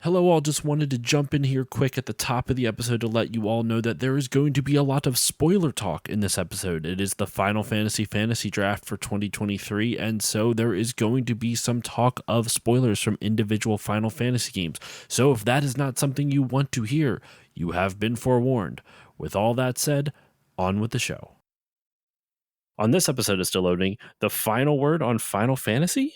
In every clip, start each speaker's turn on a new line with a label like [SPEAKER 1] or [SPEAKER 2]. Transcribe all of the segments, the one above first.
[SPEAKER 1] Hello all, just wanted to jump in here quick at the top of the episode to let you all know that there is going to be a lot of spoiler talk in this episode. It is the Final Fantasy Draft for 2023, and so there is going to be some talk of spoilers from individual Final Fantasy games. So if that is not something you want to hear, you have been forewarned. With all that said, on with the show. On this episode of Still Loading, the final word on Final Fantasy?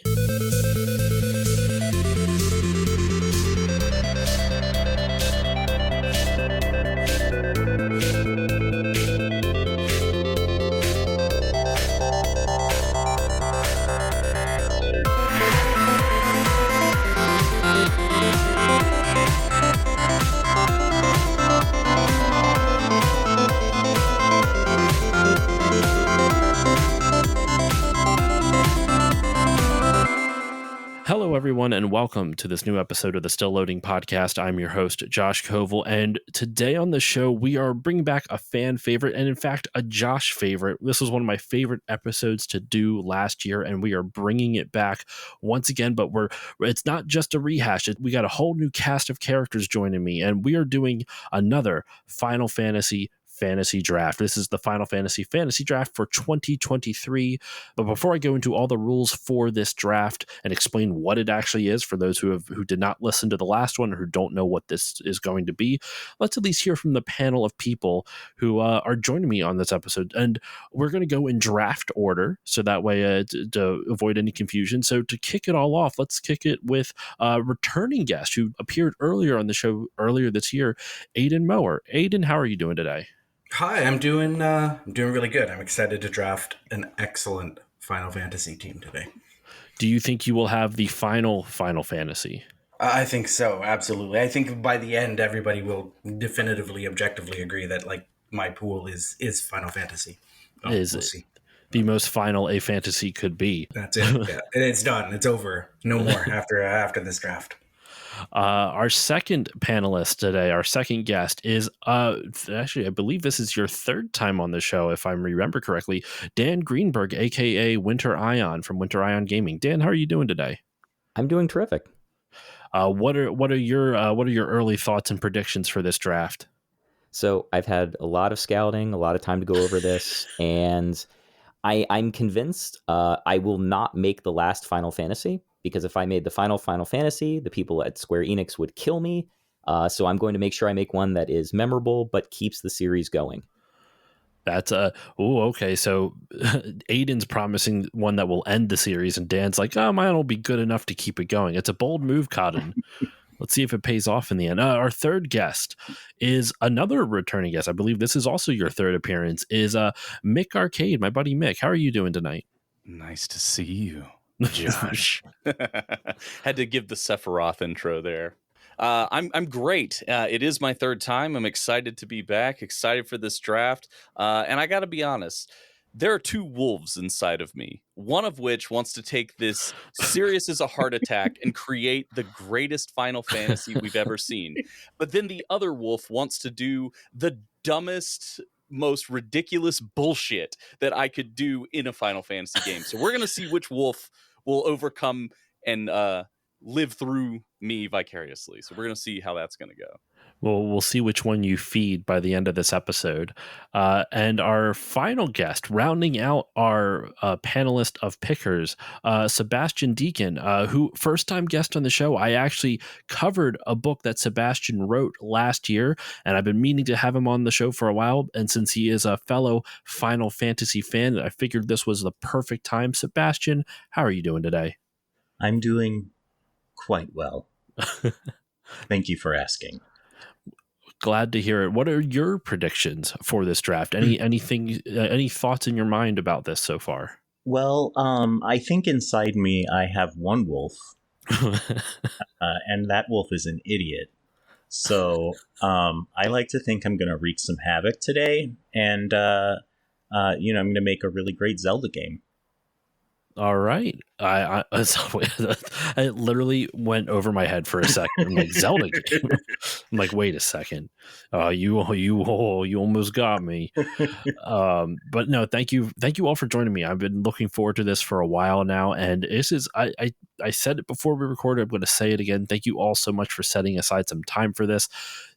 [SPEAKER 1] Hello, everyone, and welcome to this new episode of the Still Loading podcast. I'm your host, Josh Koval, and today on the show, we are bringing back a fan favorite, and in fact, a Josh favorite. This was one of my favorite episodes to do last year, and we are bringing it back once again, but it's not just a rehash. We got a whole new cast of characters joining me, and we are doing another Final Fantasy Draft. This is the Final Fantasy Draft for 2023. But before I go into all the rules for this draft and explain what it actually is for those who did not listen to the last one or who don't know what this is going to be, let's at least hear from the panel of people who are joining me on this episode. And we're going to go in draft order, so that way to avoid any confusion. So to kick it all off, let's kick it with a returning guest who appeared earlier on the show earlier this year, Aiden Mower. Aiden, how are you doing today?
[SPEAKER 2] Hi, I'm doing really good. I'm excited to draft an excellent Final Fantasy team today.
[SPEAKER 1] Do you think you will have the final Fantasy?
[SPEAKER 2] I think so, absolutely. I think by the end, everybody will definitively, objectively agree that my pool is Final Fantasy.
[SPEAKER 1] We'll see. The most final a fantasy could be.
[SPEAKER 2] That's it. Yeah. And it's done. It's over. No more after this draft.
[SPEAKER 1] Our second panelist today, our second guest is actually, I believe this is your third time on the show, if I remember correctly, Dan Greenberg, aka Winter Ion from Winter Ion Gaming. Dan, how are you doing today?
[SPEAKER 3] I'm doing terrific.
[SPEAKER 1] What are your early thoughts and predictions for this draft?
[SPEAKER 3] So I've had a lot of scouting, a lot of time to go over this, and I'm convinced I will not make the last Final Fantasy, because if I made the final Fantasy, the people at Square Enix would kill me. So I'm going to make sure I make one that is memorable but keeps the series going.
[SPEAKER 1] That's okay. So Aiden's promising one that will end the series, and Dan's like, "Oh, mine will be good enough to keep it going." It's a bold move, Cotton. Let's see if it pays off in the end. Our third guest is another returning guest. I believe this is also your third appearance. Is Mick Arcade, my buddy Mick. How are you doing tonight?
[SPEAKER 4] Nice to see you, Josh. Had to give the Sephiroth intro there. I'm great. It is my third time. I'm excited to be back. Excited for this draft. And I got to be honest. There are two wolves inside of me, one of which wants to take this serious as a heart attack and create the greatest Final Fantasy we've ever seen. But then the other wolf wants to do the dumbest, most ridiculous bullshit that I could do in a Final Fantasy game. So we're going to see which wolf will overcome and live through me vicariously. So we're going to see how that's going to go.
[SPEAKER 1] Well, we'll see which one you feed by the end of this episode. And our final guest, rounding out our panelist of pickers, Sebastian Deacon, who first-time guest on the show. I actually covered a book that Sebastian wrote last year, and I've been meaning to have him on the show for a while. And since he is a fellow Final Fantasy fan, I figured this was the perfect time. Sebastian, how are you doing today?
[SPEAKER 5] I'm doing quite well. Thank you for asking.
[SPEAKER 1] Glad to hear it. What are your predictions for this draft? Any thoughts in your mind about this so far?
[SPEAKER 5] Well, I think inside me I have one wolf, and that wolf is an idiot. So I like to think I'm going to wreak some havoc today, and I'm going to make a really great Zelda game.
[SPEAKER 1] All right. It literally went over my head for a second. I'm like, Zelda game. I'm like, wait a second. You almost got me. But no, thank you all for joining me. I've been looking forward to this for a while now, and this is I said it before we recorded. I'm going to say it again. Thank you all so much for setting aside some time for this.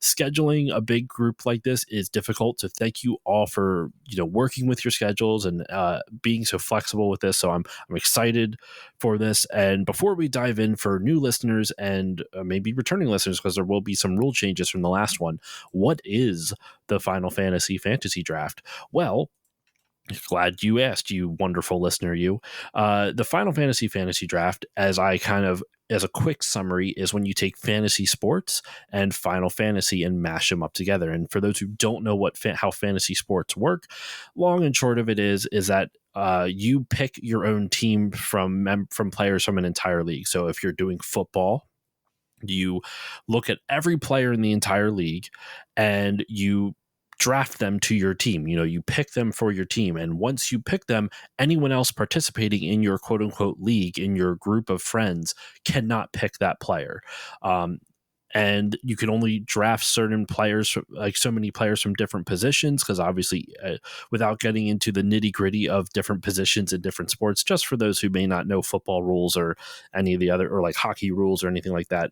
[SPEAKER 1] Scheduling a big group like this is difficult, so thank you all for working with your schedules and being so flexible with this. So I'm excited for this. And before we dive in, for new listeners and maybe returning listeners, because there will be some rule changes from the last one, what is the Final Fantasy Fantasy Draft? Well, glad you asked, you wonderful listener, you. The Final Fantasy Fantasy Draft, as a quick summary, is when you take fantasy sports and Final Fantasy and mash them up together. And for those who don't know how fantasy sports work, long and short of it is that you pick your own team from players from an entire league. So if you're doing football, you look at every player in the entire league and you draft them to your team. You pick them for your team. And once you pick them, anyone else participating in your quote unquote league, in your group of friends, cannot pick that player. And you can only draft certain players, like so many players from different positions, because obviously, without getting into the nitty gritty of different positions in different sports, just for those who may not know football rules or any of the other, or like hockey rules or anything like that,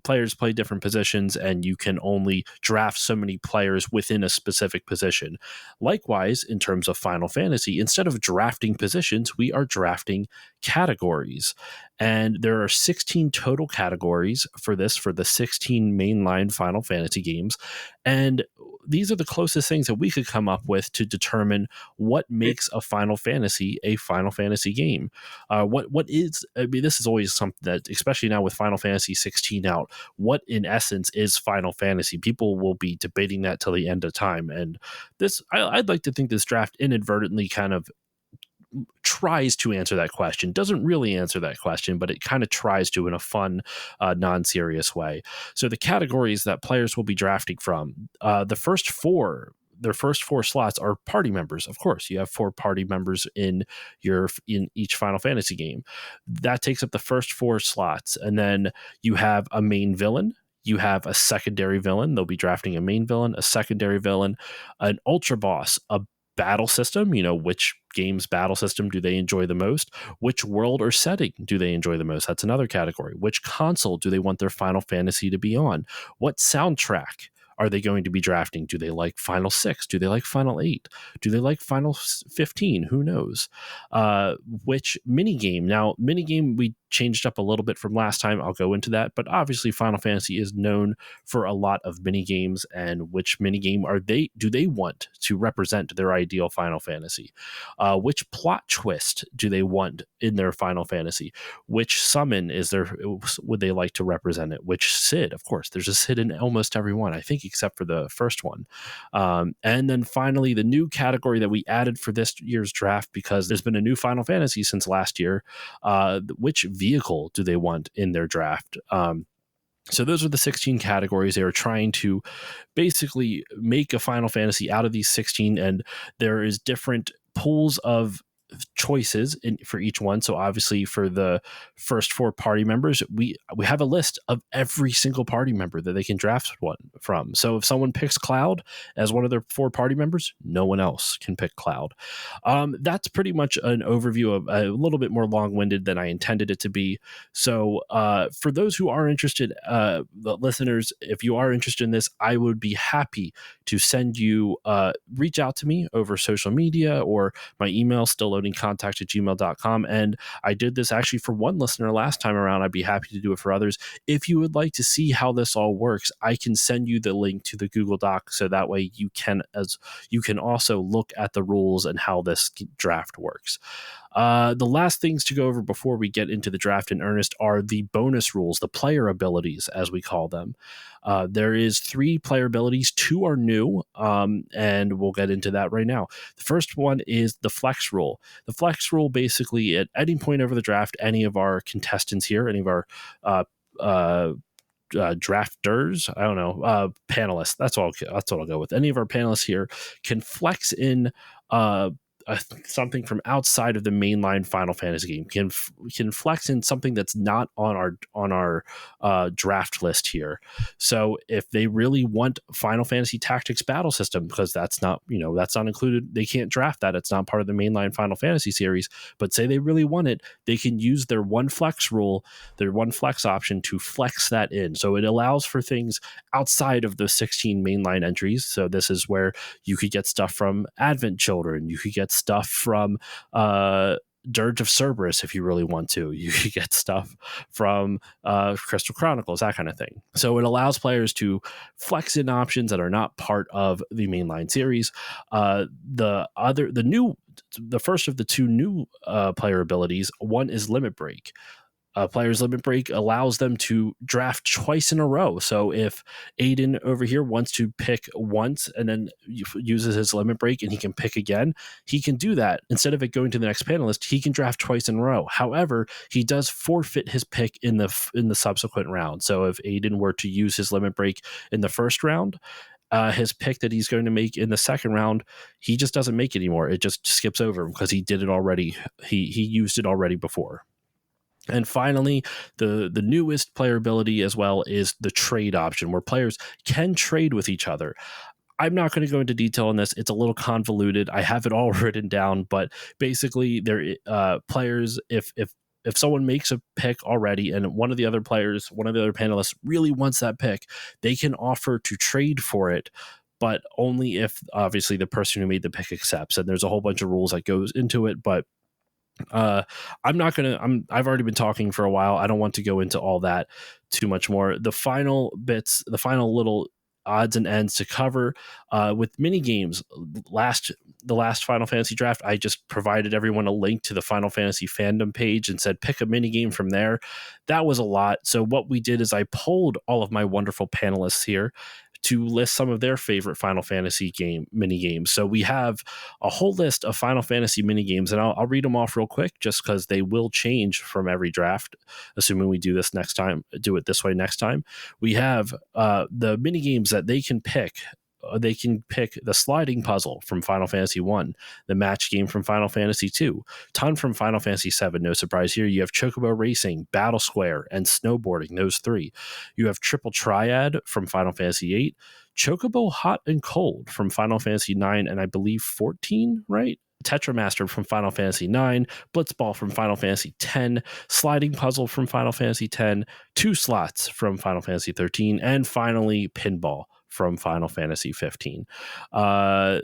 [SPEAKER 1] players play different positions, and you can only draft so many players within a specific position. Likewise, in terms of Final Fantasy, instead of drafting positions, we are drafting categories. And there are 16 total categories for the 16 mainline Final Fantasy games. And these are the closest things that we could come up with to determine what makes a Final Fantasy game. This is always something that, especially now with Final Fantasy 16 out, what in essence is Final Fantasy? People will be debating that till the end of time. And I'd like to think this draft inadvertently kind of tries to answer that question. Doesn't really answer that question, but it kind of tries to in a fun, non-serious way. So the categories that players will be drafting from, their first four slots are party members. Of course, you have 4 party members in each Final Fantasy game. That takes up the first 4 slots, and then you have a main villain. You have a secondary villain. They'll be drafting a main villain, a secondary villain, an ultra boss, a battle system, which game's battle system do they enjoy the most? Which world or setting do they enjoy the most? That's another category. Which console do they want their Final Fantasy to be on? What soundtrack are they going to be drafting? Do they like Final 6? Do they like Final 8? Do they like Final 15? Who knows? Which minigame? Now, minigame we changed up a little bit from last time. I'll go into that. But obviously, Final Fantasy is known for a lot of minigames. And which minigame do they want to represent their ideal Final Fantasy? Which plot twist do they want in their Final Fantasy? Which summon would they like to represent it? Which Sid? Of course, there's a Sid in almost every one, I think, except for the first one. And then finally, the new category that we added for this year's draft, because there's been a new Final Fantasy since last year, which vehicle do they want in their draft? So those are the 16 categories. They are trying to basically make a Final Fantasy out of these 16, and there is different pools of choices for each one. So obviously for the first 4 party members, we have a list of every single party member that they can draft one from. So if someone picks Cloud as one of their 4 party members, no one else can pick Cloud. That's pretty much an overview of a little bit more long-winded than I intended it to be. So for those who are interested, the listeners, if you are interested in this, I would be happy to send you, reach out to me over social media or my email, stillloadingcontact@gmail.com. And I did this actually for one listener last time around. I'd be happy to do it for others. If you would like to see how this all works, I can send you the link to the Google Doc, so that way you can also look at the rules and how this draft works. The last things to go over before we get into the draft in earnest are the bonus rules, the player abilities, as we call them. There is 3 player abilities. 2 are new, and we'll get into that right now. The first one is the flex rule. The flex rule, basically, at any point over the draft, any of our contestants here, any of our drafters, I don't know, panelists, that's what I'll go with. Any of our panelists here can flex in something from outside of the mainline Final Fantasy game, can flex in something that's not on our draft list here. So if they really want Final Fantasy Tactics battle system, because that's not included, they can't draft that. It's not part of the mainline Final Fantasy series. But say they really want it, they can use their one flex rule, their one flex option to flex that in. So it allows for things outside of the 16 mainline entries. So this is where you could get stuff from Advent Children. You could get stuff from Dirge of Cerberus if you really want to. You could get stuff from Crystal Chronicles, that kind of thing. So it allows players to flex in options that are not part of the mainline series. The first of the two new player abilities, one is Limit Break. Player's Limit Break allows them to draft twice in a row. So if Aiden over here wants to pick once and then uses his Limit Break and he can pick again, he can do that. Instead of it going to the next panelist, he can draft twice in a row. However, he does forfeit his pick in the subsequent round. So if Aiden were to use his Limit Break in the first round, his pick that he's going to make in the second round, he just doesn't make it anymore. It just skips over him because he did it already. He used it already before. And finally, the newest player ability as well is the trade option, where players can trade with each other. I'm not going to go into detail on this. It's a little convoluted. I have it all written down, but basically, players, if someone makes a pick already and one of the other panelists really wants that pick, they can offer to trade for it, but only if obviously the person who made the pick accepts. And there's a whole bunch of rules that goes into it, but I've already been talking for a while. I don't want to go into all that too much more. The final little odds and ends to cover with mini games. The last Final Fantasy draft, I just provided everyone a link to the Final Fantasy fandom page and said pick a mini game from there. That was a lot. So what we did is I polled all of my wonderful panelists here to list some of their favorite Final Fantasy mini games. So we have a whole list of Final Fantasy mini games, and I'll read them off real quick, just because they will change from every draft, assuming we do it this way next time. We have the mini games that they can pick. They can pick the sliding puzzle from Final Fantasy 1, the match game from Final Fantasy 2, ton from Final Fantasy 7. No surprise here. You have Chocobo Racing, Battle Square, and Snowboarding, those three. You have Triple Triad from Final Fantasy 8, Chocobo Hot and Cold from Final Fantasy 9, and I believe 14, right? Tetramaster from Final Fantasy 9, Blitzball from Final Fantasy 10, Sliding Puzzle from Final Fantasy 10, Two Slots from Final Fantasy 13, and finally Pinball from Final Fantasy 15. I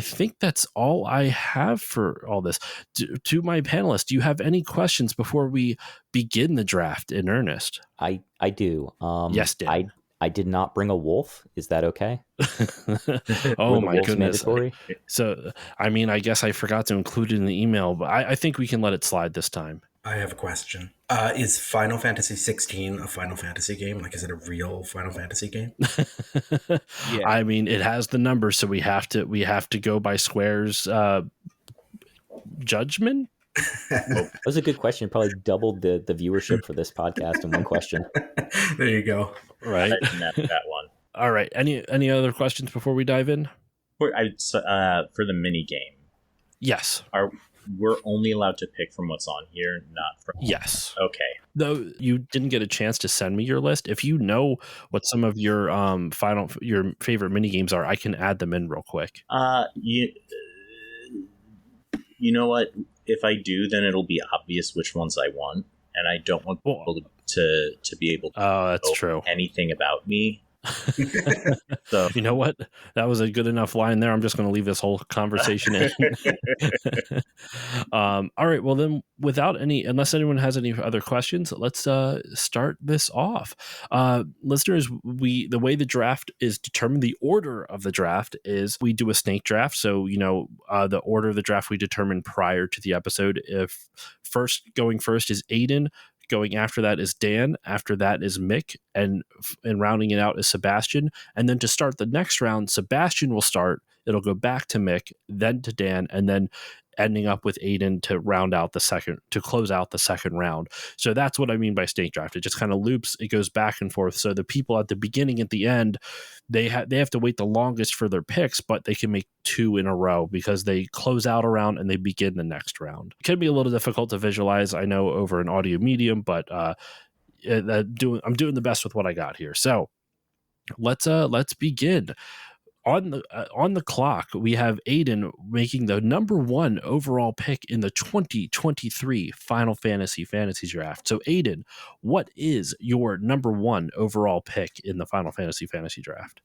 [SPEAKER 1] think that's all I have for all this. To my panelists, do you have any questions before we begin the draft in earnest?
[SPEAKER 3] I do.
[SPEAKER 1] Yes, Dan.
[SPEAKER 3] I did not bring a wolf. Is that okay?
[SPEAKER 1] Oh my goodness.
[SPEAKER 3] Mandatory?
[SPEAKER 1] So, I mean, I guess I forgot to include it in the email, but I think we can let it slide this time.
[SPEAKER 2] I have a question. Is Final Fantasy 16 a Final Fantasy game? Like, is it a real Final Fantasy game?
[SPEAKER 4] Yeah.
[SPEAKER 1] I mean, it has the numbers, so we have to go by Square's judgment.
[SPEAKER 3] That was a good question. Probably doubled the viewership for this podcast in one question.
[SPEAKER 2] There you go.
[SPEAKER 1] Right.
[SPEAKER 5] that one.
[SPEAKER 1] All right. Any other questions before we dive in?
[SPEAKER 5] For the mini game,
[SPEAKER 1] Yes.
[SPEAKER 5] we're only allowed to pick from what's on here, not from.
[SPEAKER 1] Yes.
[SPEAKER 5] Okay.
[SPEAKER 1] Though you didn't get a chance to send me your list, if you know what some of your your favorite mini games are, I can add them in real quick.
[SPEAKER 5] You know what? If I do, then it'll be obvious which ones I want, and I don't want people to be able to
[SPEAKER 1] that's
[SPEAKER 5] know
[SPEAKER 1] true.
[SPEAKER 5] anything about me. So
[SPEAKER 1] You know what? That was a good enough line there. I'm just going to leave this whole conversation in. All right. Well, then, unless anyone has any other questions, let's start this off. Listeners, the way the draft is determined, the order of the draft is we do a snake draft. So, the order of the draft we determine prior to the episode. If going first is Aiden. Going after that is Dan. After that is Mick, and rounding it out is Sebastian. And then to start the next round, Sebastian will start. It'll go back to Mick, then to Dan, and then ending up with Aiden to close out the second round. So that's what I mean by snake draft. It just kind of loops, it goes back and forth. So the people at the beginning, at the end, they have to wait the longest for their picks, but they can make 2 in a row because they close out a round and they begin the next round. It can be a little difficult to visualize, I know, over an audio medium, but I'm doing the best with what I got here. So let's begin. On the clock, we have Aiden making the number 1 overall pick in the 2023 Final Fantasy Draft. So, Aiden, what is your number 1 overall pick in the Final Fantasy Draft?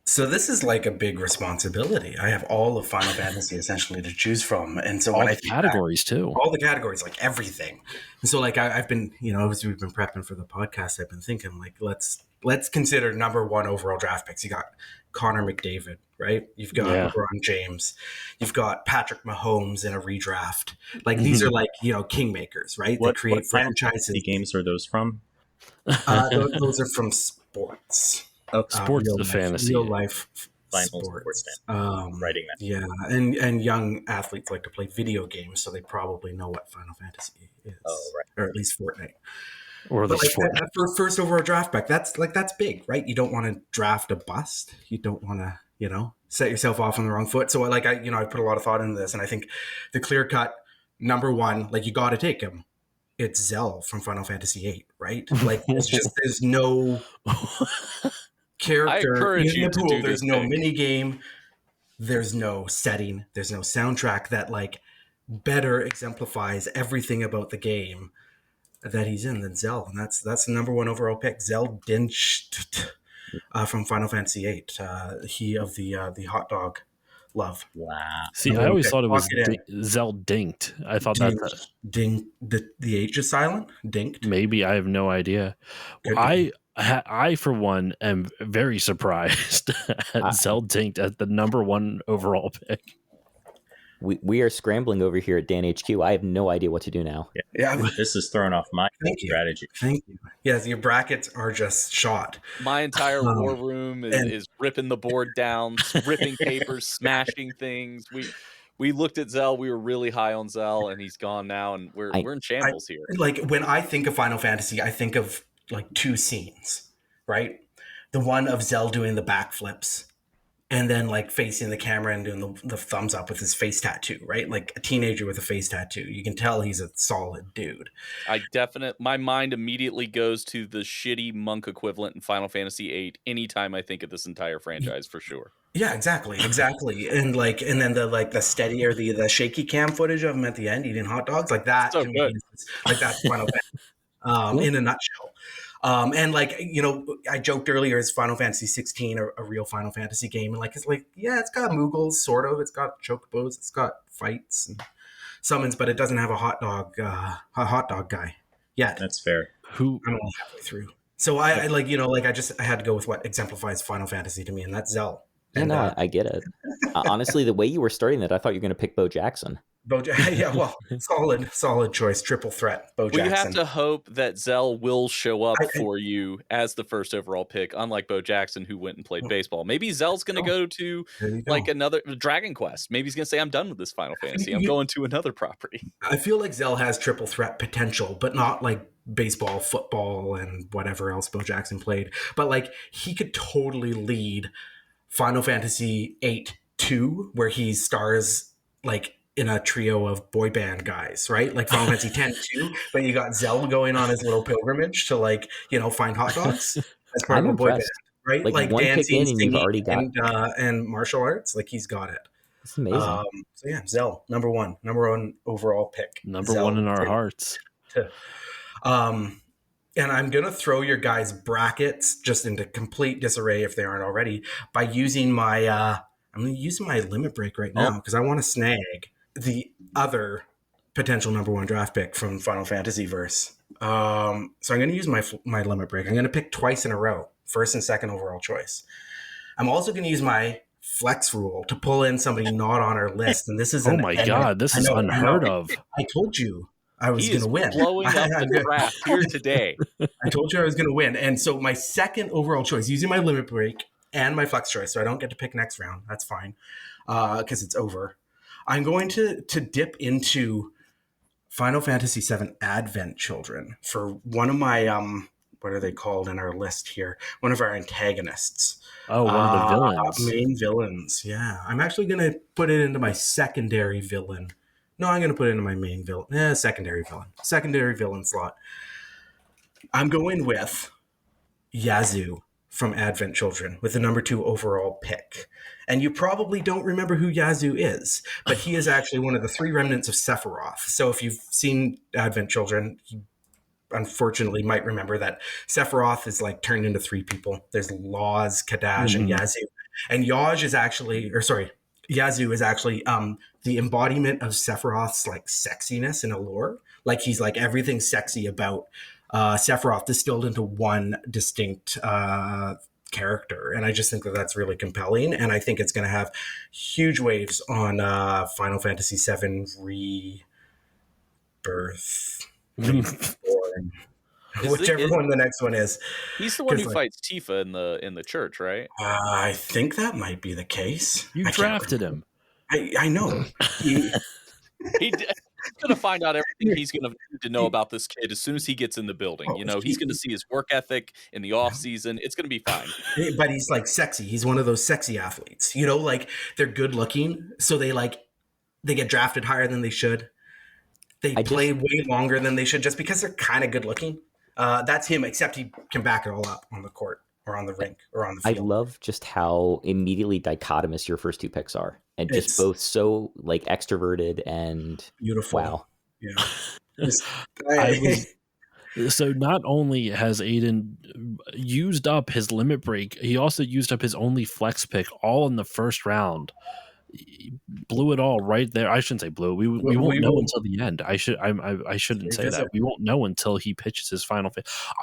[SPEAKER 2] So this is like a big responsibility. I have all of Final Fantasy essentially to choose from, and so when I think
[SPEAKER 1] categories too,
[SPEAKER 2] all the categories, like everything. And so, like I've been, as we've been prepping for the podcast, I've been thinking like let's consider number 1 overall draft picks. You got Connor McDavid, right? You've got LeBron James. You've got Patrick Mahomes in a redraft. Like these are like kingmakers, right?
[SPEAKER 5] What,
[SPEAKER 2] they create
[SPEAKER 5] what
[SPEAKER 2] franchises.
[SPEAKER 5] Games are those from?
[SPEAKER 2] Those are from sports.
[SPEAKER 1] Sports to fantasy,
[SPEAKER 2] real life
[SPEAKER 5] Final
[SPEAKER 2] sports.
[SPEAKER 5] Writing that.
[SPEAKER 2] Yeah, and young athletes like to play video games, so they probably know what Final Fantasy is, or at least Fortnite.
[SPEAKER 1] Or the Fortnite.
[SPEAKER 2] For first overall draft pick, that's big, right? You don't want to draft a bust. You don't want to, set yourself off on the wrong foot. So I put a lot of thought into this, and I think the clear cut number 1, like you got to take him. It's Zell from Final Fantasy VIII, right? Like there's no character in the pool. There's no mini game. There's no setting. There's no soundtrack that like better exemplifies everything about the game that he's in than Zell, and that's the number 1 overall pick. Zell Dincht from Final Fantasy VIII. He of the hot dog love.
[SPEAKER 5] Wow.
[SPEAKER 1] See, I always thought it was Zell Dinked. I thought that
[SPEAKER 2] the H is silent. Dinked.
[SPEAKER 1] Maybe, I have no idea. I for one am very surprised at Zell Dinked as the number 1 overall pick.
[SPEAKER 3] We are scrambling over here at Dan HQ. I have no idea what to do now.
[SPEAKER 2] Yeah.
[SPEAKER 5] This is throwing off my strategy.
[SPEAKER 2] Thank you. Yes, your brackets are just shot.
[SPEAKER 4] My entire war room is ripping the board down, ripping papers, smashing things. We looked at Zell. We were really high on Zell, and he's gone now, and we're in shambles here.
[SPEAKER 2] Like when I think of Final Fantasy, I think of like 2 scenes, right? The one of Zell doing the backflips, and then like facing the camera and doing the thumbs up with his face tattoo, right? Like a teenager with a face tattoo. You can tell he's a solid dude.
[SPEAKER 4] My mind immediately goes to the shitty monk equivalent in Final Fantasy VIII anytime I think of this entire franchise, for sure.
[SPEAKER 2] Yeah, exactly. And then the steady or the shaky cam footage of him at the end eating hot dogs, like that.
[SPEAKER 4] So good.
[SPEAKER 2] Like that's Final Fantasy in a nutshell. And I joked earlier, is Final Fantasy 16 a real Final Fantasy game? And it's got Moogles, sort of. It's got chocobos. It's got fights and summons, but it doesn't have a hot dog guy yet.
[SPEAKER 5] That's fair.
[SPEAKER 2] I'm only halfway through. So I had to go with what exemplifies Final Fantasy to me, and that's Zell.
[SPEAKER 3] I get it. Honestly, the way you were starting that, I thought you were going to pick Bo Jackson.
[SPEAKER 2] Yeah, well, solid choice, triple threat, Bo Jackson.
[SPEAKER 4] We have to hope that Zell will show up for you as the first overall pick, unlike Bo Jackson, who went and played baseball. Maybe Zell's going to go to another Dragon Quest. Maybe he's going to say, I'm done with this Final Fantasy. I'm going to another property.
[SPEAKER 2] I feel like Zell has triple threat potential, but not like baseball, football, and whatever else Bo Jackson played. But like he could totally lead Final Fantasy 8-2, where he stars like in a trio of boy band guys, right? Like Final Fantasy 10-2, but you got Zell going on his little pilgrimage to find hot dogs as part of a boy band, right? Like dancing, singing, and martial arts. Like he's got it.
[SPEAKER 3] It's amazing.
[SPEAKER 2] So yeah, Zell, number one overall pick.
[SPEAKER 1] Number
[SPEAKER 2] Zell,
[SPEAKER 1] 1 in our hearts.
[SPEAKER 2] And I'm going to throw your guys' brackets just into complete disarray if they aren't already by using my I'm going to use my limit break right now because I want to snag the other potential number 1 draft pick from Final Fantasy verse. So I'm going to use my limit break. I'm going to pick twice in a row, first and second overall choice. I'm also going to use my flex rule to pull in somebody not on our list. And this is
[SPEAKER 1] God, this is unheard of.
[SPEAKER 2] I told you I was going to win.
[SPEAKER 4] Blowing up the draft here today.
[SPEAKER 2] I told you I was going to win. And so my second overall choice, using my limit break and my flex choice, so I don't get to pick next round. That's fine because it's over. I'm going to dip into Final Fantasy VII Advent Children for one of my what are they called in our list here? One of our antagonists.
[SPEAKER 1] Oh, one of the villains.
[SPEAKER 2] Main villains. Yeah, I'm actually gonna put it into my secondary villain. No, I'm gonna put it into my main villain. Secondary villain. Secondary villain slot. I'm going with Yazoo from Advent Children with the number 2 overall pick. And you probably don't remember who Yazoo is, but he is actually one of the 3 remnants of Sephiroth. So if you've seen Advent Children, you unfortunately might remember that Sephiroth is like turned into 3 people. There's Laz, Kadash, and Yazoo. And Yazoo is actually the embodiment of Sephiroth's like sexiness and allure. Like he's like everything sexy about Sephiroth distilled into one distinct character. And I just think that that's really compelling. And I think it's going to have huge waves on Final Fantasy VII Rebirth. Whichever one the next one is.
[SPEAKER 4] He's the one who fights Tifa in the church, right?
[SPEAKER 2] I think that might be the case.
[SPEAKER 1] You drafted him.
[SPEAKER 2] I know.
[SPEAKER 4] He's going to find out everything he's going to need to know about this kid as soon as he gets in the building. He's going to see his work ethic in the off season. It's going to be fine.
[SPEAKER 2] But he's like sexy. He's one of those sexy athletes. Like they're good looking, so they get drafted higher than they should. They play way longer than they should just because they're kind of good looking. That's him, except he can back it all up on the court or on the rink or on the field.
[SPEAKER 3] I love just how immediately dichotomous your first 2 picks are, and just both so like extroverted and
[SPEAKER 2] beautiful.
[SPEAKER 3] Wow.
[SPEAKER 2] Yeah.
[SPEAKER 1] So not only has Aiden used up his limit break, he also used up his only flex pick all in the first round. He blew it all right there. I shouldn't say blew. We won't know until the end. I shouldn't say that. We won't know until he pitches his final.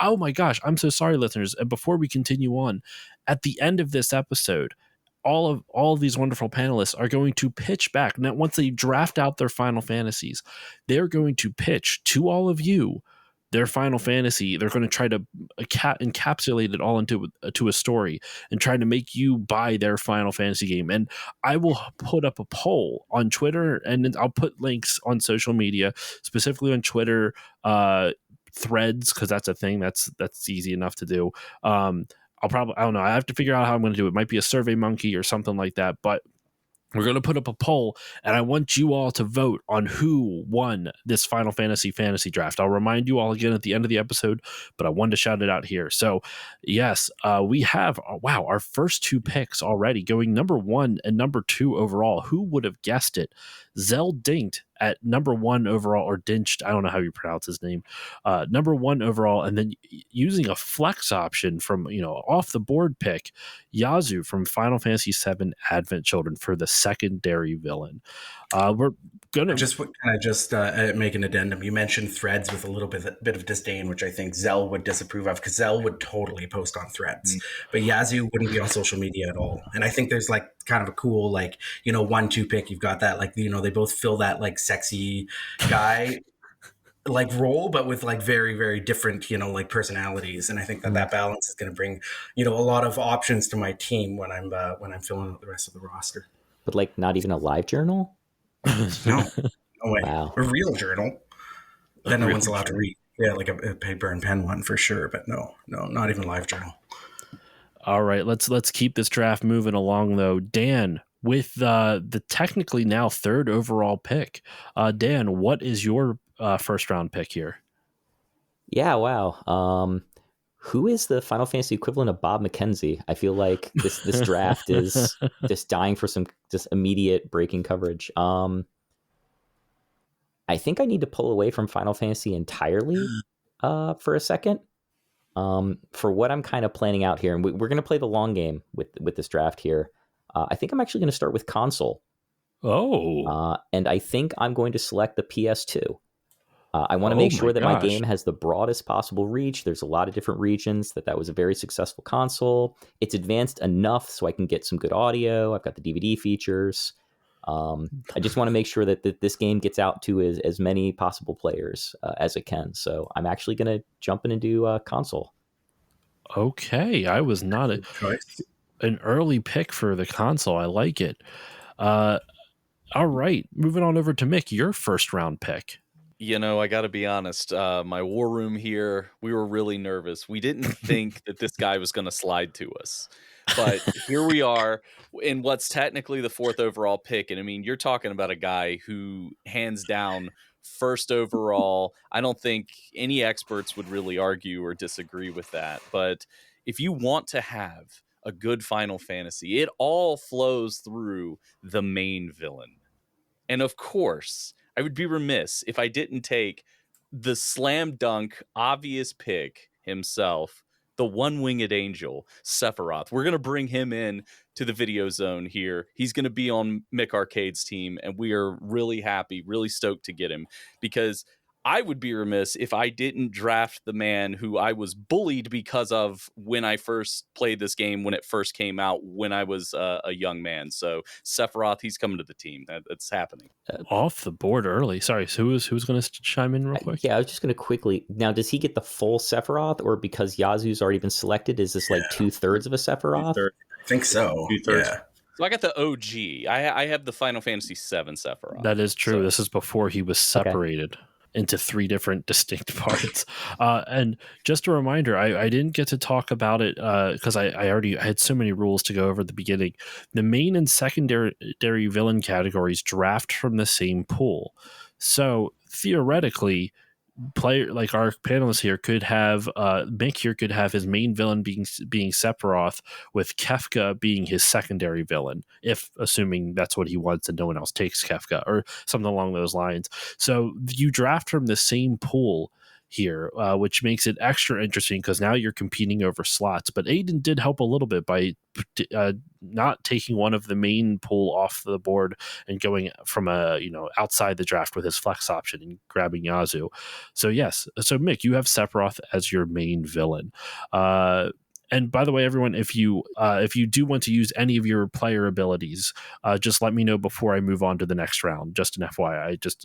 [SPEAKER 1] Oh my gosh! I'm so sorry, listeners. And before we continue on, at the end of this episode, all of these wonderful panelists are going to pitch back. Now, once they draft out their Final Fantasies, they're going to pitch to all of you their Final Fantasy. They're going to try to encapsulate it all into a story and try to make you buy their Final Fantasy game. And I will put up a poll on Twitter, and I'll put links on social media, specifically on Twitter, threads, because that's a thing that's easy enough to do. I don't know. I have to figure out how I'm going to do it. It might be a Survey Monkey or something like that, but we're going to put up a poll, and I want you all to vote on who won this Final Fantasy draft. I'll remind you all again at the end of the episode, but I wanted to shout it out here. So, yes, we have, our first 2 picks already going number 1 and number 2 overall. Who would have guessed it? Zell Dinked at number 1 overall, or Dinched, I don't know how you pronounce his name, number 1 overall, and then using a flex option from, off the board pick, Yazoo from Final Fantasy VII Advent Children for the secondary villain. We're gonna
[SPEAKER 2] make an addendum. You mentioned Threads with a little bit of disdain, which I think Zell would disapprove of, because Zell would totally post on Threads, but Yazoo wouldn't be on social media at all. And I think there's like kind of a cool 1-2 pick. You've got that they both fill that like sexy guy like role, but with like very, very different personalities. And I think that balance is going to bring a lot of options to my team when I'm filling out the rest of the roster.
[SPEAKER 3] But like not even a live journal.
[SPEAKER 2] No way.
[SPEAKER 3] Wow.
[SPEAKER 2] A real journal that no one's allowed to read. Yeah, like a paper and pen one for sure, but no, not even live journal.
[SPEAKER 1] All right, let's keep this draft moving along though. Dan, with the technically now 3rd overall pick, Dan, what is your first round pick here?
[SPEAKER 3] Yeah, wow. Who is the Final Fantasy equivalent of Bob McKenzie? I feel like this draft is just dying for some just immediate breaking coverage. I think I need to pull away from Final Fantasy entirely for a second. For what I'm kind of planning out here, and we're going to play the long game with this draft here. I think I'm actually going to start with console.
[SPEAKER 1] Oh.
[SPEAKER 3] And I think I'm going to select the PS2. I want to make sure that my game has the broadest possible reach. There's a lot of different regions. That was a very successful console. It's advanced enough so I can get some good audio. I've got the DVD features. I just want to make sure that this game gets out to as many possible players as it can. So I'm actually going to jump in and do console.
[SPEAKER 1] Okay, I was not an early pick for the console. I like it. All right, moving on over to Mick, your first round pick.
[SPEAKER 4] I got to be honest. My war room here, we were really nervous. We didn't think that this guy was going to slide to us. But here we are in what's technically the 4th overall pick. And I mean, you're talking about a guy who, hands down, first overall. I don't think any experts would really argue or disagree with that. But if you want to have a good Final Fantasy, it all flows through the main villain. And of course, I would be remiss if I didn't take the slam dunk obvious pick himself, the one-winged angel, Sephiroth. We're going to bring him in to the video zone here. He's going to be on Mick Arcade's team, and we are really happy, really stoked to get him, because I would be remiss if I didn't draft the man who I was bullied because of when I first played this game, when it first came out, when I was a young man. So Sephiroth, he's coming to the team. That's happening.
[SPEAKER 1] Off the board early. Sorry, so who's going to chime in real quick?
[SPEAKER 3] Yeah, I was just going to quickly. Now, does he get the full Sephiroth, or because Yasu's already been selected, is this like 2/3 of a Sephiroth?
[SPEAKER 2] I think so.
[SPEAKER 5] 2/3.
[SPEAKER 2] Yeah.
[SPEAKER 4] So I got the OG. I have the Final Fantasy VII Sephiroth.
[SPEAKER 1] That is true.
[SPEAKER 4] So,
[SPEAKER 1] this is before he was separated into 3 different distinct parts. And just a reminder, I didn't get to talk about it because I had so many rules to go over at the beginning. The main and secondary villain categories draft from the same pool. So theoretically, player like our panelists here could have Mick here could have his main villain being Sephiroth, with Kefka being his secondary villain, if assuming that's what he wants and no one else takes Kefka or something along those lines. So you draft from the same pool here, which makes it extra interesting because now you're competing over slots. But Aiden did help a little bit by not taking one of the main pool off the board and going from outside the draft with his flex option and grabbing Yazu. So yes, so Mick, you have Sephiroth as your main villain. And by the way, everyone, if you do want to use any of your player abilities, just let me know before I move on to the next round. Just an FYI, I just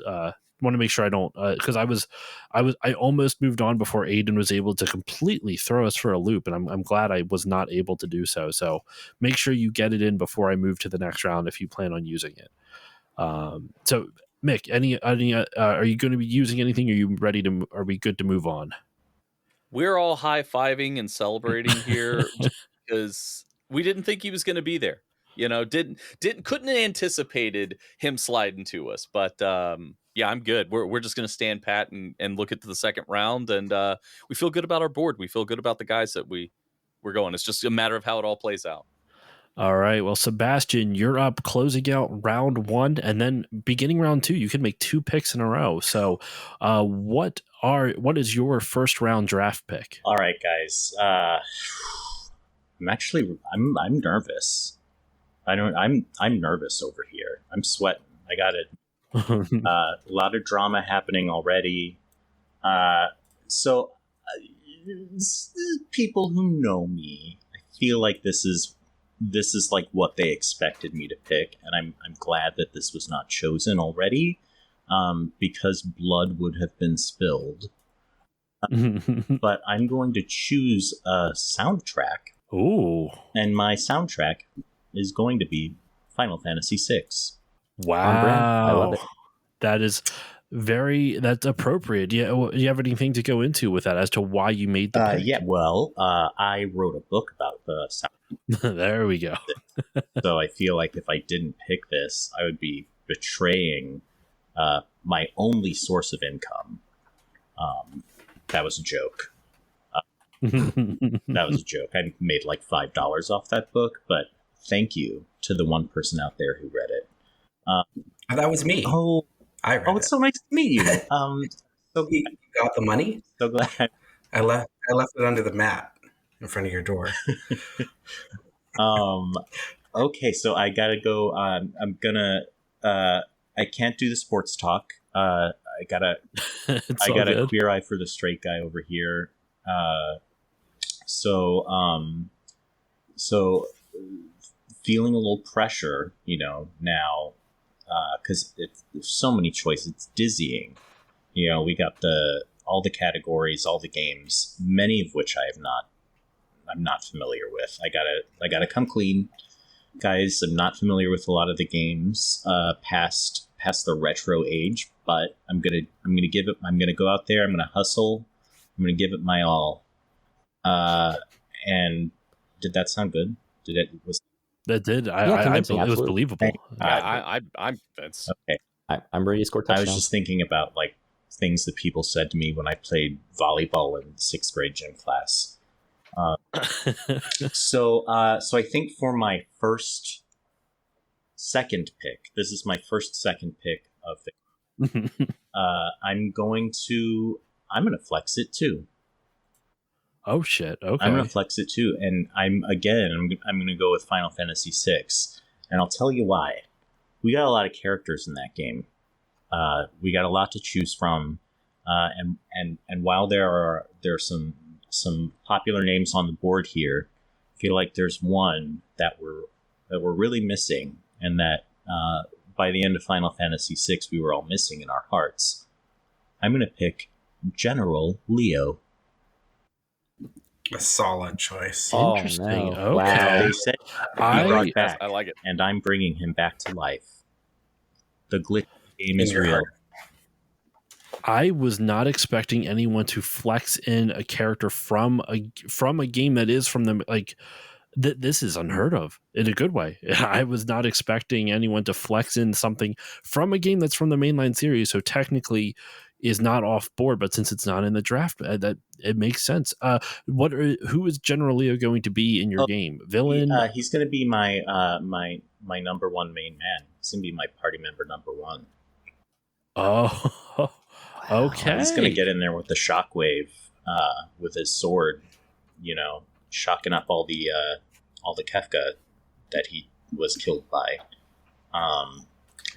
[SPEAKER 1] want to make sure I don't, because I almost moved on before Aiden was able to completely throw us for a loop, and I'm glad I was not able to do so. So make sure you get it in before I move to the next round if you plan on using it. So Mick, any are you going to be using anything? Are we good to move on?
[SPEAKER 4] We're all high-fiving and celebrating here because we didn't think he was going to be there. Couldn't have anticipated him sliding to us. But yeah, I'm good. We're just going to stand pat and look at the second round, and we feel good about our board. We feel good about the guys that we're going. It's just a matter of how it all plays out.
[SPEAKER 1] All right. Well, Sebastian, you're up closing out round 1, and then beginning round 2. You can make 2 picks in a row. So, what is your first round draft pick?
[SPEAKER 5] All right, guys. I'm nervous. I'm nervous over here. I'm sweating. I got it. A lot of drama happening already. So people who know me, I feel like this is like what they expected me to pick, and I'm glad that this was not chosen already, because blood would have been spilled. But I'm going to choose a soundtrack.
[SPEAKER 1] Ooh.
[SPEAKER 5] And my soundtrack is going to be Final Fantasy VI.
[SPEAKER 1] Wow.
[SPEAKER 3] I love it.
[SPEAKER 1] That's appropriate. Do you have anything to go into with that as to why you made the pick?
[SPEAKER 5] Yeah, well, I wrote a book about the sound.
[SPEAKER 1] There we go.
[SPEAKER 5] So I feel like if I didn't pick this, I would be betraying my only source of income. That was a joke. That was a joke. I made like $5 off that book, but thank you to the one person out there who read it.
[SPEAKER 2] That was me.
[SPEAKER 5] Oh,
[SPEAKER 2] I read
[SPEAKER 5] it's so nice to meet you.
[SPEAKER 2] So you got the money?
[SPEAKER 5] So glad.
[SPEAKER 2] I left it under the mat in front of your door.
[SPEAKER 5] Okay, so I gotta go. I'm gonna. I can't do the sports talk. I got a queer eye for the straight guy over here. So feeling a little pressure, now, because there's so many choices. It's dizzying. We got all the categories, all the games, many of which I'm not familiar with. I gotta come clean. guys, I'm not familiar with a lot of the games past the retro age, but I'm gonna go out there. I'm gonna hustle. I'm gonna give it my all. And did that sound good? Did it was
[SPEAKER 1] That did.
[SPEAKER 3] Convincing,
[SPEAKER 1] It was
[SPEAKER 3] absolutely.
[SPEAKER 1] believable.
[SPEAKER 4] I'm that's
[SPEAKER 5] okay?
[SPEAKER 3] I'm ready to score touchdowns.
[SPEAKER 5] I was just thinking about like things that people said to me when I played volleyball in 6th grade gym class. So I think for my second pick, this is my second pick of the. I'm gonna flex it too.
[SPEAKER 1] Oh shit! Okay,
[SPEAKER 5] I'm gonna flex it too, and I'm gonna go with Final Fantasy VI, and I'll tell you why. We got a lot of characters in that game. We got a lot to choose from, and while there are some popular names on the board here, I feel like there's one that we're really missing, and that by the end of Final Fantasy VI we were all missing in our hearts. I'm gonna pick General Leo.
[SPEAKER 2] A solid choice.
[SPEAKER 1] Interesting.
[SPEAKER 3] No.
[SPEAKER 1] Okay.
[SPEAKER 3] Wow.
[SPEAKER 5] They said he brought back,
[SPEAKER 4] I like it.
[SPEAKER 5] and I'm bringing him back to life. The glitch game
[SPEAKER 2] In
[SPEAKER 5] is
[SPEAKER 2] your
[SPEAKER 5] real.
[SPEAKER 2] heart.
[SPEAKER 1] I was not expecting anyone to flex in a character from a game that is from the like. This is unheard of in a good way. I was not expecting anyone to flex in something from a game that's from the mainline series, so technically is not off board. But since it's not in the draft, that it makes sense. Who is General Leo going to be in your game? Villain?
[SPEAKER 5] He's going to be my my number one main man. He's going to be my party member number one.
[SPEAKER 1] Oh, okay.
[SPEAKER 5] He's going to get in there with the shockwave, with his sword, shocking up all the Kefka that he was killed by.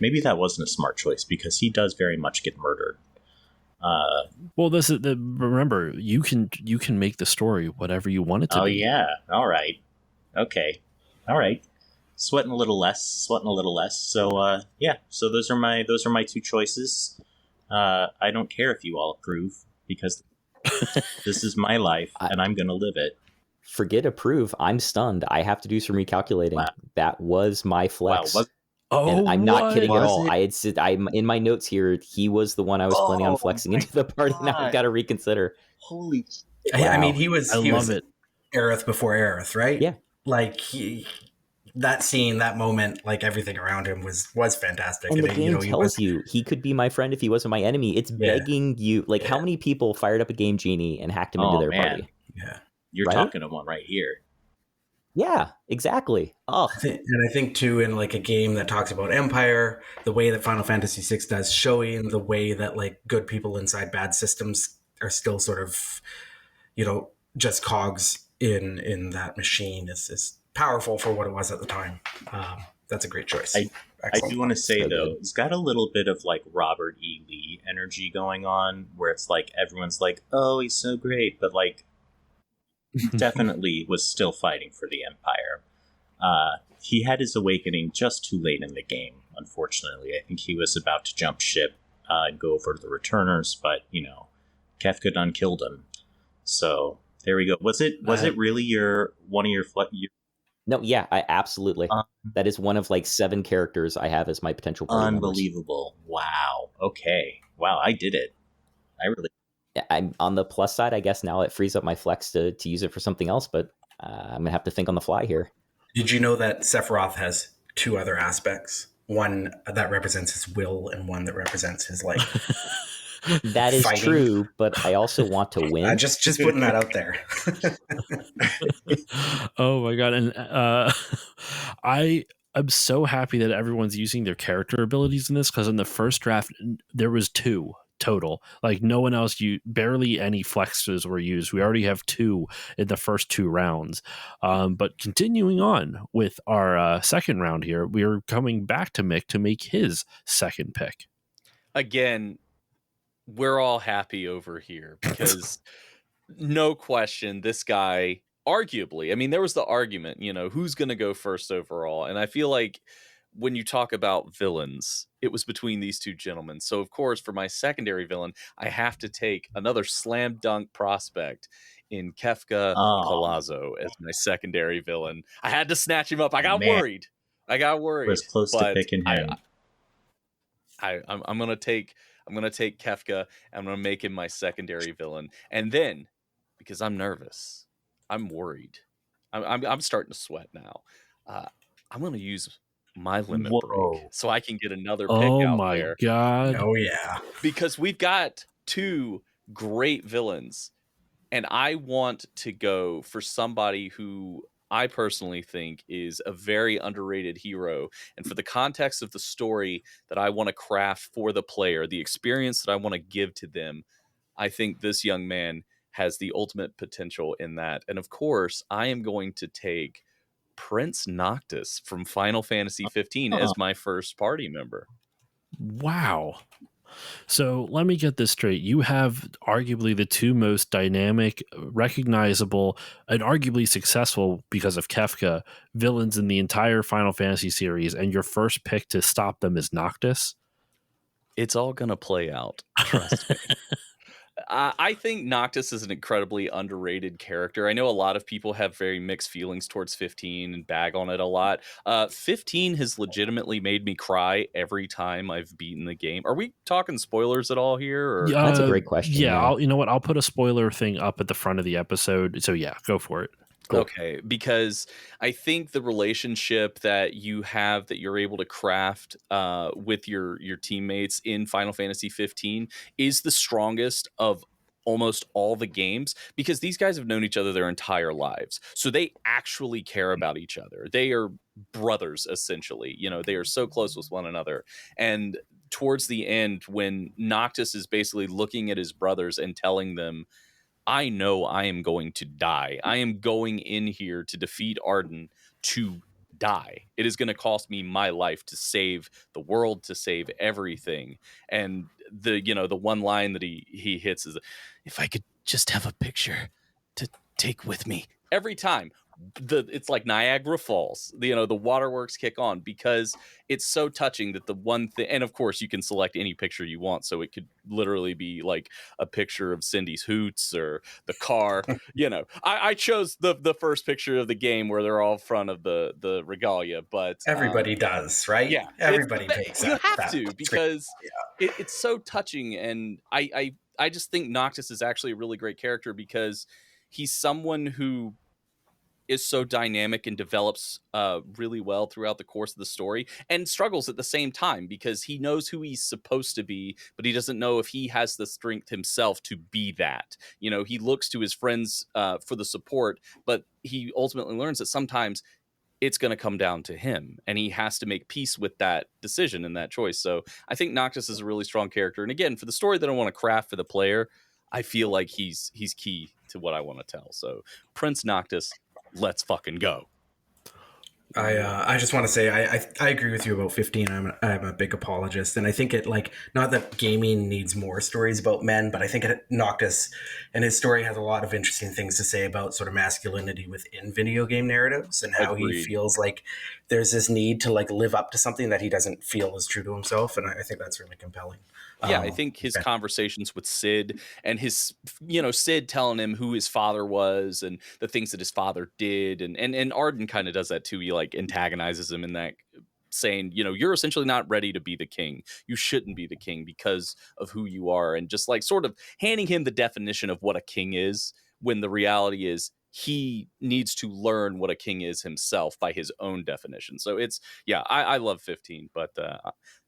[SPEAKER 5] Maybe that wasn't a smart choice because he does very much get murdered.
[SPEAKER 1] Well, this is remember you can make the story whatever you want it to be.
[SPEAKER 5] Oh yeah, all right, okay, all right. Sweating a little less. So so those are my two choices. I don't care if you all approve because this is my life and I'm gonna live it.
[SPEAKER 3] Forget approve. I'm stunned. I have to do some recalculating.
[SPEAKER 5] Wow.
[SPEAKER 3] That was my flex.
[SPEAKER 5] Wow,
[SPEAKER 3] And I'm not kidding at
[SPEAKER 5] Was
[SPEAKER 3] all.
[SPEAKER 5] it?
[SPEAKER 3] I'm in my notes here. He was the one I was planning on flexing into the party. Now I've got to reconsider.
[SPEAKER 5] Holy!
[SPEAKER 2] I mean, he was.
[SPEAKER 1] I
[SPEAKER 2] he
[SPEAKER 1] love
[SPEAKER 2] was
[SPEAKER 1] it.
[SPEAKER 2] Aerith before Aerith, right?
[SPEAKER 3] Yeah.
[SPEAKER 2] Like that scene, that moment, like everything around him was fantastic.
[SPEAKER 3] And the
[SPEAKER 2] it,
[SPEAKER 3] game
[SPEAKER 2] he
[SPEAKER 3] tells
[SPEAKER 2] was,
[SPEAKER 3] you he could be my friend if he wasn't my enemy. It's begging you. Like, how many people fired up a Game Genie and hacked him into their party?
[SPEAKER 2] Yeah,
[SPEAKER 5] You're
[SPEAKER 3] Right?
[SPEAKER 5] talking to one right here.
[SPEAKER 3] Yeah, exactly. Oh,
[SPEAKER 2] and I think too, in like a game that talks about Empire, the way that Final Fantasy VI does, showing the way that like good people inside bad systems are still sort of, just cogs in that machine is powerful for what it was at the time. That's a great choice.
[SPEAKER 5] I do want to say
[SPEAKER 3] So
[SPEAKER 5] though,
[SPEAKER 3] good.
[SPEAKER 5] it's got a little bit of like Robert E. Lee energy going on, where it's like everyone's like, "Oh, he's so great," but like, definitely was still fighting for the Empire. He had his awakening just too late in the game, unfortunately. I think he was about to jump ship and go over to the Returners, but Kefka done killed him. So there we go. Was it really one of your
[SPEAKER 3] no, yeah, I absolutely. That is one of like 7 characters I have as my potential party members.
[SPEAKER 5] unbelievable? Wow. Okay. Wow, I did it. I really.
[SPEAKER 3] I'm on the plus side, I guess now it frees up my flex to use it for something else, but I'm gonna have to think on the fly here.
[SPEAKER 2] Did you know that Sephiroth has 2 other aspects? One that represents his will, and one that represents his like.
[SPEAKER 3] That is
[SPEAKER 2] Fighting.
[SPEAKER 3] true, but I also want to win.
[SPEAKER 2] Just putting that out there.
[SPEAKER 1] Oh my god! And I am so happy that everyone's using their character abilities in this, because in the first draft there was 2 total. Like no one else used, barely any flexes were used. We already have 2 in the first 2 rounds. But continuing on with our second round here, we are coming back to Mick to make his second pick.
[SPEAKER 4] Again, we're all happy over here because no question, this guy, arguably, I mean, there was the argument, who's going to go first overall. And I feel like when you talk about villains, it was between these 2 gentlemen. So, of course, for my secondary villain, I have to take another slam dunk prospect in Kefka Palazzo as my secondary villain. I had to snatch him up. I got worried. I got worried.
[SPEAKER 5] Was close to
[SPEAKER 4] but
[SPEAKER 5] picking him.
[SPEAKER 4] I'm gonna take Kefka. I'm gonna make him my secondary villain, and then because I'm nervous, I'm worried. I'm starting to sweat now. I'm gonna use my limit break
[SPEAKER 5] Whoa.
[SPEAKER 4] so I can get another pick
[SPEAKER 1] Oh
[SPEAKER 4] out
[SPEAKER 1] my
[SPEAKER 4] there
[SPEAKER 1] god.
[SPEAKER 2] Oh yeah.
[SPEAKER 4] because we've got two great villains, and I want to go for somebody who I personally think is a very underrated hero. And for the context of the story that I want to craft for the player, the experience that I want to give to them, I think this young man has the ultimate potential in that. And of course, I am going to take Prince Noctis from Final Fantasy 15 as my first party member.
[SPEAKER 1] Wow. So let me get this straight. You have arguably the two most dynamic, recognizable, and arguably successful because of Kefka villains in the entire Final Fantasy series, and your first pick to stop them is Noctis.
[SPEAKER 4] It's all going to play out. Trust me. I think Noctis is an incredibly underrated character. I know a lot of people have very mixed feelings towards 15 and bag on it a lot. 15 has legitimately made me cry every time I've beaten the game. Are we talking spoilers at all here? Or?
[SPEAKER 3] That's a great question.
[SPEAKER 1] Yeah, you know what? I'll put a spoiler thing up at the front of the episode. So yeah, go for it.
[SPEAKER 3] Cool.
[SPEAKER 4] Okay, because I think the relationship that you have that you're able to craft with your teammates in Final Fantasy 15 is the strongest of almost all the games because these guys have known each other their entire lives. So they actually care about each other. They are brothers essentially. You know, they are so close with one another. And towards the end when Noctis is basically looking at his brothers and telling them, I know I am going to die. I am going in here to defeat Arden to die. It is going to cost me my life to save the world, to save everything. And the one line that he hits is, if I could just have a picture to take with me. Every time it's like Niagara Falls, the waterworks kick on because it's so touching that the one thing, and of course you can select any picture you want. So it could literally be like a picture of Cindy's hoots or the car. I chose the first picture of the game where they're all in front of the regalia, but
[SPEAKER 2] Everybody does, right?
[SPEAKER 4] yeah,
[SPEAKER 2] Everybody takes
[SPEAKER 4] you
[SPEAKER 2] that.
[SPEAKER 4] have to
[SPEAKER 2] screen.
[SPEAKER 4] because
[SPEAKER 2] Yeah.
[SPEAKER 4] it's so touching, and I just think Noctis is actually a really great character because he's someone who is so dynamic and develops really well throughout the course of the story and struggles at the same time because he knows who he's supposed to be, but he doesn't know if he has the strength himself to be that. He looks to his friends for the support, but he ultimately learns that sometimes it's going to come down to him and he has to make peace with that decision and that choice. So I think Noctis is a really strong character. And again, for the story that I want to craft for the player, I feel like he's key to what I want to tell. So Prince Noctis, let's fucking go.
[SPEAKER 2] I just want to say I agree with you about 15. I'm a big apologist, and I think it not that gaming needs more stories about men, but I think Noctis and his story has a lot of interesting things to say about sort of masculinity within video game narratives and how
[SPEAKER 4] Agreed.
[SPEAKER 2] he feels like there's this need to live up to something that he doesn't feel is true to himself, and I think that's really compelling.
[SPEAKER 4] Yeah, I think his conversations with Sid and his, Sid telling him who his father was and the things that his father did. And Arden kind of does that too. He antagonizes him in that, saying, you're essentially not ready to be the king. You shouldn't be the king because of who you are. And just sort of handing him the definition of what a king is when the reality is he needs to learn what a king is himself by his own definition. So I love 15, but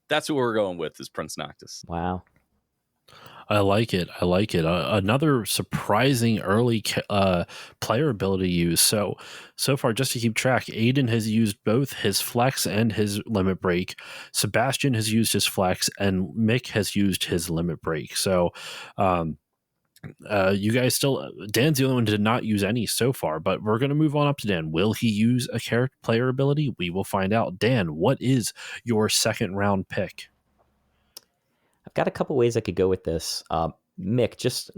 [SPEAKER 4] that's who we're going with is Prince Noctis.
[SPEAKER 3] Wow.
[SPEAKER 1] I like it. Another surprising early player ability use. So far, just to keep track, Aiden has used both his flex and his limit break. Sebastian has used his flex, and Mick has used his limit break. So, you guys still, Dan's the only one who did not use any so far, but we're going to move on up to Dan. Will he use a character player ability? We will find out. Dan, what is your second round pick?
[SPEAKER 3] I've got a couple ways I could go with this. Mick, just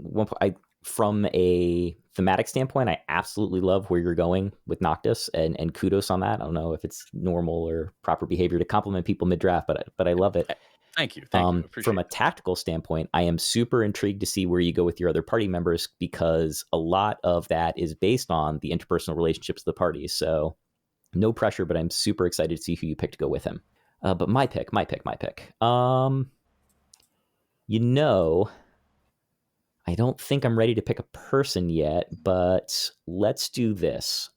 [SPEAKER 3] from a thematic standpoint, I absolutely love where you're going with Noctis, and kudos on that. I don't know if it's normal or proper behavior to compliment people mid-draft, but I love it.
[SPEAKER 4] Thank you.
[SPEAKER 3] From a tactical standpoint, I am super intrigued to see where you go with your other party members because a lot of that is based on the interpersonal relationships of the parties. So No pressure, but I'm super excited to see who you pick to go with him. But my pick. I don't think I'm ready to pick a person yet, but let's do this.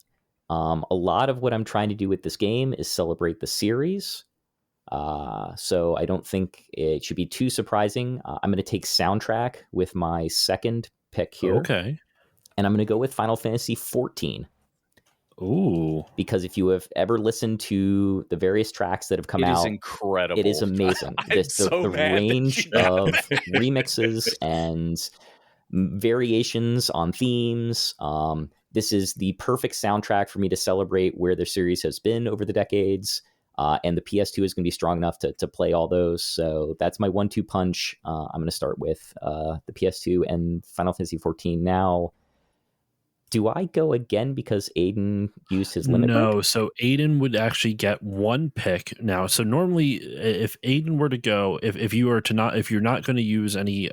[SPEAKER 3] A lot of what I'm trying to do with this game is celebrate the series. So I don't think it should be too surprising. I'm going to take soundtrack with my second pick here.
[SPEAKER 1] Okay.
[SPEAKER 3] And I'm going to go with Final Fantasy XIV.
[SPEAKER 1] Ooh.
[SPEAKER 3] Because if you have ever listened to the various tracks that have come out,
[SPEAKER 4] it is incredible.
[SPEAKER 3] It is amazing.
[SPEAKER 4] The
[SPEAKER 3] range of remixes and variations on themes. This is the perfect soundtrack for me to celebrate where the series has been over the decades. And the PS2 is going to be strong enough to play all those. So that's my 1-2 punch. I'm going to start with the PS2 and Final Fantasy XIV. Now, do I go again because Aiden used his limit break?
[SPEAKER 1] No, so Aiden would actually get one pick now. So normally, if Aiden were to go, if you're not going to use any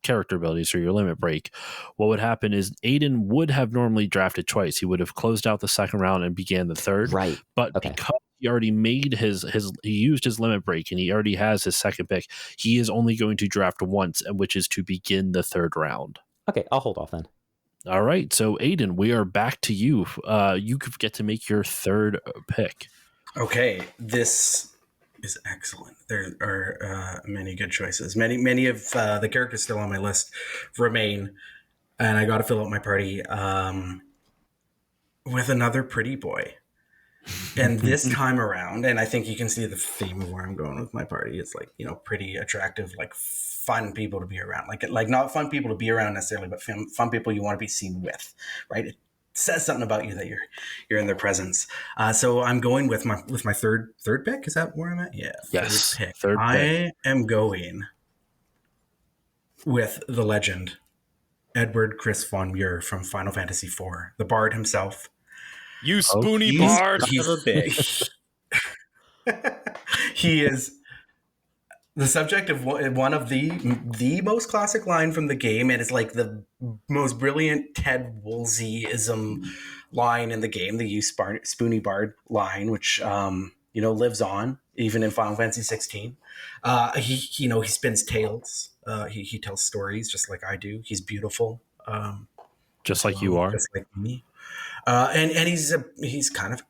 [SPEAKER 1] character abilities or your limit break, what would happen is Aiden would have normally drafted twice. He would have closed out the second round and began the third.
[SPEAKER 3] Right.
[SPEAKER 1] But because he already made he used his limit break and he already has his second pick, he is only going to draft once, which is to begin the third round.
[SPEAKER 3] Okay, I'll hold off then.
[SPEAKER 1] All right, so Aiden, we are back to you. You get to make your third pick.
[SPEAKER 2] Okay, this is excellent. There are many good choices. Many of the characters still on my list remain, and I got to fill out my party with another pretty boy. And this time around, and I think you can see the theme of where I'm going with my party. It's like, pretty attractive, like fun people to be around. Like not fun people to be around necessarily, but fun people you want to be seen with, right? It says something about you that you're in their presence. So I'm going with my third pick. Is that where I'm at? Yeah.
[SPEAKER 1] Yes.
[SPEAKER 2] Third pick.
[SPEAKER 1] Third pick.
[SPEAKER 2] I am going with the legend, Edward Chris von Muir from Final Fantasy IV, the bard himself.
[SPEAKER 4] You spoony bard.
[SPEAKER 2] He's a big. He is the subject of one of the most classic line from the game, and it's like the most brilliant Ted Woolsey-ism line in the game, the "You spoony bard" line, which lives on even in Final Fantasy 16. He spins tales. He tells stories just like I do. He's beautiful,
[SPEAKER 1] just like you are,
[SPEAKER 2] just like me. And he's kind of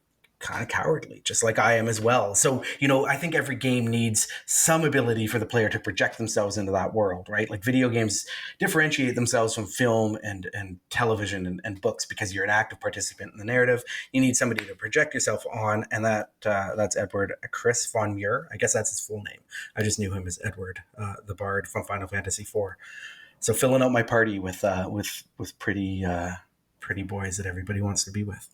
[SPEAKER 2] cowardly, just like I am as well. So, I think every game needs some ability for the player to project themselves into that world, right? Like video games differentiate themselves from film and television and books because you're an active participant in the narrative. You need somebody to project yourself on, and that's Edward Chris von Muir. I guess that's his full name. I just knew him as Edward, the bard from Final Fantasy IV. So filling out my party with pretty boys that everybody wants to be with.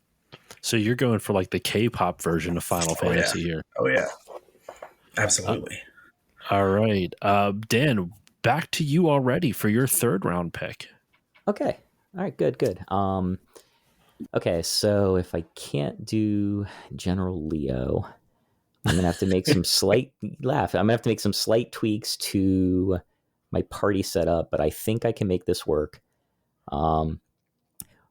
[SPEAKER 1] So you're going for like the K-pop version of Final Fantasy here.
[SPEAKER 2] Oh yeah, absolutely.
[SPEAKER 1] All right, Dan, back to you already for your third round pick.
[SPEAKER 3] Okay, all right, good. Okay, so if I can't do General Leo, I'm gonna have to make some slight tweaks to my party setup, but I think I can make this work.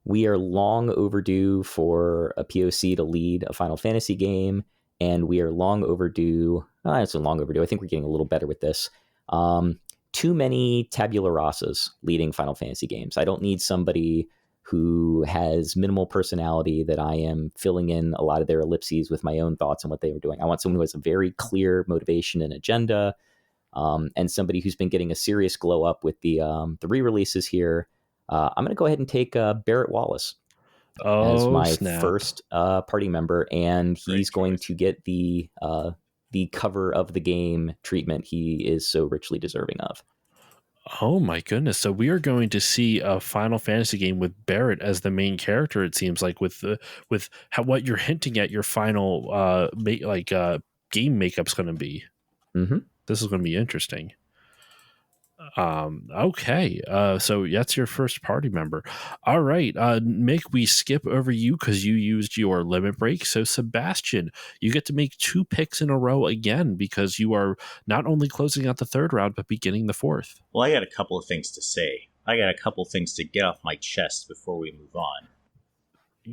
[SPEAKER 3] We are long overdue for a POC to lead a Final Fantasy game, and we are long overdue. I think we're getting a little better with this. Too many tabula rasas leading Final Fantasy games. I don't need somebody who has minimal personality that I am filling in a lot of their ellipses with my own thoughts on what they were doing. I want someone who has a very clear motivation and agenda, and somebody who's been getting a serious glow up with the re-releases here. I'm going to go ahead and take Barrett Wallace as my first party member, and he's going to get the cover of the game treatment he is so richly deserving of.
[SPEAKER 1] Oh my goodness! So we are going to see a Final Fantasy game with Barrett as the main character. It seems like with what you're hinting at, your final game makeup's going to be.
[SPEAKER 3] Mm-hmm.
[SPEAKER 1] This is going to be interesting. Okay. So that's your first party member. All right. Mick, we skip over you because you used your limit break. So Sebastian, you get to make 2 picks in a row again because you are not only closing out the third round, but beginning the fourth.
[SPEAKER 5] Well, I got a couple of things to say. I got a couple of things to get off my chest before we move on.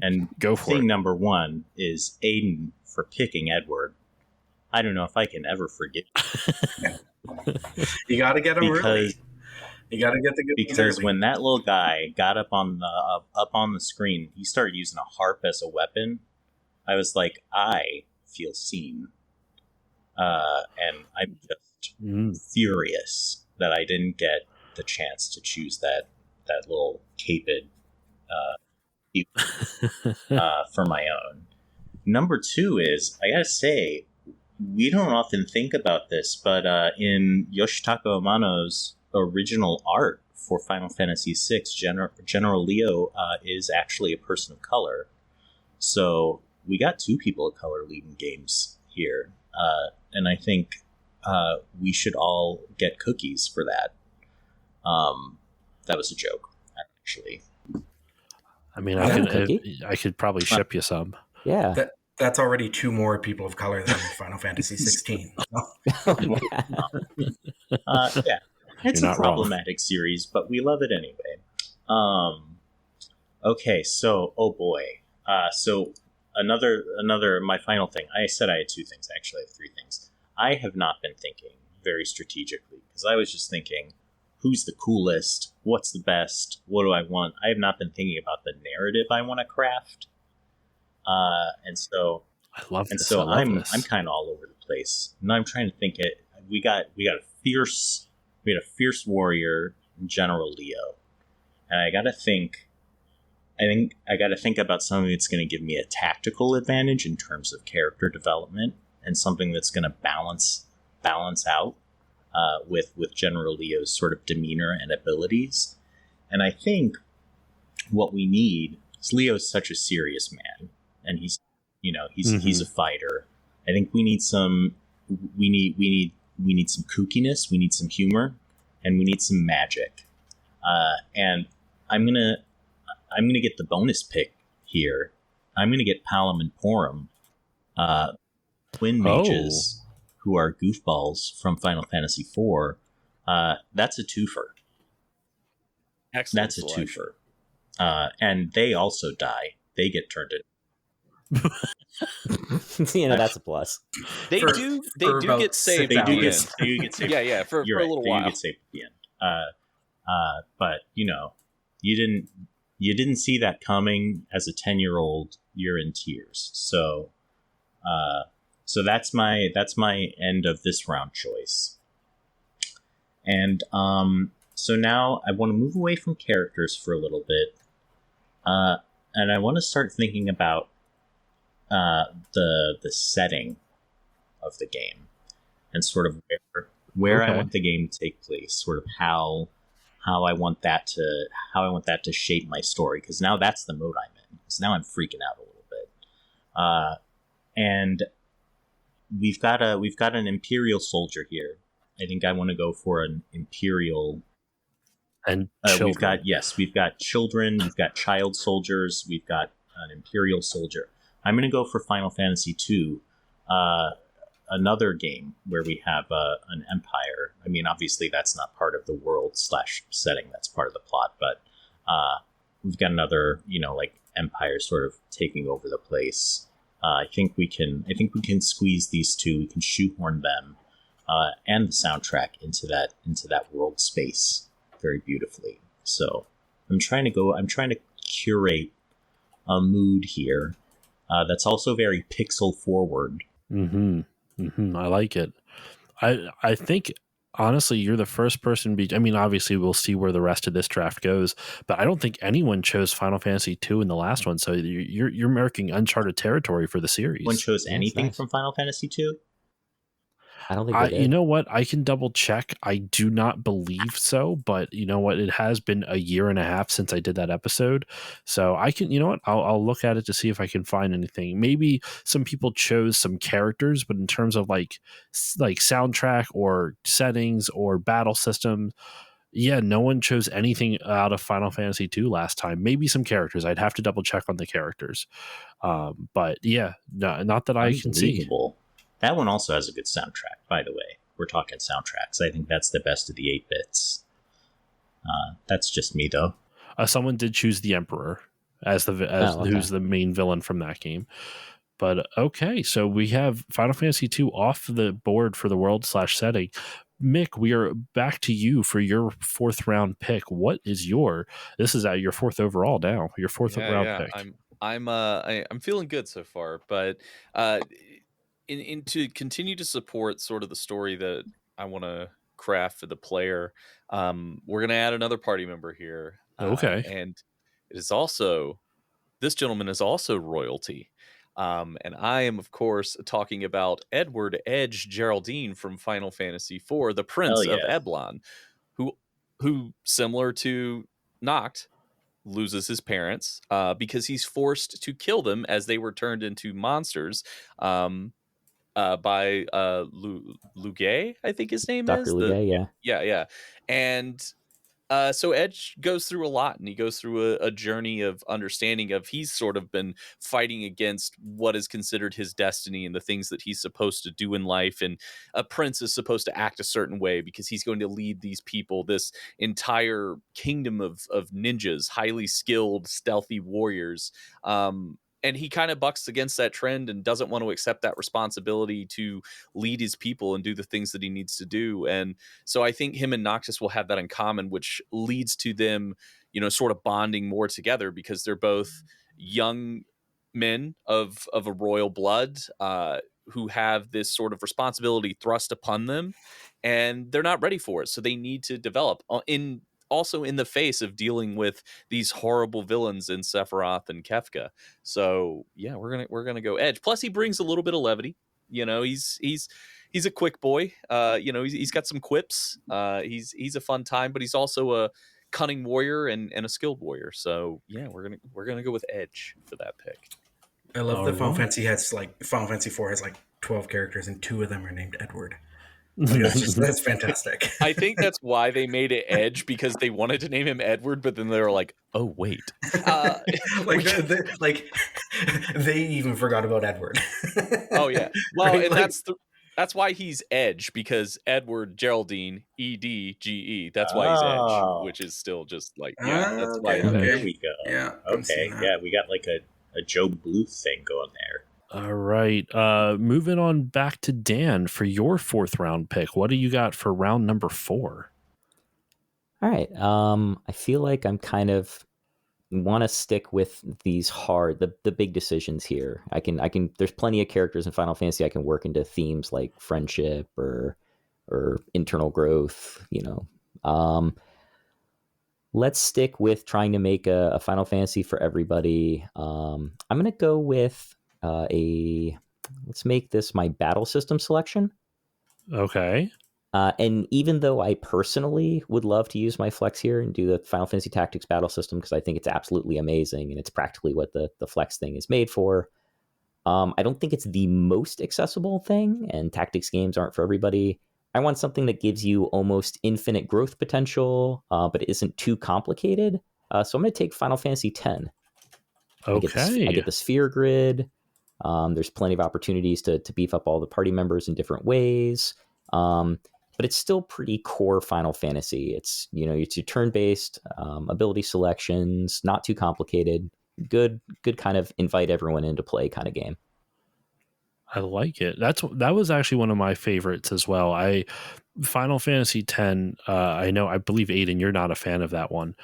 [SPEAKER 5] And
[SPEAKER 1] Go for
[SPEAKER 5] thing
[SPEAKER 1] it.
[SPEAKER 5] number one is Aiden for picking Edward. I don't know if I can ever forget
[SPEAKER 2] You got to get them early.
[SPEAKER 5] because
[SPEAKER 2] You got to get the good ones
[SPEAKER 5] because
[SPEAKER 2] early.
[SPEAKER 5] when that little guy got up on the screen, he started using a harp as a weapon. I was like, I feel seen, and I'm just furious that I didn't get the chance to choose that little caped for my own. Number two is, I gotta say, we don't often think about this, but in Yoshitaka Amano's original art for Final Fantasy VI, General Leo is actually a person of color. So we got two people of color leading games here, and I think we should all get cookies for that. That was a joke, actually.
[SPEAKER 1] I mean,
[SPEAKER 3] Yeah,
[SPEAKER 1] I could probably ship you some.
[SPEAKER 3] Yeah.
[SPEAKER 2] That's already two more people of color than Final Fantasy 16.
[SPEAKER 5] Yeah, it's
[SPEAKER 1] You're
[SPEAKER 5] a
[SPEAKER 1] not
[SPEAKER 5] problematic series, but we love it anyway. Okay, so oh boy, so another my final thing. I said I had two things. Actually, I have three things. I have not been thinking very strategically because I was just thinking, who's the coolest? What's the best? What do I want? I have not been thinking about the narrative I want to craft. And so
[SPEAKER 1] I love
[SPEAKER 5] and
[SPEAKER 1] this.
[SPEAKER 5] so
[SPEAKER 1] I love this.
[SPEAKER 5] I'm kind of all over the place. And I'm trying to think it. We got a fierce warrior, General Leo, and I got to think. I think I got to think about something that's going to give me a tactical advantage in terms of character development, and something that's going to balance out with General Leo's sort of demeanor and abilities. And I think what we need is Leo's such a serious man, and he's a fighter. I think we need some kookiness, we need some humor, and we need some magic. And I'm gonna get the bonus pick here. I'm gonna get Palom and Porum, twin mages who are goofballs from Final Fantasy IV. That's a twofer.
[SPEAKER 4] Excellent.
[SPEAKER 5] That's a twofer. And they also die. They get turned in.
[SPEAKER 3] That's a plus.
[SPEAKER 4] They do get saved.
[SPEAKER 5] They
[SPEAKER 4] at
[SPEAKER 5] do
[SPEAKER 4] the
[SPEAKER 5] get
[SPEAKER 4] end.
[SPEAKER 5] saved.
[SPEAKER 4] Yeah, for a little
[SPEAKER 5] They
[SPEAKER 4] while.
[SPEAKER 5] do get saved at the end. But you didn't see that coming. As a 10-year-old, you're in tears. So that's my end of this round choice. And so now I want to move away from characters for a little bit, and I want to start thinking about the setting of the game and sort of where I want the game to take place, sort of how I want that to shape my story, because now that's the mode I'm in. Because now I'm freaking out a little bit, and we've got an Imperial soldier here. I think I want to go for an Imperial.
[SPEAKER 1] And
[SPEAKER 5] we've got children, we've got child soldiers, we've got an Imperial soldier. I'm going to go for Final Fantasy II, another game where we have an empire. I mean, obviously that's not part of the world / setting, that's part of the plot, but we've got another, empire sort of taking over the place. I think we can squeeze these two. We can shoehorn them and the soundtrack into that world space very beautifully. So I'm trying to curate a mood here that's also very pixel forward.
[SPEAKER 1] I like it. I think honestly, you're the first person. I mean, obviously, we'll see where the rest of this draft goes, but I don't think anyone chose Final Fantasy II in the last one. So you're marking uncharted territory for the series.
[SPEAKER 5] One chose anything from Final Fantasy II?
[SPEAKER 3] I don't think they did.
[SPEAKER 1] You know what? I can double check. I do not believe so, but you know what? It has been a year and a half since I did that episode. So I can, you know what? I'll look at it to see if I can find anything. Maybe some people chose some characters, but in terms of like soundtrack or settings or battle systems, yeah, no one chose anything out of Final Fantasy II last time. Maybe some characters. I'd have to double check on the characters. But yeah, no, not that I can see.
[SPEAKER 5] That one also has a good soundtrack, by the way. We're talking soundtracks. I think that's the best of the 8-bits. That's just me, though.
[SPEAKER 1] Someone did choose the Emperor. as who's the main villain from that game. But okay, so we have Final Fantasy II off the board for the world/setting. Mick, we are back to you for your 4th round pick. What is this is at your 4th overall now, your 4th round pick.
[SPEAKER 4] I'm feeling good so far, but in to continue to support sort of the story that I want to craft for the player, we're going to add another party member here.
[SPEAKER 1] Okay.
[SPEAKER 4] And it is also, this gentleman is also royalty. And I am, of course, talking about Edward Edge Geraldine from Final Fantasy IV, the Prince of Eblon, who similar to Noct, loses his parents because he's forced to kill them as they were turned into monsters by Lugay, I think his name
[SPEAKER 3] Dr.
[SPEAKER 4] is.
[SPEAKER 3] Lugay,
[SPEAKER 4] yeah. And so Edge goes through a lot, and he goes through a journey of understanding of he's sort of been fighting against what is considered his destiny and the things that he's supposed to do in life. And a prince is supposed to act a certain way because he's going to lead these people, this entire kingdom of ninjas, highly skilled, stealthy warriors. And he kind of bucks against that trend and doesn't want to accept that responsibility to lead his people and do the things that he needs to do. And so I think him and Noctis will have that in common, which leads to them, sort of bonding more together because they're both young men of a royal blood who have this sort of responsibility thrust upon them, and they're not ready for it. So they need to develop also in the face of dealing with these horrible villains in Sephiroth and Kefka. So yeah, we're gonna go Edge. Plus, he brings a little bit of levity. He's a quick boy. He's got some quips. He's a fun time, but he's also a cunning warrior and a skilled warrior. So yeah, we're gonna go with Edge for that pick.
[SPEAKER 2] I love that Final Fantasy IV has 12 characters and 2 of them are named Edward. That's fantastic.
[SPEAKER 4] I think that's why they made it Edge, because they wanted to name him Edward, but then they were like, "Oh wait,"
[SPEAKER 2] they even forgot about Edward.
[SPEAKER 4] Oh yeah, well, right? And that's why he's Edge, because Edward Geraldine EDGE. That's why he's Edge, which is still just that's why.
[SPEAKER 5] There we go. Yeah. Okay. Yeah, we got a Joe Bluth thing going there.
[SPEAKER 1] All right. Moving on back to Dan for your 4th round pick. What do you got for round number 4?
[SPEAKER 3] All right. I feel like I'm kind of want to stick with these the big decisions here. I can there's plenty of characters in Final Fantasy I can work into themes like friendship or internal growth, let's stick with trying to make a Final Fantasy for everybody. I'm going to go with let's make this my battle system selection.
[SPEAKER 1] Okay.
[SPEAKER 3] And even though I personally would love to use my flex here and do the Final Fantasy Tactics battle system, because I think it's absolutely amazing and it's practically what the flex thing is made for, I don't think it's the most accessible thing, and tactics games aren't for everybody. I want something that gives you almost infinite growth potential, but it isn't too complicated. So I'm going to take Final Fantasy X.
[SPEAKER 1] Okay.
[SPEAKER 3] I get the sphere grid. There's plenty of opportunities to beef up all the party members in different ways. But it's still pretty core Final Fantasy. It's, it's your turn-based ability selections, not too complicated, good kind of invite everyone into play kind of game.
[SPEAKER 1] I like it. That was actually one of my favorites as well. Final Fantasy X, I believe Aiden, you're not a fan of that one.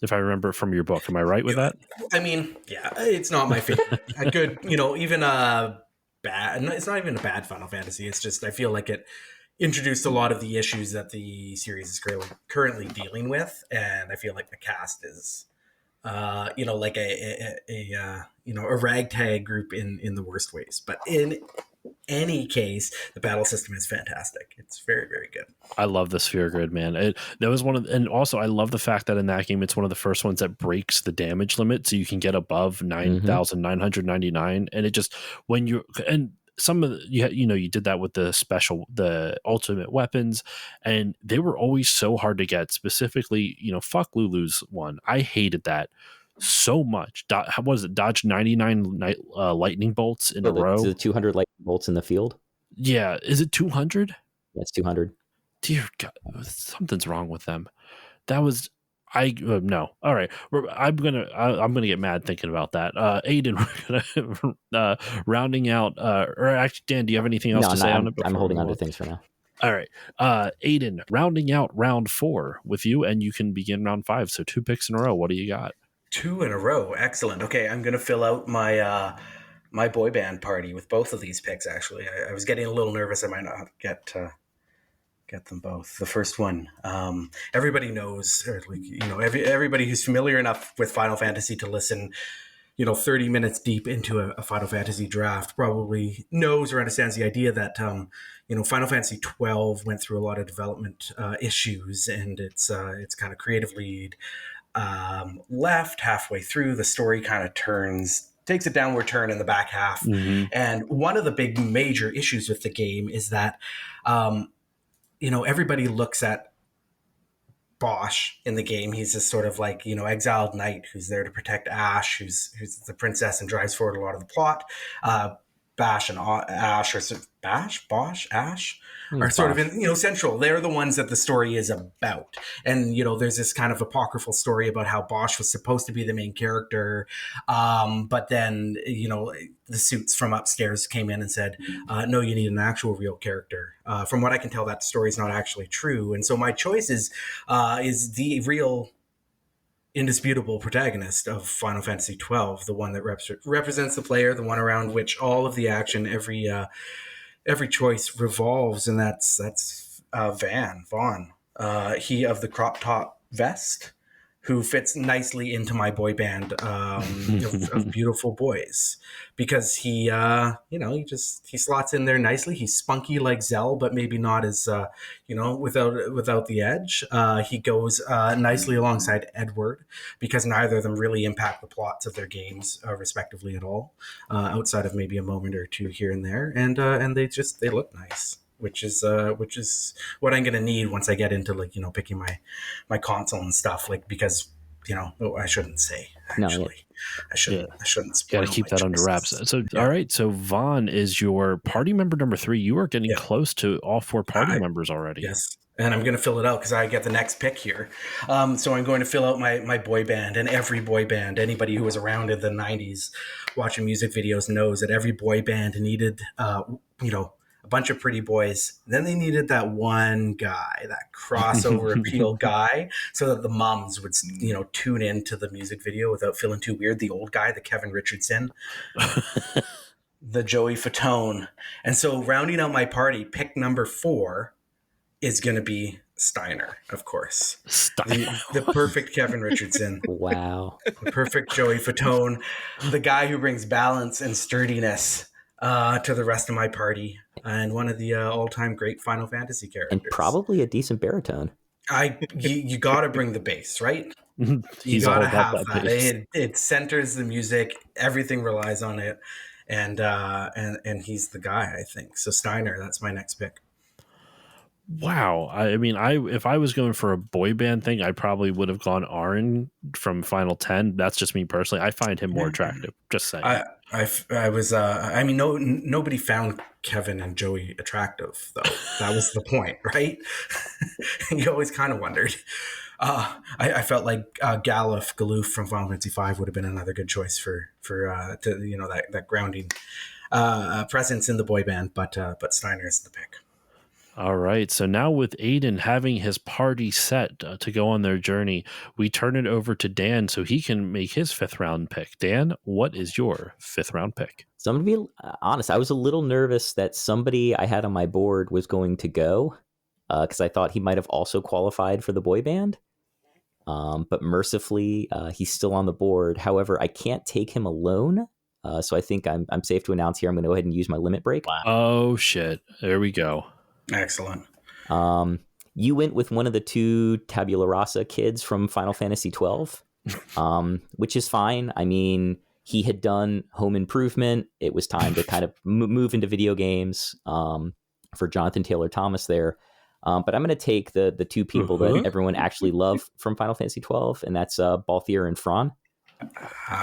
[SPEAKER 1] If I remember from your book. Am I right with that?
[SPEAKER 2] I mean, yeah, it's not my favorite. A good, even a bad, it's not even a bad Final Fantasy. It's just, I feel like it introduced a lot of the issues that the series is currently dealing with. And I feel like the cast is, like a ragtag group in the worst ways. But in any case, the battle system is fantastic. It's very, very good.
[SPEAKER 1] I love the sphere grid, man. That was and also I love the fact that in that game, it's one of the first ones that breaks the damage limit. So you can get above 9,999. And it just, some of you did that with the ultimate weapons, and they were always so hard to get. Specifically, fuck Lulu's one. I hated that so much. How was it? Dodge 99 lightning bolts in a row.
[SPEAKER 3] The 200 lightning bolts in the field.
[SPEAKER 1] Yeah, is it 200?
[SPEAKER 3] Yeah, it's 200.
[SPEAKER 1] Dear God, something's wrong with them. That was No. All right. I'm gonna get mad thinking about that. Aiden, we're gonna rounding out. Or actually, Dan, do you have anything else
[SPEAKER 3] No,
[SPEAKER 1] to say on it?
[SPEAKER 3] I'm
[SPEAKER 1] Before we
[SPEAKER 3] holding on
[SPEAKER 1] move
[SPEAKER 3] to things for now.
[SPEAKER 1] All right. Aiden, rounding out round 4 with you, and you can begin round 5. So 2 picks in a row. What do you got?
[SPEAKER 2] 2 in a row. Excellent. Okay, I'm going to fill out my boy band party with both of these picks, actually. I was getting a little nervous I might not get them both. The first one, everybody knows, or everybody who's familiar enough with Final Fantasy to listen, 30 minutes deep into a Final Fantasy draft probably knows or understands the idea that, Final Fantasy 12 went through a lot of development issues, and it's kind of creative lead left halfway through. The story kind of takes a downward turn in the back half.
[SPEAKER 1] Mm-hmm.
[SPEAKER 2] And one of the big major issues with the game is that, everybody looks at Bosch in the game. He's this sort of like, exiled knight who's there to protect Ash, who's the princess and drives forward a lot of the plot. Bosch, Ash are sort of in, central. They're the ones that the story is about. And, there's this kind of apocryphal story about how Bosch was supposed to be the main character. But then, the suits from upstairs came in and said, no, you need an actual real character. From what I can tell, that story is not actually true. And so my choice is the real indisputable protagonist of Final Fantasy 12, the one that represents the player, the one around which all of the action, every choice revolves, and that's Vaughn. He of the crop top vest, who fits nicely into my boy band of beautiful boys, because he slots in there nicely. He's spunky like Zell, but maybe not as without the edge. He goes nicely alongside Edward, because neither of them really impact the plots of their games respectively at all, outside of maybe a moment or two here and there, and they look nice. Which is what I'm gonna need once I get into picking my console and stuff, because I shouldn't say actually. I shouldn't spoil.
[SPEAKER 1] Got to keep that under wraps. So all right, so Vaughn is your party member number 3. You are getting close to all 4 party members already.
[SPEAKER 2] Yes. And I'm going to fill it out because I get the next pick here. So I'm going to fill out my boy band, and every boy band, anybody who was around in the 90s watching music videos knows that every boy band needed a bunch of pretty boys. Then they needed that one guy, that crossover appeal guy, so that the moms would, tune into the music video without feeling too weird. The old guy, the Kevin Richardson, the Joey Fatone. And so rounding out my party, pick number 4 is going to be Steiner, of course. The perfect Kevin Richardson.
[SPEAKER 3] Wow.
[SPEAKER 2] The perfect Joey Fatone, the guy who brings balance and sturdiness to the rest of my party, and one of the all-time great Final Fantasy characters,
[SPEAKER 3] and probably a decent baritone.
[SPEAKER 2] You got to bring the bass, right?
[SPEAKER 1] You
[SPEAKER 2] got to have that. It centers the music. Everything relies on it, and he's the guy, I think. So Steiner, that's my next pick.
[SPEAKER 1] Wow. I mean, if I was going for a boy band thing, I probably would have gone Aaron from Final 10. That's just me personally. I find him more attractive. Just saying.
[SPEAKER 2] I was nobody found Kevin and Joey attractive, though. That was the point, right? You always kind of wondered. I felt like Galoof from Final Fantasy V would have been another good choice for that grounding presence in the boy band, but Steiner is the pick.
[SPEAKER 1] All right. So now with Aiden having his party set to go on their journey, we turn it over to Dan so he can make his 5th round pick. Dan, what is your 5th round pick?
[SPEAKER 3] So I'm going to be honest. I was a little nervous that somebody I had on my board was going to go because I thought he might have also qualified for the boy band. But mercifully, he's still on the board. However, I can't take him alone. So I think I'm safe to announce here I'm going to go ahead and use my limit break.
[SPEAKER 1] Wow. Oh, shit. There we go.
[SPEAKER 2] Excellent.
[SPEAKER 3] You went with one of the 2 Tabula Rasa kids from Final Fantasy 12, which is fine. I mean, he had done Home Improvement. It was time to kind of move into video games for Jonathan Taylor Thomas there. But I'm going to take the 2 people that everyone actually loved from Final Fantasy 12, and that's Balthier and Fran.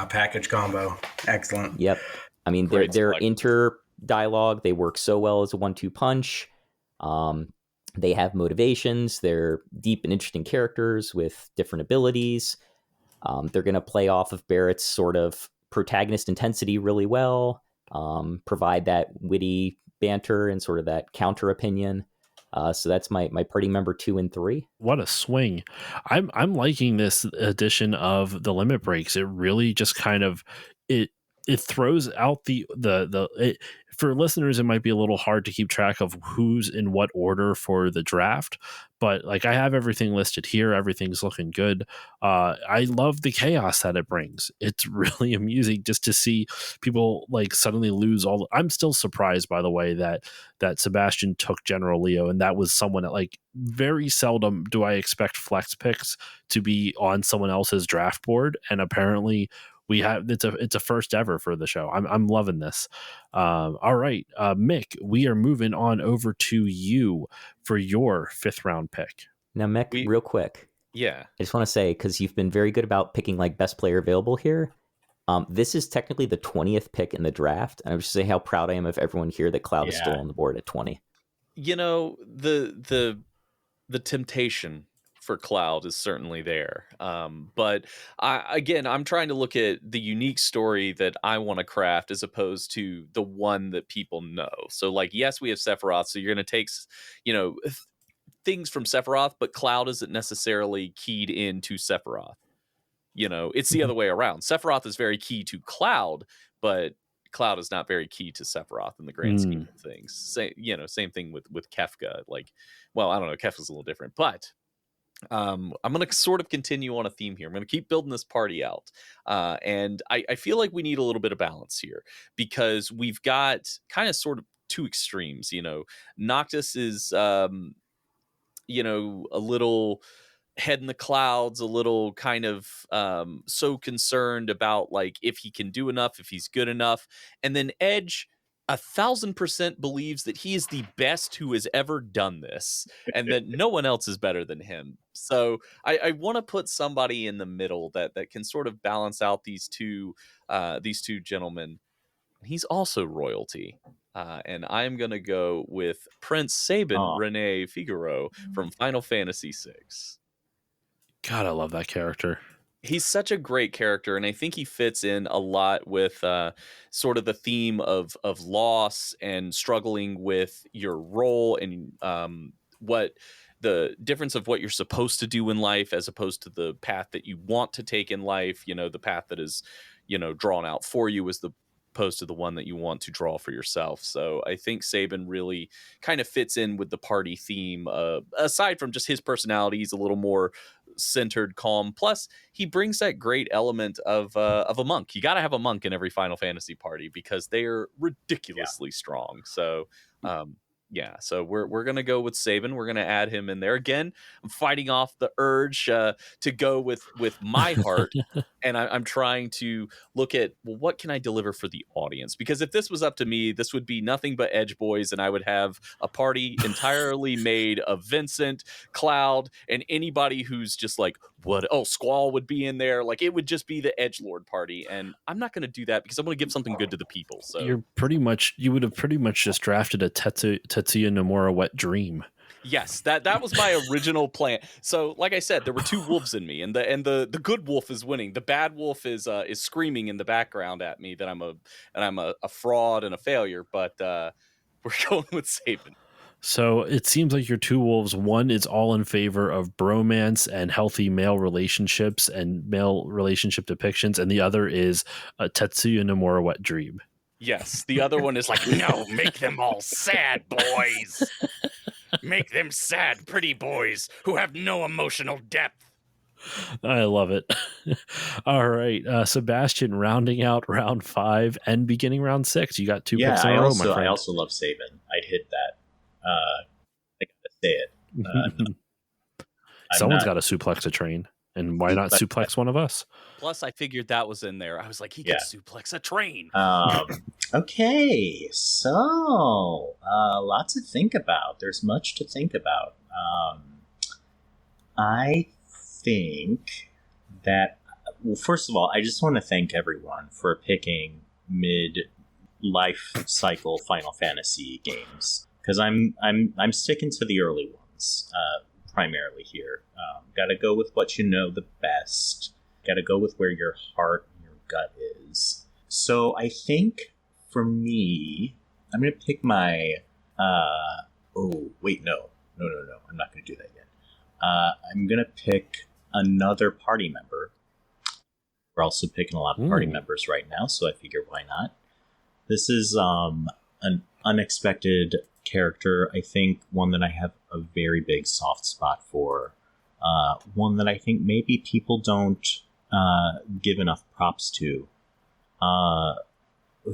[SPEAKER 2] Package combo. Excellent.
[SPEAKER 3] Yep. I mean, their inter dialogue, they work so well as a 1-2 punch. They have motivations. They're deep and interesting characters with different abilities. They're going to play off of Barrett's sort of protagonist intensity really well, provide that witty banter and sort of that counter opinion. So that's my party member 2 and 3.
[SPEAKER 1] What a swing. I'm liking this edition of the limit breaks. It really just kind of it throws out for listeners, it might be a little hard to keep track of who's in what order for the draft, but like I have everything listed here. Everything's looking good. I love the chaos that it brings. It's really amusing just to see people like suddenly lose all. I'm still surprised, by the way, that Sebastian took General Leo, and that was someone that, like, very seldom do I expect flex picks to be on someone else's draft board, and apparently we have it's a first ever for the show. I'm loving this. All right, Mick, we are moving on over to you for your 5th round pick.
[SPEAKER 3] Now, Mick, real quick.
[SPEAKER 4] Yeah.
[SPEAKER 3] I just want to say, because you've been very good about picking like best player available here. This is technically the 20th pick in the draft. And I would just say how proud I am of everyone here that Cloud is still on the board at 20.
[SPEAKER 4] You know, the temptation for Cloud is certainly there. But I'm trying to look at the unique story that I want to craft as opposed to the one that people know. So, like, yes, we have Sephiroth. So you're going to take, things from Sephiroth, but Cloud isn't necessarily keyed into Sephiroth. It's the other way around. Sephiroth is very key to Cloud, but Cloud is not very key to Sephiroth in the grand scheme of things. Same thing with Kefka. Like, well, I don't know. Kefka's a little different, but I'm going to sort of continue on a theme here. I'm going to keep building this party out. And I feel like we need a little bit of balance here because we've got kind of sort of two extremes. Noctis is, a little head in the clouds, a little kind of so concerned about like if he can do enough, if he's good enough. And then Edge 1,000% believes that he is the best who has ever done this and that no one else is better than him. So I want to put somebody in the middle that can sort of balance out these two gentlemen. He's also royalty. And I'm going to go with Prince Sabin Rene Figaro from Final Fantasy VI.
[SPEAKER 1] God, I love that character.
[SPEAKER 4] He's such a great character, and I think he fits in a lot with sort of the theme of loss and struggling with your role and what the difference of what you're supposed to do in life as opposed to the path that you want to take in life. The path that is, drawn out for you as opposed to the one that you want to draw for yourself. So I think Sabin really kind of fits in with the party theme. Aside from just his personality, he's a little more centered, calm. Plus, he brings that great element of a monk. You got to have a monk in every Final Fantasy party because they are ridiculously strong. So, so we're gonna go with Sabin. We're gonna add him in there again. I'm fighting off the urge to go with my heart, and I'm trying to look at, well, what can I deliver for the audience? Because if this was up to me, this would be nothing but Edge boys, and I would have a party entirely made of Vincent, Cloud, and anybody who's just like, Squall would be in there. Like, it would just be the Edgelord party, and I'm not going to do that because I want to give something good to the people. So
[SPEAKER 1] you would have pretty much just drafted a Tetsuya Nomura wet dream.
[SPEAKER 4] Yes, that was my original plan. So, like I said, there were two wolves in me, and the good wolf is winning. The bad wolf is screaming in the background at me that I'm a fraud and a failure. But we're going with Sabin.
[SPEAKER 1] So it seems like your two wolves, one is all in favor of bromance and healthy male relationships and male relationship depictions, and the other is a Tetsuya Nomura wet dream.
[SPEAKER 4] Yes, the other one is like, no, make them all sad boys. Make them sad, pretty boys who have no emotional depth.
[SPEAKER 1] I love it. All right, Sebastian, rounding out round 5 and beginning round 6. You got 2 picks in a row, my friend.
[SPEAKER 5] I also love Sabin. I'd hit that. I gotta say it.
[SPEAKER 1] Someone's got to suplex a train, and why not suplex one of us?
[SPEAKER 4] Plus, I figured that was in there. I was like, he could suplex a train.
[SPEAKER 5] Okay, so lots to think about. There's much to think about. I think that, well, first of all, I just want to thank everyone for picking mid-life cycle Final Fantasy games, because I'm sticking to the early ones. villains, primarily here. Got to go with what you know the best. Got to go with where your heart and your gut is. So I think for me, I'm going to pick my... oh, wait, no. I'm not going to do that yet. I'm going to pick another party member. We're also picking a lot of party members right now, so I figure why not? This is an unexpected character. I think one that I have a very big soft spot for. One that I think maybe people don't give enough props to.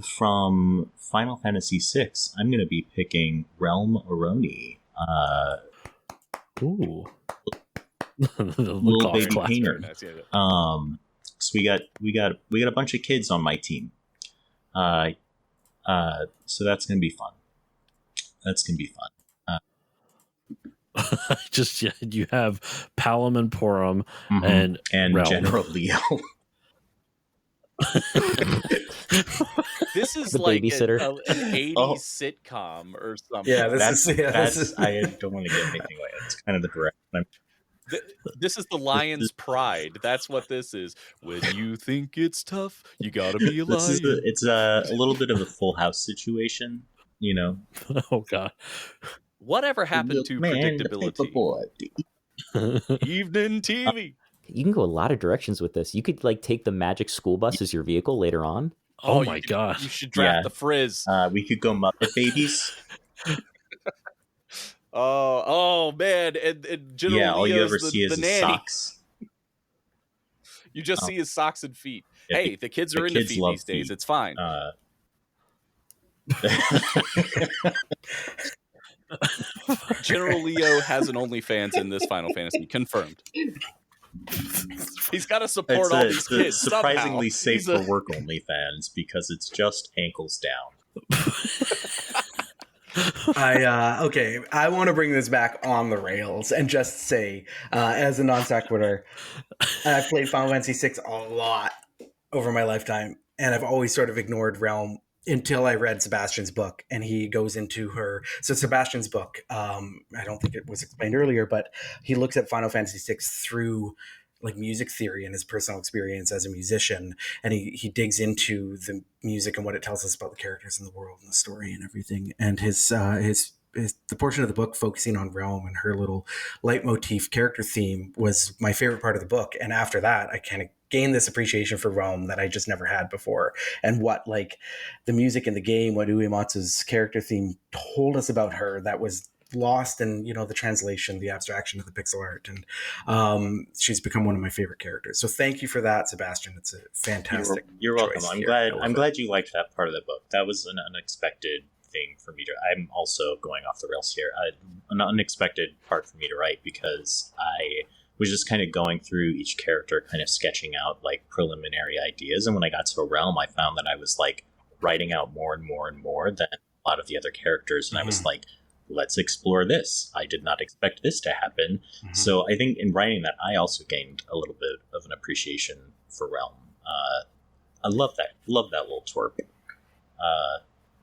[SPEAKER 5] From Final Fantasy VI, I'm going to be picking Realm Aroni.
[SPEAKER 1] Ooh.
[SPEAKER 5] Little baby painter.
[SPEAKER 4] Nice, yeah.
[SPEAKER 5] So we got a bunch of kids on my team. So that's gonna be fun.
[SPEAKER 1] Just you have Palom and Porum and Realm.
[SPEAKER 5] General Leo.
[SPEAKER 4] This is
[SPEAKER 3] The
[SPEAKER 4] like
[SPEAKER 3] babysitter.
[SPEAKER 4] an 80s sitcom or something.
[SPEAKER 2] Yeah,
[SPEAKER 5] That's
[SPEAKER 2] this is
[SPEAKER 5] I don't want to give anything away. That's kind of the direction.
[SPEAKER 4] This is the lion's pride. That's what this is. When you think it's tough, you gotta be a lion.
[SPEAKER 5] It's a little bit of a Full House situation, you know.
[SPEAKER 1] Oh God.
[SPEAKER 4] Whatever happened to predictability? Evening TV.
[SPEAKER 3] You can go a lot of directions with this. You could like take the magic school bus as your vehicle later on.
[SPEAKER 1] Oh my God.
[SPEAKER 4] You should draft the Frizz.
[SPEAKER 5] We could go Muppet Babies.
[SPEAKER 4] Oh man, and General
[SPEAKER 5] all you
[SPEAKER 4] Leo's
[SPEAKER 5] ever
[SPEAKER 4] the,
[SPEAKER 5] see is
[SPEAKER 4] the
[SPEAKER 5] his
[SPEAKER 4] nanny.
[SPEAKER 5] socks.
[SPEAKER 4] You just see his socks and feet.
[SPEAKER 5] Yeah,
[SPEAKER 4] Hey, the kids are into
[SPEAKER 5] kids
[SPEAKER 4] feet
[SPEAKER 5] love
[SPEAKER 4] these days.
[SPEAKER 5] feet.
[SPEAKER 4] It's fine. General Leo has an OnlyFans in this Final Fantasy. Confirmed. He's got to support all these kids.
[SPEAKER 5] Surprisingly
[SPEAKER 4] somehow.
[SPEAKER 5] safe for work OnlyFans because it's just ankles down.
[SPEAKER 2] I want to bring this back on the rails and just say, as a non sequitur, I've played Final Fantasy VI a lot over my lifetime, and I've always sort of ignored Realm until I read Sebastian's book, and he goes into her. So Sebastian's book, I don't think it was explained earlier, but he looks at Final Fantasy VI through like music theory and his personal experience as a musician, and he digs into the music and what it tells us about the characters in the world and the story and everything. And his the portion of the book focusing on Realm and her little leitmotif character theme was my favorite part of the book. And after that, I kind of gained this appreciation for Realm that I just never had before. And what like the music in the game, what Uematsu's character theme told us about her that was lost in, you know, the translation, the abstraction of the pixel art. And she's become one of my favorite characters. So thank you for that, Sebastian. It's a fantastic
[SPEAKER 5] You're welcome.
[SPEAKER 2] choice
[SPEAKER 5] I'm
[SPEAKER 2] here.
[SPEAKER 5] glad you liked that part of the book. That was an unexpected thing for me to... I'm also going off the rails here. An unexpected part for me to write because I was just kind of going through each character, kind of sketching out like preliminary ideas. And when I got to a Realm, I found that I was like writing out more and more and more than a lot of the other characters. And I was like, let's explore this. I did not expect this to happen. So I think in writing that, I also gained a little bit of an appreciation for Realm. I love that little twerp.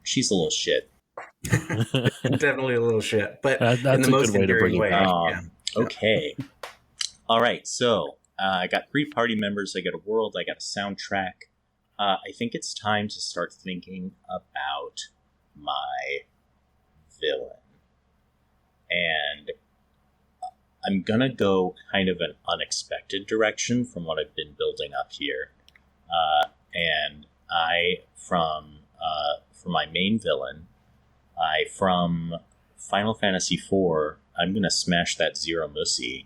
[SPEAKER 5] She's a little shit.
[SPEAKER 2] Definitely a little shit, but
[SPEAKER 1] That's
[SPEAKER 2] in the
[SPEAKER 1] a
[SPEAKER 2] most
[SPEAKER 1] good way to bring
[SPEAKER 2] endearing
[SPEAKER 1] it
[SPEAKER 2] way.
[SPEAKER 1] back.
[SPEAKER 5] Okay. All right. So I got 3 party members. I got a world. I got a soundtrack. I think it's time to start thinking about my villain. And I'm going to go kind of an unexpected direction from what I've been building up here. And for my main villain, from Final Fantasy IV, I'm going to smash that Zero Musi.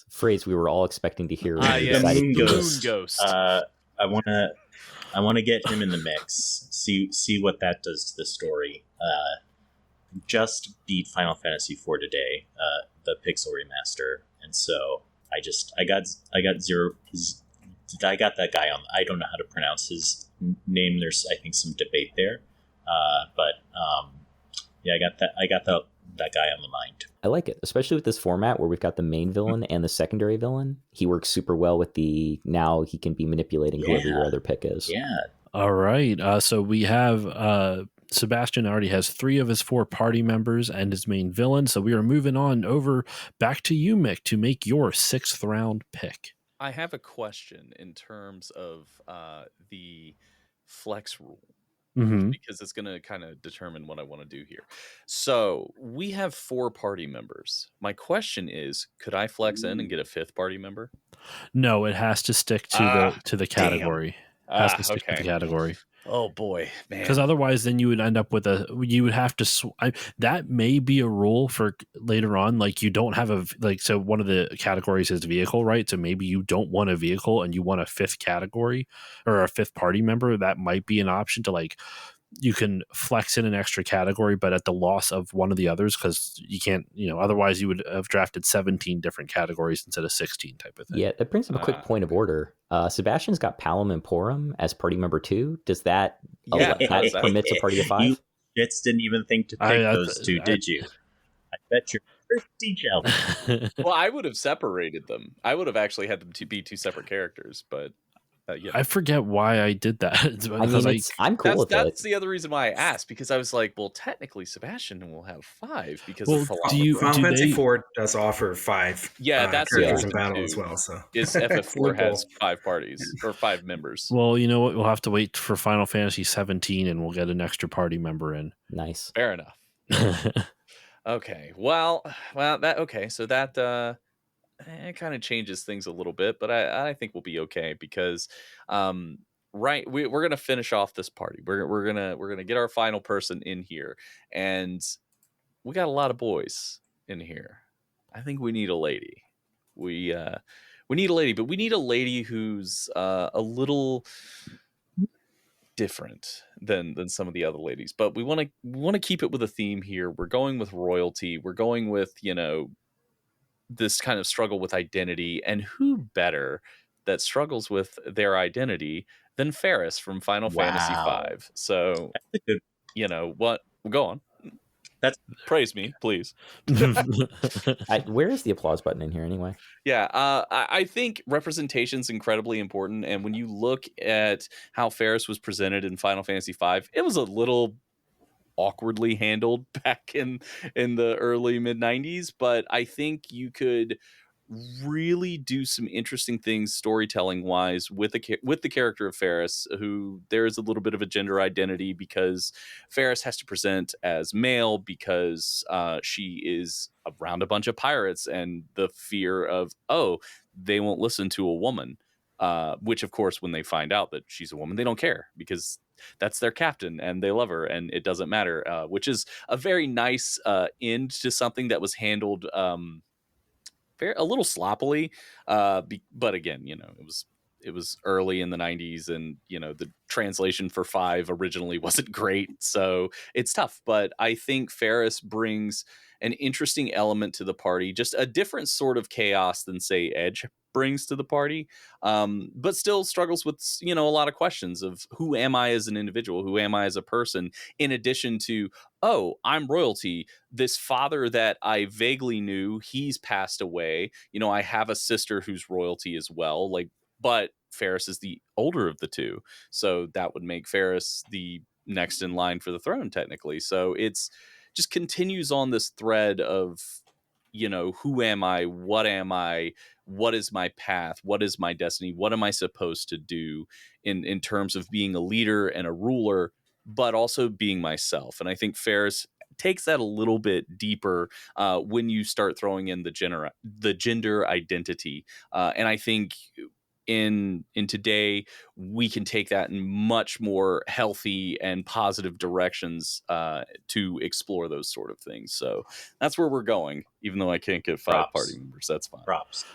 [SPEAKER 3] Phrase we were all expecting to hear.
[SPEAKER 4] Yeah,
[SPEAKER 5] The Moon
[SPEAKER 4] Moon
[SPEAKER 5] Ghost.
[SPEAKER 4] Ghost.
[SPEAKER 5] I want to get him in the mix. See what that does to the story. Just beat Final Fantasy IV today, the Pixel remaster, and so I got that guy on. I don't know how to pronounce his name. There's I think some debate there, but I got that guy on the mind.
[SPEAKER 3] I like it, especially with this format where we've got the main villain and the secondary villain. He works super well with now he can be manipulating whoever your other pick is.
[SPEAKER 5] Yeah.
[SPEAKER 1] All right. So we have Sebastian already has 3 of his 4 party members and his main villain. So we are moving on over back to you, Mick, to make your 6th round pick.
[SPEAKER 4] I have a question in terms of the flex rule.
[SPEAKER 1] Mm-hmm.
[SPEAKER 4] Because it's going to kind of determine what I want to do here. So we have 4 party members. My question is, could I flex in and get a 5th party member?
[SPEAKER 1] No, it has to stick to the category. Has to stick to the category.
[SPEAKER 4] Oh boy, man.
[SPEAKER 1] Because otherwise, then you would end up with you would have to. That may be a rule for later on. Like you don't have so one of the categories is vehicle, right? So maybe you don't want a vehicle and you want a 5th category or a 5th party member. That might be an option to like. You can flex in an extra category, but at the loss of one of the others, because you can't, otherwise you would have drafted 17 different categories instead of 16 type of thing.
[SPEAKER 3] Yeah, that brings up a quick point of order. Sebastian's got Palom and Porum as party member 2. Does that permits a party of 5?
[SPEAKER 5] You just didn't even think to pick those two, did you? I bet you're pretty jealous.
[SPEAKER 4] Well, I would have separated them. I would have actually had them to be 2 separate characters, but
[SPEAKER 1] I forget why I did that.
[SPEAKER 3] I'm cool with
[SPEAKER 4] that's the other reason why I asked, because I was like, well, technically Sebastian will have 5 because of
[SPEAKER 2] Final Fantasy 4 does offer 5
[SPEAKER 4] that's
[SPEAKER 2] characters in battle as well. So
[SPEAKER 4] is FF4 has 5 parties or 5 members.
[SPEAKER 1] Well, you know what? We'll have to wait for Final Fantasy 17 and we'll get an extra party member in.
[SPEAKER 3] Nice.
[SPEAKER 4] Fair enough. Okay. Well, so that it kind of changes things a little bit, but I think we'll be okay because we're gonna finish off this party. We're gonna get our final person in here, and we got a lot of boys in here. I think we need a lady. We need a lady, but we need a lady who's a little different than some of the other ladies. But we want to keep it with a theme here. We're going with royalty. We're going with this kind of struggle with identity, and who better that struggles with their identity than Ferris from Final Fantasy V. So, what? Go on. Praise me, please.
[SPEAKER 3] Where is the applause button in here anyway?
[SPEAKER 4] Yeah, I think representation is incredibly important, and when you look at how Ferris was presented in Final Fantasy V, it was a little awkwardly handled back in the early mid-90s, but I think you could really do some interesting things storytelling wise with the character of Ferris, who there is a little bit of a gender identity because Ferris has to present as male because she is around a bunch of pirates, and the fear of they won't listen to a woman, which of course when they find out that she's a woman, they don't care because that's their captain and they love her and it doesn't matter, which is a very nice end to something that was handled a little sloppily, but again, it was early in the 90s, and the translation for 5 originally wasn't great, so it's tough. But I think Ferris brings an interesting element to the party, just a different sort of chaos than say Edge brings to the party, but still struggles with a lot of questions of who am I as an individual, who am I as a person, in addition to I'm royalty. This father that I vaguely knew, he's passed away. I have a sister who's royalty as well, but Ferris is the older of the 2, so that would make Ferris the next in line for the throne technically. So it's just continues on this thread of who am I, what is my path, what is my destiny, what am I supposed to do in terms of being a leader and a ruler, but also being myself. And I think Ferris takes that a little bit deeper when you start throwing in the gender identity, and I think in today we can take that in much more healthy and positive directions to explore those sort of things. So that's where we're going, even though I can't get 5 party members. That's fine.
[SPEAKER 5] Props.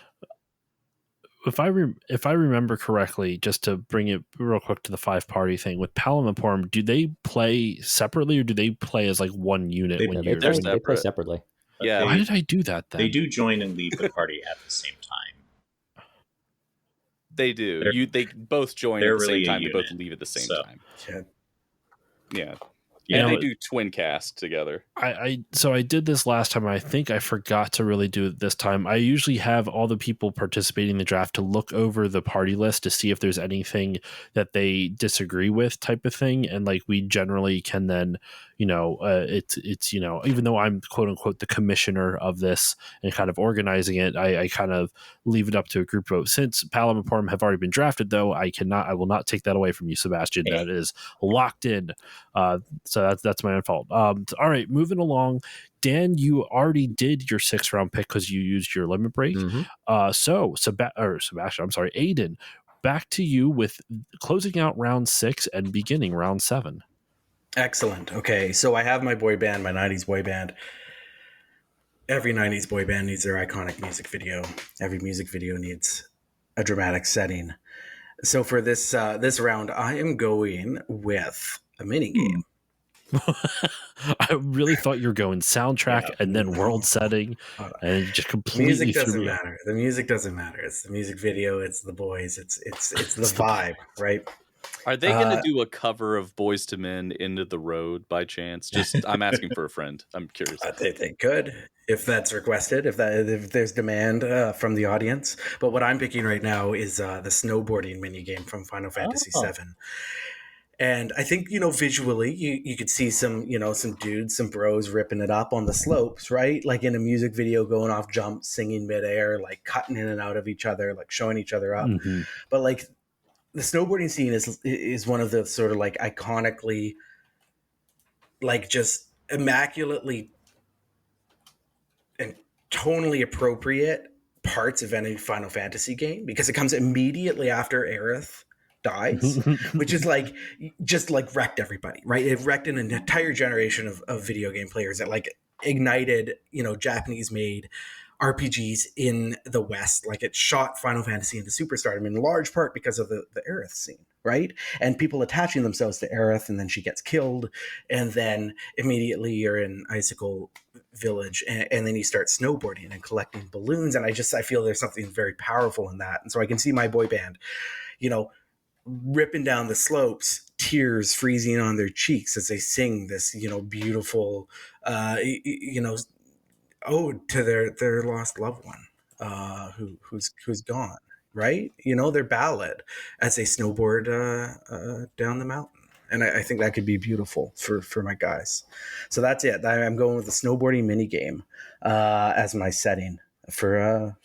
[SPEAKER 1] If I remember correctly, just to bring it real quick to the 5 party thing with Palom and Porum, do they play separately or do they play as like one unit?
[SPEAKER 3] They play separately.
[SPEAKER 4] Yeah.
[SPEAKER 1] Why did I do that then?
[SPEAKER 5] They do join and leave the party at the same time.
[SPEAKER 4] They do. They both join at the same time. They both leave at the same time. Yeah. Yeah, they do twin cast together.
[SPEAKER 1] So I did this last time. I think I forgot to really do it this time. I usually have all the people participating in the draft to look over the party list to see if there's anything that they disagree with, type of thing. And like we generally can then, it's even though I'm quote unquote the commissioner of this and kind of organizing it, I kind of leave it up to a group vote. Since Palom and Porum have already been drafted, though, I will not take that away from you, Sebastian. That is locked in. So that's my own fault. All right, moving along. Dan, you already did your 6th round pick because you used your limit break. So Sebastian, I'm sorry, Aiden, back to you with closing out round 6 and beginning round 7.
[SPEAKER 2] Excellent. Okay, so I have my boy band, my 90s boy band. Every 90s boy band needs their iconic music video. Every music video needs a dramatic setting. So for this round, I am going with a mini game.
[SPEAKER 1] I really thought you were going soundtrack and then world setting, and you just completely
[SPEAKER 2] music doesn't matter. The music doesn't matter. It's the music video. It's the boys. It's the vibe, right?
[SPEAKER 4] Are they going to do a cover of Boys to Men, Into the Road by chance? I'm asking for a friend. I'm curious.
[SPEAKER 2] They could, if that's requested, if there's demand from the audience. But what I'm picking right now is the snowboarding mini game from Final Fantasy VII. And I think, visually you could see some dudes, some bros ripping it up on the slopes, right? Like in a music video, going off jumps, singing midair, like cutting in and out of each other, like showing each other up. Mm-hmm. But like the snowboarding scene is one of the sort of like iconically, like just immaculately and tonally appropriate parts of any Final Fantasy game, because it comes immediately after Aerith dies, which is like just like wrecked everybody, right? It wrecked an entire generation of video game players that like ignited, Japanese made RPGs in the West. Like it shot Final Fantasy into superstardom in large part because of the Aerith scene, right? And people attaching themselves to Aerith, and then she gets killed, and then immediately you're in Icicle Village, and then you start snowboarding and collecting balloons. And I feel there's something very powerful in that. And so I can see my boy band, ripping down the slopes, tears freezing on their cheeks as they sing this, beautiful, ode to their lost loved one, who's gone, right? Their ballad as they snowboard down the mountain. And I think that could be beautiful for my guys. So that's it. I'm going with the snowboarding mini game as my setting for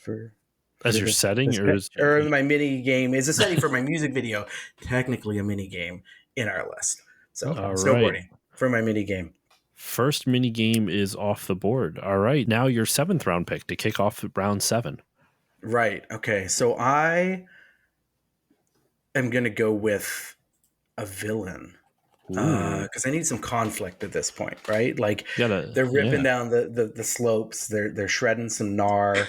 [SPEAKER 1] as your setting,
[SPEAKER 2] or my mini game is a setting for my music video. Technically, a mini game in our list. So snowboarding for my mini game.
[SPEAKER 1] First mini game is off the board. All right, now your 7th round pick to kick off round 7.
[SPEAKER 2] Right. Okay. So I am gonna go with a villain because I need some conflict at this point, right? Like they're ripping down the slopes. They're shredding some gnar.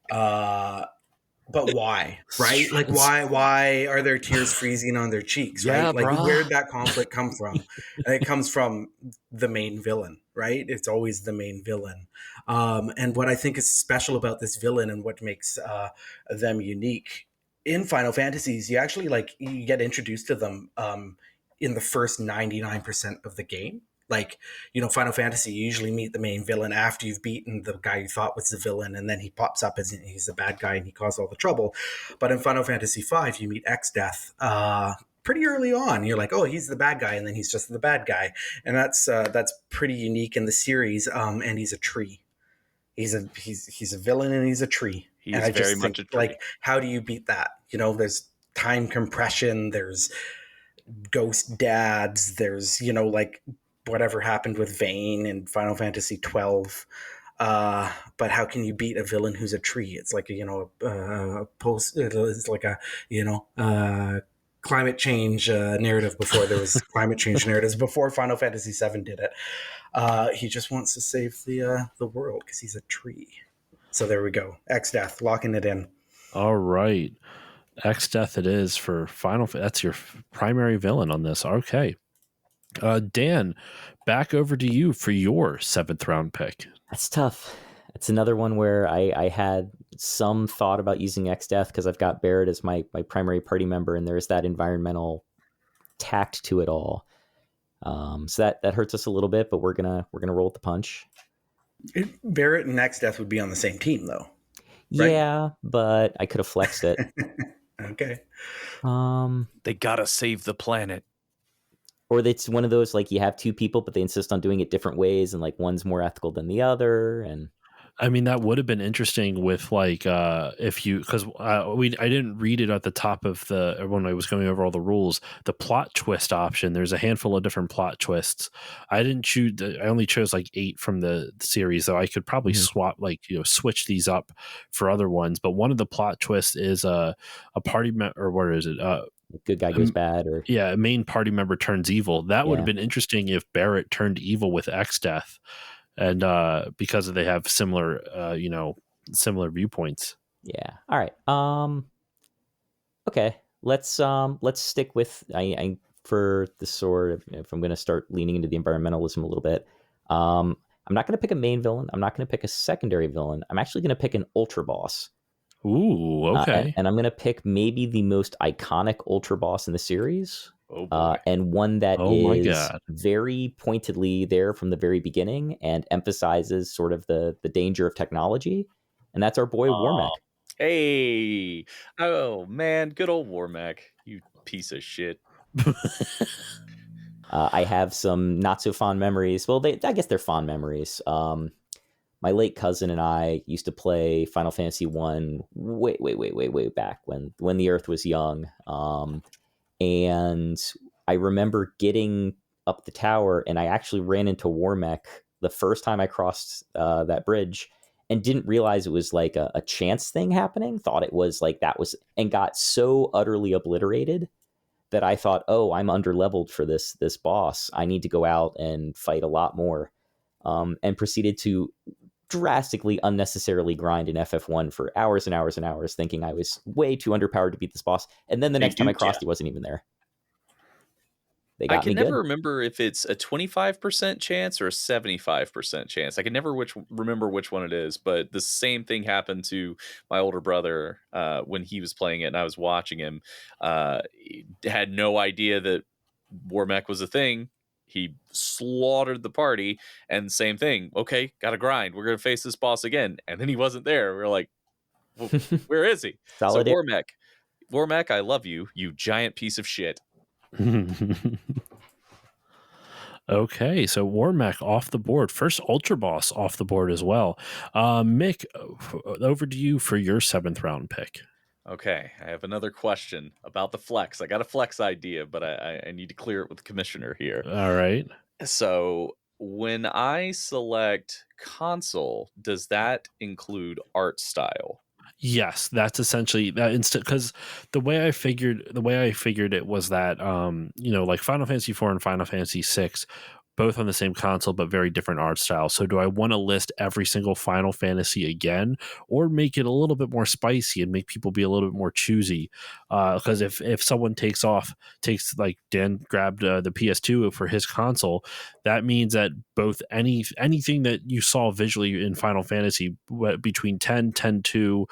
[SPEAKER 2] But why, right? Like why are there tears freezing on their cheeks, right? Like where'd that conflict come from? And it comes from the main villain, right? It's always the main villain. And what I think is special about this villain and what makes them unique in Final Fantasies, you actually you get introduced to them in the first 99% of the game. Like, Final Fantasy, you usually meet the main villain after you've beaten the guy you thought was the villain, and then he pops up as he's the bad guy and he caused all the trouble. But in Final Fantasy V, you meet Exdeath pretty early on. You're like, oh, he's the bad guy, and then he's just the bad guy. And that's pretty unique in the series, and he's a tree. He's a villain, and he's a tree.
[SPEAKER 4] He's very much a tree.
[SPEAKER 2] Like, how do you beat that? There's time compression, there's ghost dads, there's, whatever happened with Vayne in Final Fantasy 12. But how can you beat a villain who's a tree? It's like, it's like a, climate change narrative before there was climate change narratives, before Final Fantasy 7 did it. He just wants to save the world because he's a tree. So there we go. Exdeath, locking it in.
[SPEAKER 1] All right. Exdeath it is for Final. That's your primary villain on this. Okay. Dan, back over to you for your 7th round pick.
[SPEAKER 3] That's tough. It's another one where I had some thought about using Exdeath because I've got Barrett as my primary party member, and there's that environmental tact to it all. So that hurts us a little bit, but we're gonna roll with the punch.
[SPEAKER 2] Barrett and Next Death would be on the same team, though. Right?
[SPEAKER 3] Yeah, but I could have flexed it.
[SPEAKER 2] Okay.
[SPEAKER 4] They gotta save the planet.
[SPEAKER 3] Or it's one of those, like, you have two people, but they insist on doing it different ways, and like one's more ethical than the other. And
[SPEAKER 1] I mean, that would have been interesting with like if you, because I didn't read it at the top of the when I was going over all the rules. The plot twist option. There's a handful of different plot twists. I didn't choose. I only chose like 8 from the series, though I could probably swap, like, switch these up for other ones. But one of the plot twists is a party or what is it?
[SPEAKER 3] good guy goes bad, or
[SPEAKER 1] Yeah, a main party member turns evil. That would have been interesting if Barrett turned evil with X Death. And because they have similar, similar viewpoints.
[SPEAKER 3] Yeah. All right. Okay. Let's stick with I for the sword. If I'm going to start leaning into the environmentalism a little bit, I'm not going to pick a main villain. I'm not going to pick a secondary villain. I'm actually going to pick an ultra boss.
[SPEAKER 1] Ooh, okay.
[SPEAKER 3] And I'm going to pick maybe the most iconic ultra boss in the series.
[SPEAKER 4] Oh boy.
[SPEAKER 3] And one that
[SPEAKER 1] my
[SPEAKER 3] is
[SPEAKER 1] God.
[SPEAKER 3] very pointedly there from the very beginning and emphasizes sort of the danger of technology. And that's our boy Warmech.
[SPEAKER 4] Hey. Oh, man. Good old Warmech. You piece of shit.
[SPEAKER 3] I have some not so fond memories. Well, I guess they're fond memories. My late cousin and I used to play Final Fantasy 1 way back when the Earth was young. And I remember getting up the tower, and I actually ran into Warmech the first time I crossed that bridge, and didn't realize it was like a chance thing happening. Thought it was like that was, and got so utterly obliterated that I thought, oh, I'm underleveled for this boss. I need to go out and fight a lot more, and proceeded to drastically unnecessarily grind in FF1 for hours and hours and hours, thinking I was way too underpowered to beat this boss. And then the next time I crossed, he wasn't even there. They got
[SPEAKER 4] I can
[SPEAKER 3] me
[SPEAKER 4] never
[SPEAKER 3] good.
[SPEAKER 4] remember if it's a 25% chance or a 75% chance. I can never remember which one it is, but the same thing happened to my older brother when he was playing it and I was watching him. He had no idea that Warmech was a thing. He slaughtered the party, and same thing. Okay, gotta grind. We're gonna face this boss again, and then he wasn't there. We are like, well, where is he? So Warmech, I love you, you giant piece of shit.
[SPEAKER 1] Okay, so Warmech off the board. First Ultra Boss off the board as well. Mick, over to you for your 7th round pick.
[SPEAKER 4] Okay, I have another question about the flex. I got a flex idea, but I need to clear it with the commissioner here.
[SPEAKER 1] All right.
[SPEAKER 4] So when I select console, does that include art style?
[SPEAKER 1] Yes, that's essentially that instant, because the way I figured it was that like Final Fantasy 4 and Final Fantasy 6, both on the same console but very different art style. So do I want to list every single Final Fantasy again, or make it a little bit more spicy and make people be a little bit more choosy? Because if someone takes like Dan grabbed the PS2 for his console, that means that both anything that you saw visually in Final Fantasy between 10, 10-2,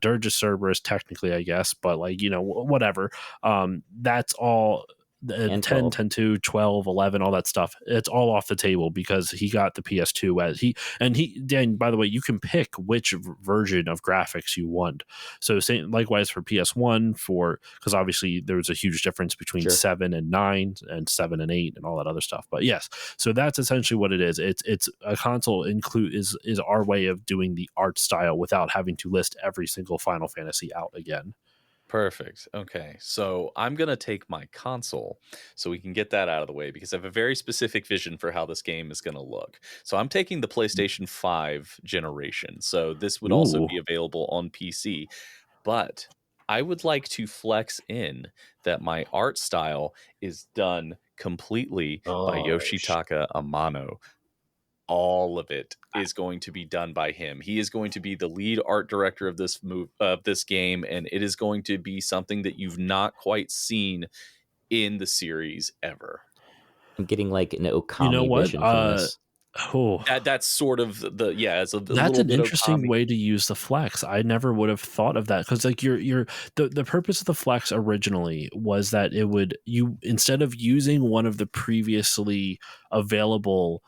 [SPEAKER 1] Dirge of Cerberus technically, I guess, but like, whatever. That's all.
[SPEAKER 3] And
[SPEAKER 1] 10,
[SPEAKER 3] 12.
[SPEAKER 1] 10-2, 12, 11, all that stuff. It's all off the table because he got the PS2 Dan, by the way, you can pick which version of graphics you want. So likewise for PS1, because obviously there was a huge difference between 7 and 9 and 7 and 8 and all that other stuff. But yes, so that's essentially what it is. It's a console is our way of doing the art style without having to list every single Final Fantasy out again.
[SPEAKER 4] Perfect. Okay. So I'm going to take my console so we can get that out of the way because I have a very specific vision for how this game is going to look. So I'm taking the PlayStation 5 generation. So this would also be available on PC. But I would like to flex in that my art style is done completely by Yoshitaka Amano. All of it is going to be done by him. He is going to be the lead art director of this game, and it is going to be something that you've not quite seen in the series ever.
[SPEAKER 3] I'm getting like an Okami vision from this.
[SPEAKER 1] Oh,
[SPEAKER 4] That's sort of it's a
[SPEAKER 1] that's
[SPEAKER 4] little
[SPEAKER 1] an
[SPEAKER 4] bit
[SPEAKER 1] interesting
[SPEAKER 4] Okami.
[SPEAKER 1] way to use the flex. I never would have thought of that, because like the purpose of the flex originally was that it would, you, instead of using one of the previously available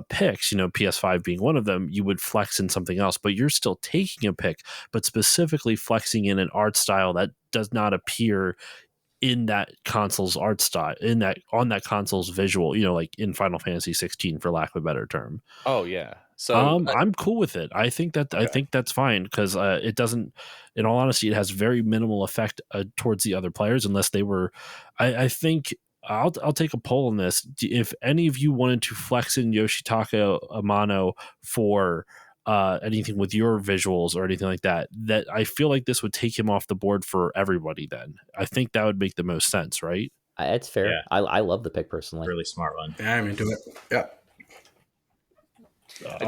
[SPEAKER 1] picks, PS5 being one of them, you would flex in something else, but you're still taking a pick, but specifically flexing in an art style that does not appear in that console's art style, in that, on that console's visual, like in Final Fantasy 16, for lack of a better term.
[SPEAKER 4] Oh yeah. So
[SPEAKER 1] I'm cool with it. I think that's fine, because it doesn't. In all honesty, it has very minimal effect towards the other players, unless they were. I think I'll take a poll on this. If any of you wanted to flex in Yoshitaka Amano for anything with your visuals or anything like that, that I feel like this would take him off the board for everybody. Then I think that would make the most sense, right?
[SPEAKER 3] It's fair.
[SPEAKER 5] Yeah.
[SPEAKER 3] I love the pick personally.
[SPEAKER 5] Really smart one.
[SPEAKER 2] Yeah, I'm into it. Yeah.
[SPEAKER 4] I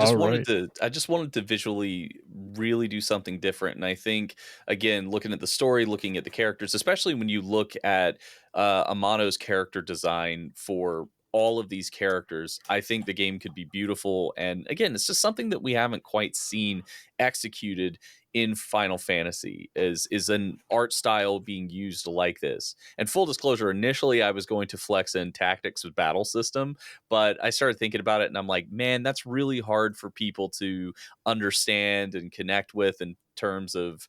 [SPEAKER 4] just wanted to visually really do something different. And I think, again, looking at the story, looking at the characters, especially when you look at Amano's character design for all of these characters, I think the game could be beautiful. And again, it's just something that we haven't quite seen executed in Final Fantasy, is an art style being used like this. And full disclosure, initially I was going to flex in tactics with battle system, but I started thinking about it and I'm like, man, that's really hard for people to understand and connect with in terms of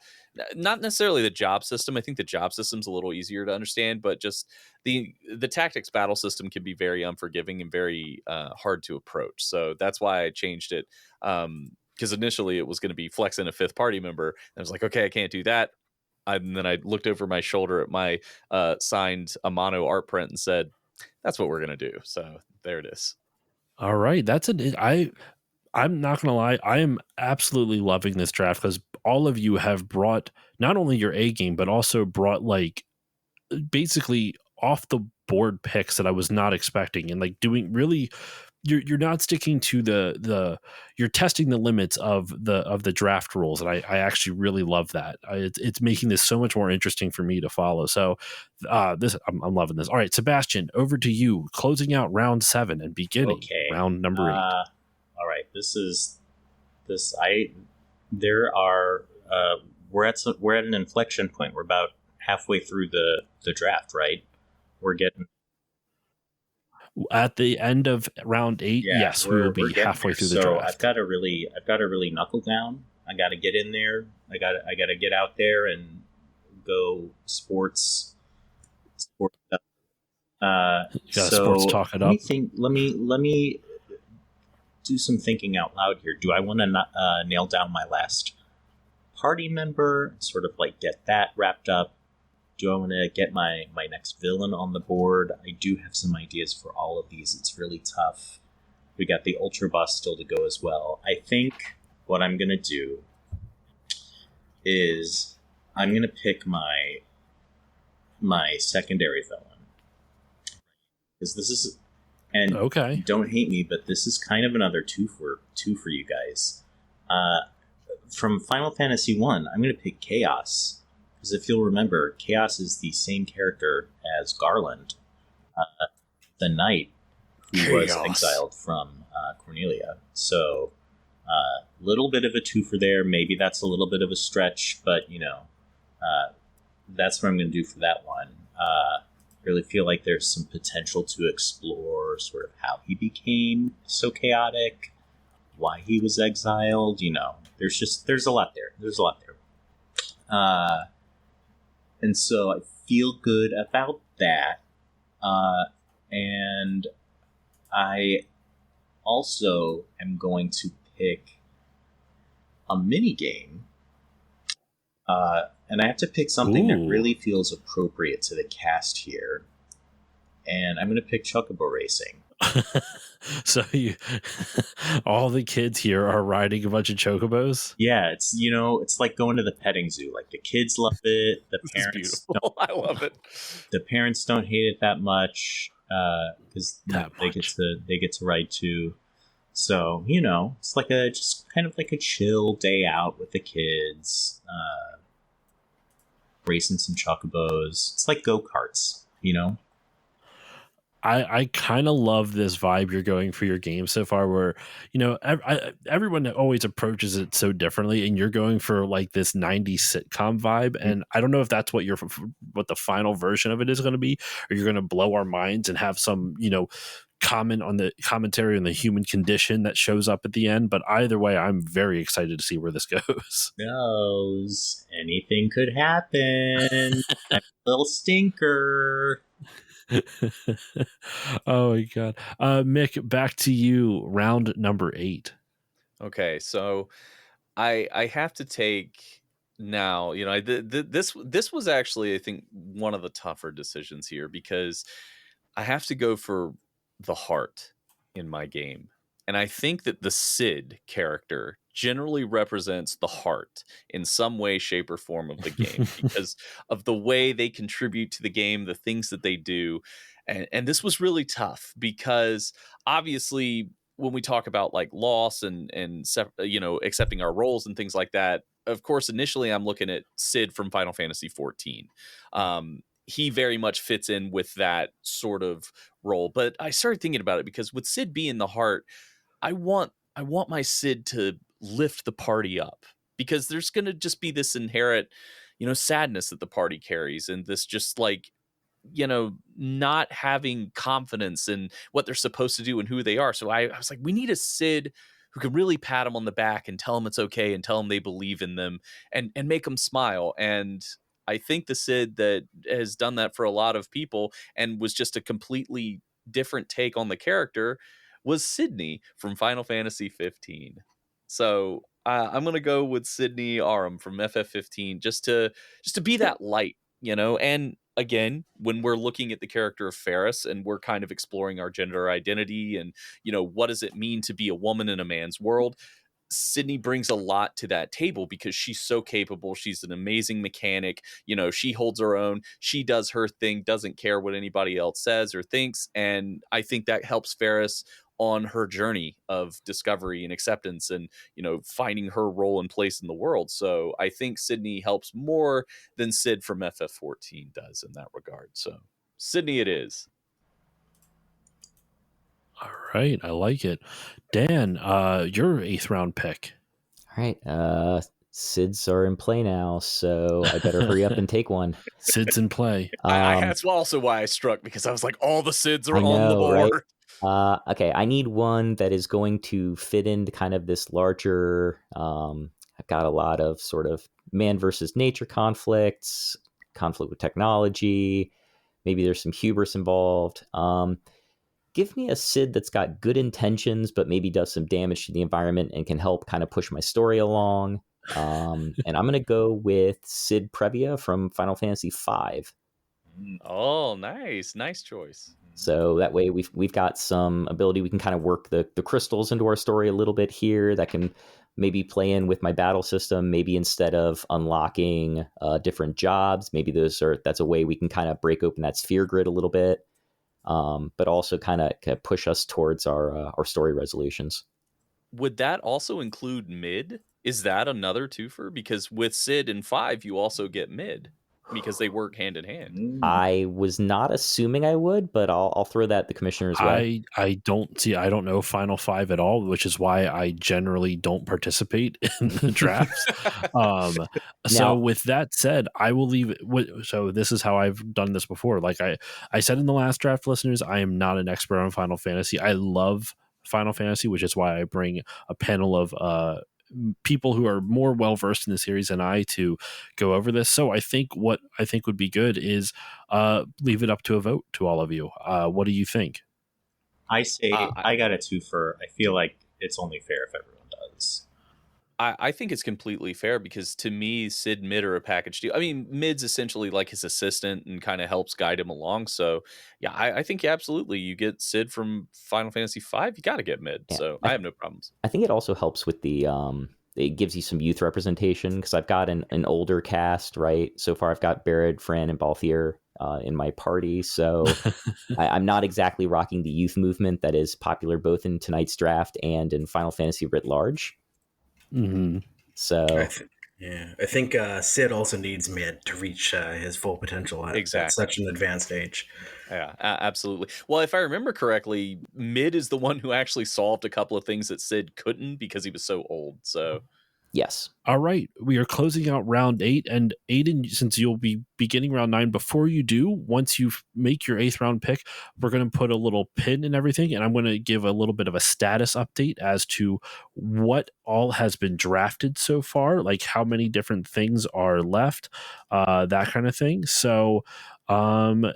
[SPEAKER 4] not necessarily the job system. I think the job system's a little easier to understand, but just the tactics battle system can be very unforgiving and very hard to approach. So that's why I changed it. Because initially it was going to be flexing a fifth party member. And I was like, okay, I can't do that. And then I looked over my shoulder at my signed Amano art print and said, that's what we're going to do. So there it is.
[SPEAKER 1] All right, I'm not gonna lie, I am absolutely loving this draft, because all of you have brought not only your A game, but also brought like basically off the board picks that I was not expecting, and like doing really, you're not sticking to you're testing the limits of the draft rules, and I actually really love that. It's making this so much more interesting for me to follow. So I'm loving this. All right, Sebastian, over to you, closing out round 7 and beginning round number 8.
[SPEAKER 5] All right, there are we're at an inflection point. We're about halfway through the draft, right? We're getting
[SPEAKER 1] At the end of round 8, yes, we will be halfway through the draft.
[SPEAKER 5] I've got to really knuckle down. I got to get in there. I got to get out there and go sports stuff.
[SPEAKER 1] Sports talk it up.
[SPEAKER 5] Let me do some thinking out loud here. Do I want to nail down my last party member, sort of like get that wrapped up? Do I want to get my next villain on the board? I do have some ideas for all of these. It's really tough. We got the Ultra Boss still to go as well. I think what I'm going to do is I'm going to pick my secondary villain. Because this is... And
[SPEAKER 1] okay,
[SPEAKER 5] don't hate me, but this is kind of another two for you guys. From Final Fantasy 1, I'm going to pick Chaos. Because if you'll remember, Chaos is the same character as Garland, the knight who was exiled from Cornelia. So, little bit of a twofer there. Maybe that's a little bit of a stretch, but, that's what I'm going to do for that one. Really feel like there's some potential to explore sort of how he became so chaotic, why he was exiled. There's a lot there. And so I feel good about that. And I also am going to pick a mini game. And I have to pick something that really feels appropriate to the cast here. And I'm going to pick Chocobo Racing.
[SPEAKER 1] So all the kids here are riding a bunch of chocobos?
[SPEAKER 5] Yeah, it's like going to the petting zoo. Like, the kids love it. The parents
[SPEAKER 4] I love it.
[SPEAKER 5] The parents don't hate it that much because they get to ride too. So, it's like just kind of like a chill day out with the kids. Racing some chocobos. It's like go-karts,
[SPEAKER 1] I kind of love this vibe you're going for your game so far, where everyone always approaches it so differently, and you're going for like this 90s sitcom vibe. And I don't know if that's what what the final version of it is going to be, or you're going to blow our minds and have some commentary on the human condition that shows up at the end. But either way, I'm very excited to see where this goes.
[SPEAKER 5] Knows anything could happen. I'm a little stinker.
[SPEAKER 1] Oh my god. Mick, back to you. Round number 8.
[SPEAKER 4] Okay, so I have to take now. This was actually, I think, one of the tougher decisions here, because I have to go for the heart in my game. And I think that the Sid character generally represents the heart in some way, shape, or form of the game because of the way they contribute to the game, the things that they do. And this was really tough because obviously when we talk about like loss and accepting our roles and things like that, of course, initially I'm looking at Sid from Final Fantasy 14. He very much fits in with that sort of role. But I started thinking about it because with Sid being the heart, I want my Sid to lift the party up, because there's going to just be this inherent, sadness that the party carries, and this just like, not having confidence in what they're supposed to do and who they are. So I was like, we need a Sid who can really pat them on the back and tell them it's okay and tell them they believe in them and make them smile. And I think the Sid that has done that for a lot of people and was just a completely different take on the character was Sydney from Final Fantasy 15. So I'm gonna go with Sydney Aram from FF15 just to be that light, And again, when we're looking at the character of Ferris and we're kind of exploring our gender identity and what does it mean to be a woman in a man's world, Sydney brings a lot to that table because she's so capable. She's an amazing mechanic. She holds her own. She does her thing, doesn't care what anybody else says or thinks. And I think that helps Ferris on her journey of discovery and acceptance and, finding her role and place in the world. So I think Sydney helps more than Sid from FF14 does in that regard. So Sydney it is.
[SPEAKER 1] All right, I like it. Dan, your 8th round pick.
[SPEAKER 3] All right. Sids are in play now, so I better hurry up and take one.
[SPEAKER 1] Sid's in play.
[SPEAKER 4] That's also why I struck, because I was like, all the Sids are
[SPEAKER 3] I know,
[SPEAKER 4] on the board.
[SPEAKER 3] Right? Okay, I need one that is going to fit into kind of this larger. I've got a lot of sort of man versus nature conflicts, conflict with technology. Maybe there's some hubris involved. Give me a Sid that's got good intentions, but maybe does some damage to the environment and can help kind of push my story along. And I'm going to go with Sid Previa from Final Fantasy V.
[SPEAKER 4] Oh, nice choice.
[SPEAKER 3] So that way we've got some ability. We can kind of work the crystals into our story a little bit here. That can maybe play in with my battle system. Maybe instead of unlocking different jobs, maybe that's a way we can kind of break open that sphere grid a little bit. But also kind of push us towards our story resolutions.
[SPEAKER 4] Would that also include mid? Is that another twofer? Because with Sid and 5, you also get mid because they work hand in hand.
[SPEAKER 3] I was not assuming I would, but I'll throw that at the commissioner's way.
[SPEAKER 1] I don't know Final 5 at all, which is why I generally don't participate in the drafts. So with that said, I will leave it. So this is how I've done this before. Like I said in the last draft, listeners, I am not an expert on Final Fantasy. I love Final Fantasy, which is why I bring a panel of people who are more well versed in the series than I to go over this. So I think what I think would be good is leave it up to a vote to all of you. What do you think?
[SPEAKER 5] I say I got a twofer. I feel like it's only fair if everyone does.
[SPEAKER 4] I think it's completely fair because to me, Sid Mid are a package deal. I mean, Mid's essentially like his assistant and kind of helps guide him along. So yeah, I think absolutely you get Sid from Final Fantasy V, you got to get Mid. Yeah, so I have no problems.
[SPEAKER 3] I think it also helps with the it gives you some youth representation because I've got an older cast, right? So far I've got Barrett, Fran, and Balthier in my party. So I'm not exactly rocking the youth movement that is popular both in tonight's draft and in Final Fantasy writ large.
[SPEAKER 1] Mm-hmm.
[SPEAKER 3] So
[SPEAKER 2] Yeah, I think Sid also needs mid to reach his full potential at
[SPEAKER 4] Exactly.
[SPEAKER 2] such an advanced age.
[SPEAKER 4] Yeah, absolutely. Well, if I remember correctly, Mid is the one who actually solved a couple of things that Sid couldn't because he was so old. So
[SPEAKER 3] Yes.
[SPEAKER 1] All right, we are closing out round 8, and Aiden, since you'll be beginning round 9, before you do, once you make your 8th round pick, we're going to put a little pin in everything, and I'm going to give a little bit of a status update as to what all has been drafted so far, like how many different things are left, that kind of thing. So, before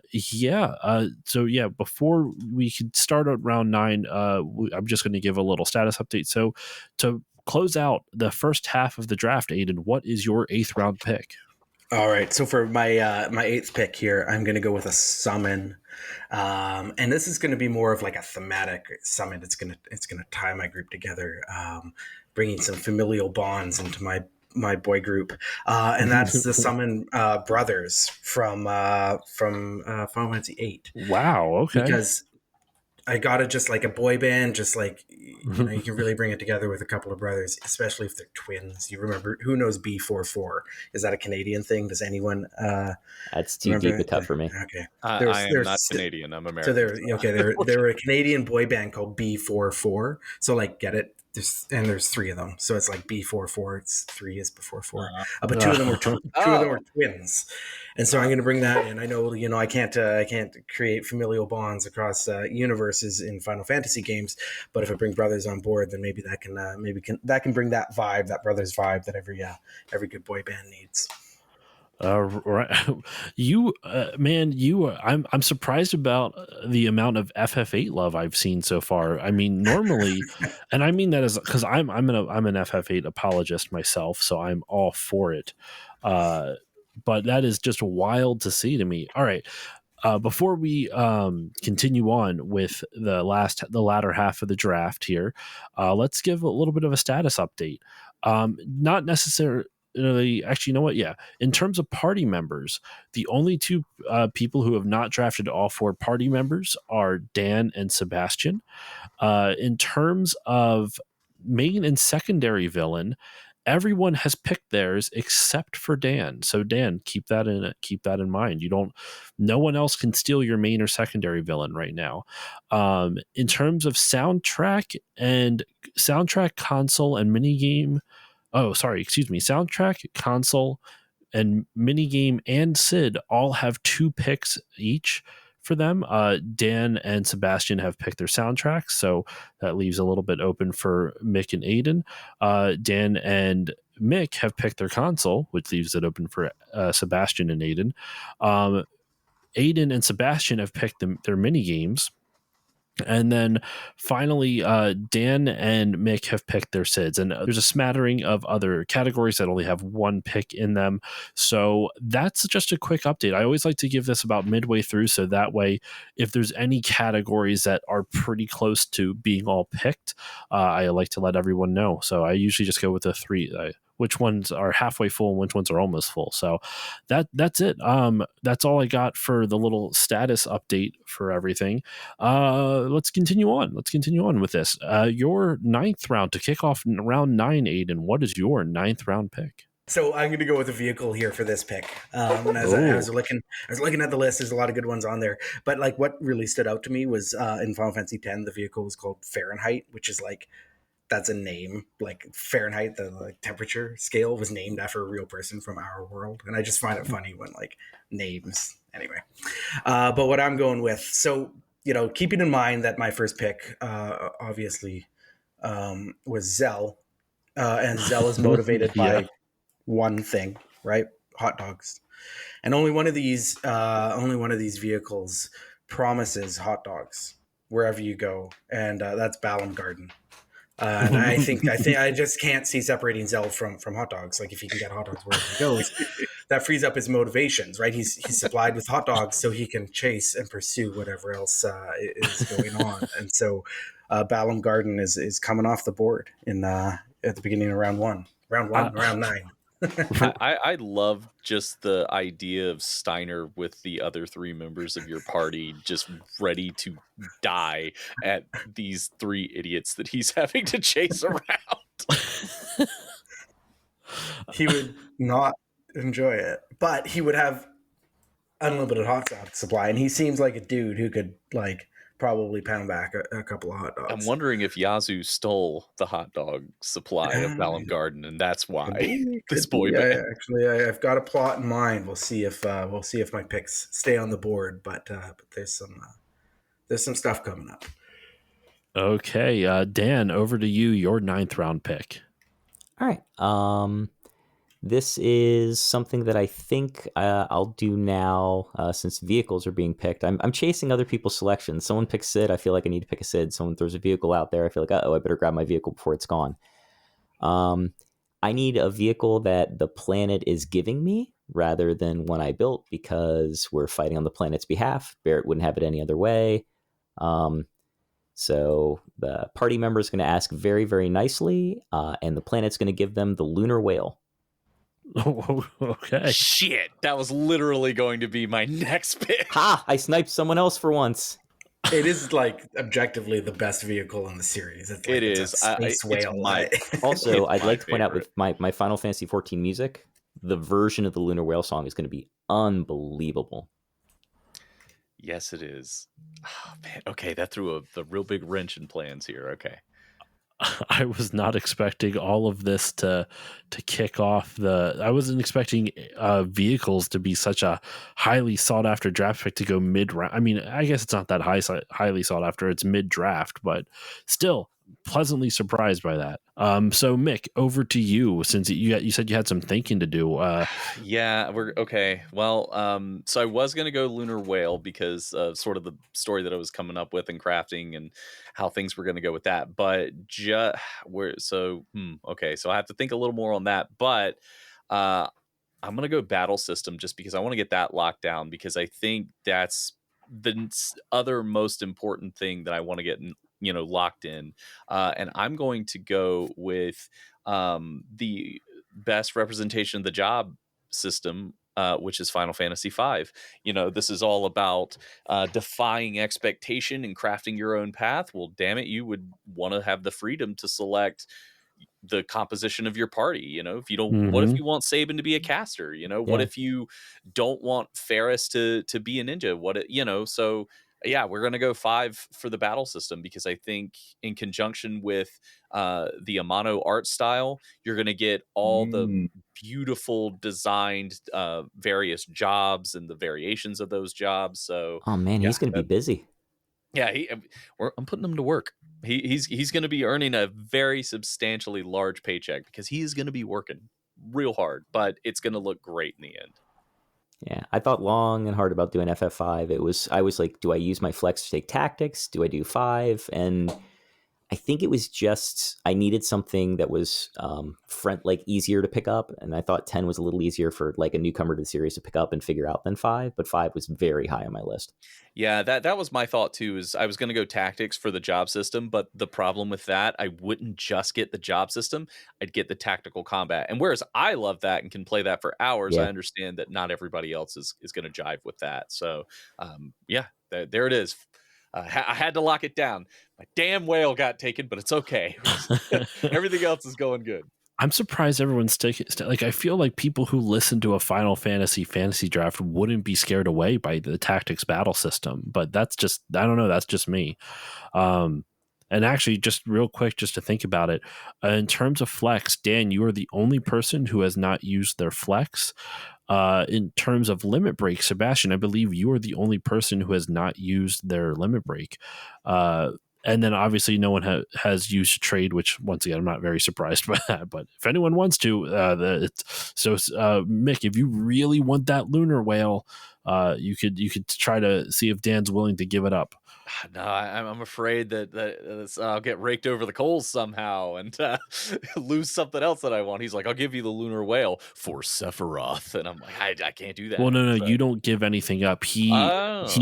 [SPEAKER 1] we can start at round 9, I'm just going to give a little status update. So, to close out the first half of the draft, Aiden, what is your 8th round pick?
[SPEAKER 2] All right, so for my 8th pick here, I'm going to go with a summon, and this is going to be more of like a thematic summon. It's gonna tie my group together, bringing some familial bonds into my boy group, and that's the summon brothers from Final Fantasy VIII.
[SPEAKER 1] Wow, okay.
[SPEAKER 2] Because I got it just like a boy band, just like, you can really bring it together with a couple of brothers, especially if they're twins. You remember, who knows B44? Is that a Canadian thing? Does anyone
[SPEAKER 3] That's too
[SPEAKER 2] remember
[SPEAKER 3] deep a cut for me.
[SPEAKER 2] Okay.
[SPEAKER 4] I am not Canadian. I'm American.
[SPEAKER 2] So they're a Canadian boy band called B44. So like, get it? There's 3 of them, so it's like B44. It's 3 is before 4, but 2 of them were two of them were twins, and so I'm going to bring that in. I know, I can't create familial bonds across universes in Final Fantasy games, but if I bring brothers on board, then maybe that can bring that vibe, that brothers vibe that every good boy band needs.
[SPEAKER 1] Right, I'm surprised about the amount of FF8 love I've seen so far. I mean, normally, and I mean that as because I'm an FF8 apologist myself, so I'm all for it. But that is just wild to see to me. All right. Before we continue on with the latter half of the draft here, let's give a little bit of a status update. Not necessarily. Actually, you know what? Yeah. In terms of party members, the only 2 people who have not drafted all 4 party members are Dan and Sebastian. In terms of main and secondary villain, everyone has picked theirs except for Dan. So Dan, keep that in mind. No one else can steal your main or secondary villain right now. In terms of soundtrack console and minigame. Oh, sorry, excuse me. Soundtrack, console, and minigame and Sid all have 2 picks each for them. Dan and Sebastian have picked their soundtracks, so that leaves a little bit open for Mick and Aiden. Dan and Mick have picked their console, which leaves it open for Sebastian and Aiden. Aiden and Sebastian have picked their mini games. And then finally, Dan and Mick have picked their SIDs, and there's a smattering of other categories that only have 1 pick in them. So that's just a quick update. I always like to give this about midway through, so that way, if there's any categories that are pretty close to being all picked, I like to let everyone know. So I usually just go with the 3. Which ones are halfway full and which ones are almost full. So that's it. That's all I got for the little status update for everything. Let's continue on. With this. Your 9th round to kick off round 9, Aiden. What is your 9th round pick?
[SPEAKER 2] So I'm going to go with a vehicle here for this pick. And as I was looking at the list, there's a lot of good ones on there. But like, what really stood out to me was in Final Fantasy X, the vehicle was called Fahrenheit, which is like, that's a name. Like Fahrenheit, the temperature scale was named after a real person from our world, and I just find it funny when like names. Anyway, but what I'm going with, so keeping in mind that my first pick, obviously, was Zell, and Zell is motivated by one thing, right? Hot dogs, and only one of these vehicles promises hot dogs wherever you go, and that's Balam Garden. And I think I just can't see separating Zell from hot dogs. Like if he can get hot dogs wherever he goes, that frees up his motivations, right? He's supplied with hot dogs so he can chase and pursue whatever else is going on. And so Balam Garden is coming off the board in at the beginning of round 9.
[SPEAKER 4] I love just the idea of Steiner with the other 3 members of your party just ready to die at these 3 idiots that he's having to chase around.
[SPEAKER 2] he would not enjoy it, but he would have unlimited hot dog supply, and he seems like a dude who could like probably pound back a couple of hot dogs.
[SPEAKER 4] I'm wondering if Yazoo stole the hot dog supply of Balam Garden, and that's why this boy band.
[SPEAKER 2] I've got a plot in mind. We'll see if my picks stay on the board, but there's some stuff coming up.
[SPEAKER 1] Okay, Dan, over to you. Your 9th round pick.
[SPEAKER 3] All right. This is something that I think I'll do now since vehicles are being picked. I'm chasing other people's selections. Someone picks Sid. I feel like I need to pick a Sid. Someone throws a vehicle out there. I feel like, I better grab my vehicle before it's gone. I need a vehicle that the planet is giving me rather than one I built, because we're fighting on the planet's behalf. Barrett wouldn't have it any other way. So the party member is going to ask very, very nicely, and the planet's going to give them the lunar whale.
[SPEAKER 1] Oh, okay.
[SPEAKER 4] Shit, that was literally going to be my next pick.
[SPEAKER 3] Ha! I sniped someone else for once.
[SPEAKER 2] It is like objectively the best vehicle in the series. It's like,
[SPEAKER 4] It
[SPEAKER 2] it's
[SPEAKER 4] is.
[SPEAKER 2] a space whale.
[SPEAKER 3] Also,
[SPEAKER 4] It's
[SPEAKER 3] I'd
[SPEAKER 4] my
[SPEAKER 3] like to point out
[SPEAKER 4] favorite.
[SPEAKER 3] with my Final Fantasy 14 music, the version of the lunar whale song is going to be unbelievable.
[SPEAKER 4] Yes, it is. Oh, man. Okay, that threw the real big wrench in plans here. Okay.
[SPEAKER 1] I was not expecting all of this to kick off I wasn't expecting vehicles to be such a highly sought after draft pick to go mid round. I mean, I guess it's not that highly sought after. It's mid draft, but still pleasantly surprised by that. So Mick, over to you, since you said you had some thinking to do.
[SPEAKER 4] Yeah, we're okay. Well, so I was gonna go lunar whale because of sort of the story that I was coming up with and crafting and how things were gonna go with that. But okay, so I have to think a little more on that. But I'm gonna go battle system just because I want to get that locked down, because I think that's the other most important thing that I want to get locked in. And I'm going to go with the best representation of the job system, which is Final Fantasy V. This is all about defying expectation and crafting your own path. Well, damn it, you would want to have the freedom to select the composition of your party. If you don't, what if you want Sabin to be a caster? What if you don't want Ferris to be a ninja? So yeah, we're going to go 5 for the battle system, because I think in conjunction with the Amano art style, you're going to get all the beautiful designed various jobs and the variations of those jobs. So
[SPEAKER 3] Oh man, he's going to be busy.
[SPEAKER 4] Yeah, I'm putting him to work. He's going to be earning a very substantially large paycheck, because he is going to be working real hard, but it's going to look great in the end.
[SPEAKER 3] Yeah, I thought long and hard about doing FF5. I was like, do I use my flex to take tactics? Do I do 5? And I think it was just I needed something that was easier to pick up, and I thought 10 was a little easier for like a newcomer to the series to pick up and figure out than 5. But 5 was very high on my list.
[SPEAKER 4] Yeah, that was my thought too. Is I was going to go tactics for the job system, but the problem with that, I wouldn't just get the job system; I'd get the tactical combat. And whereas I love that and can play that for hours,
[SPEAKER 3] Yeah.
[SPEAKER 4] I understand that not everybody else is going to jive with that. So, yeah, there it is. I had to lock it down. My damn whale got taken, but it's okay. Everything else is going good.
[SPEAKER 1] I'm surprised everyone's like, I feel like people who listen to a Final Fantasy draft wouldn't be scared away by the tactics battle system, but that's just, I don't know, that's just me. And actually, just real quick, just to think about it, in terms of flex, Dan, you are the only person who has not used their flex. In terms of limit break, Sebastian, I believe you are the only person who has not used their limit break. And then obviously no one has used trade, which once again, I'm not very surprised by that, but if anyone wants to, Mick, if you really want that lunar whale, you could try to see if Dan's willing to give it up.
[SPEAKER 4] No, I'm afraid that I'll get raked over the coals somehow and lose something else that I want. He's like, I'll give you the lunar whale for Sephiroth. And I'm like, I can't do that.
[SPEAKER 1] Well, no, you don't give anything up. He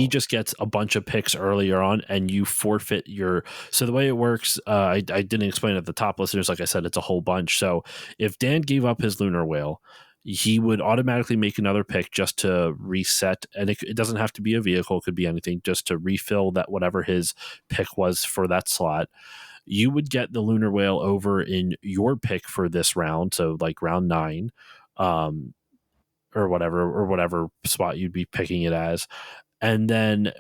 [SPEAKER 1] just gets a bunch of picks earlier on, and you forfeit your. So the way it works, I didn't explain it at the top, listeners. Like I said, it's a whole bunch. So if Dan gave up his lunar whale, he would automatically make another pick just to reset. And it doesn't have to be a vehicle. It could be anything, just to refill that whatever his pick was for that slot. you would get the Lunar Whale over in your pick for this round, so like round 9, or whatever spot you'd be picking it as, and then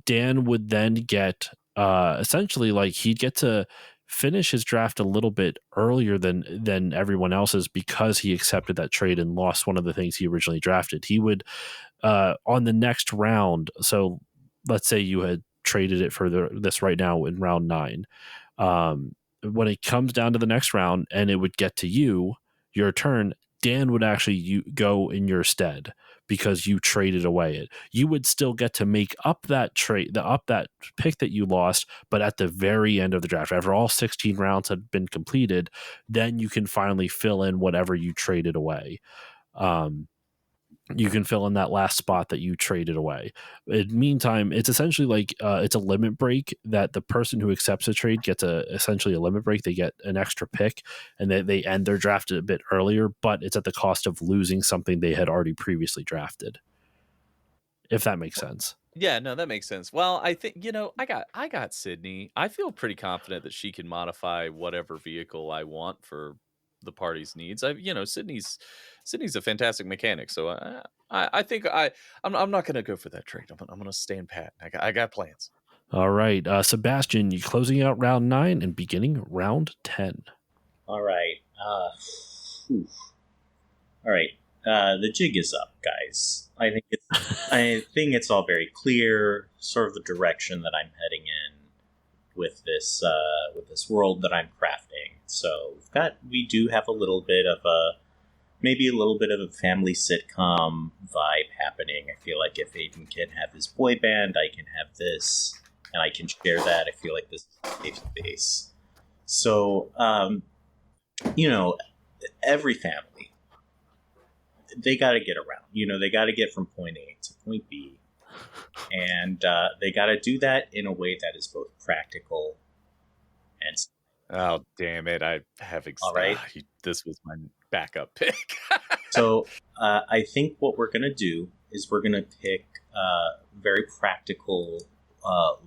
[SPEAKER 1] Dan would then get essentially like he'd get to finish his draft a little bit earlier than everyone else's because he accepted that trade and lost one of the things he originally drafted. He would on the next round. So let's say you had traded it for this right now in round 9. When it comes down to the next round and it would get to your turn, Dan would actually go in your stead because you traded away it. You would still get to make up that that pick that you lost, but at the very end of the draft, after all 16 rounds had been completed, then you can finally fill in whatever you traded away. You can fill in that last spot that you traded away. In the meantime, it's essentially like it's a limit break that the person who accepts a trade gets essentially a limit break. They get an extra pick and they end their draft a bit earlier, but it's at the cost of losing something they had already previously drafted. If that makes sense.
[SPEAKER 4] Yeah, no, that makes sense. Well, I think, I got Sydney. I feel pretty confident that she can modify whatever vehicle I want for the party's needs. Sydney's a fantastic mechanic, so I think I'm not going to go for that trade. I'm going to stand pat. I got plans.
[SPEAKER 1] All right, Sebastian, you closing out round 9 and beginning round 10.
[SPEAKER 5] All right. All right. The jig is up, guys. I think it's all very clear, sort of the direction that I'm heading in with this world that I'm crafting. So we do have a little bit of a family sitcom vibe happening. I feel like if Aiden can have his boy band, I can have this, and I can share that. I feel like this is a safe space. So, every family, they got to get around. They got to get from point A to point B. And they got to do that in a way that is both practical and...
[SPEAKER 4] Oh, damn it. I have
[SPEAKER 5] All right.
[SPEAKER 4] This was my backup pick.
[SPEAKER 5] So I think what we're going to do is we're going to pick a very practical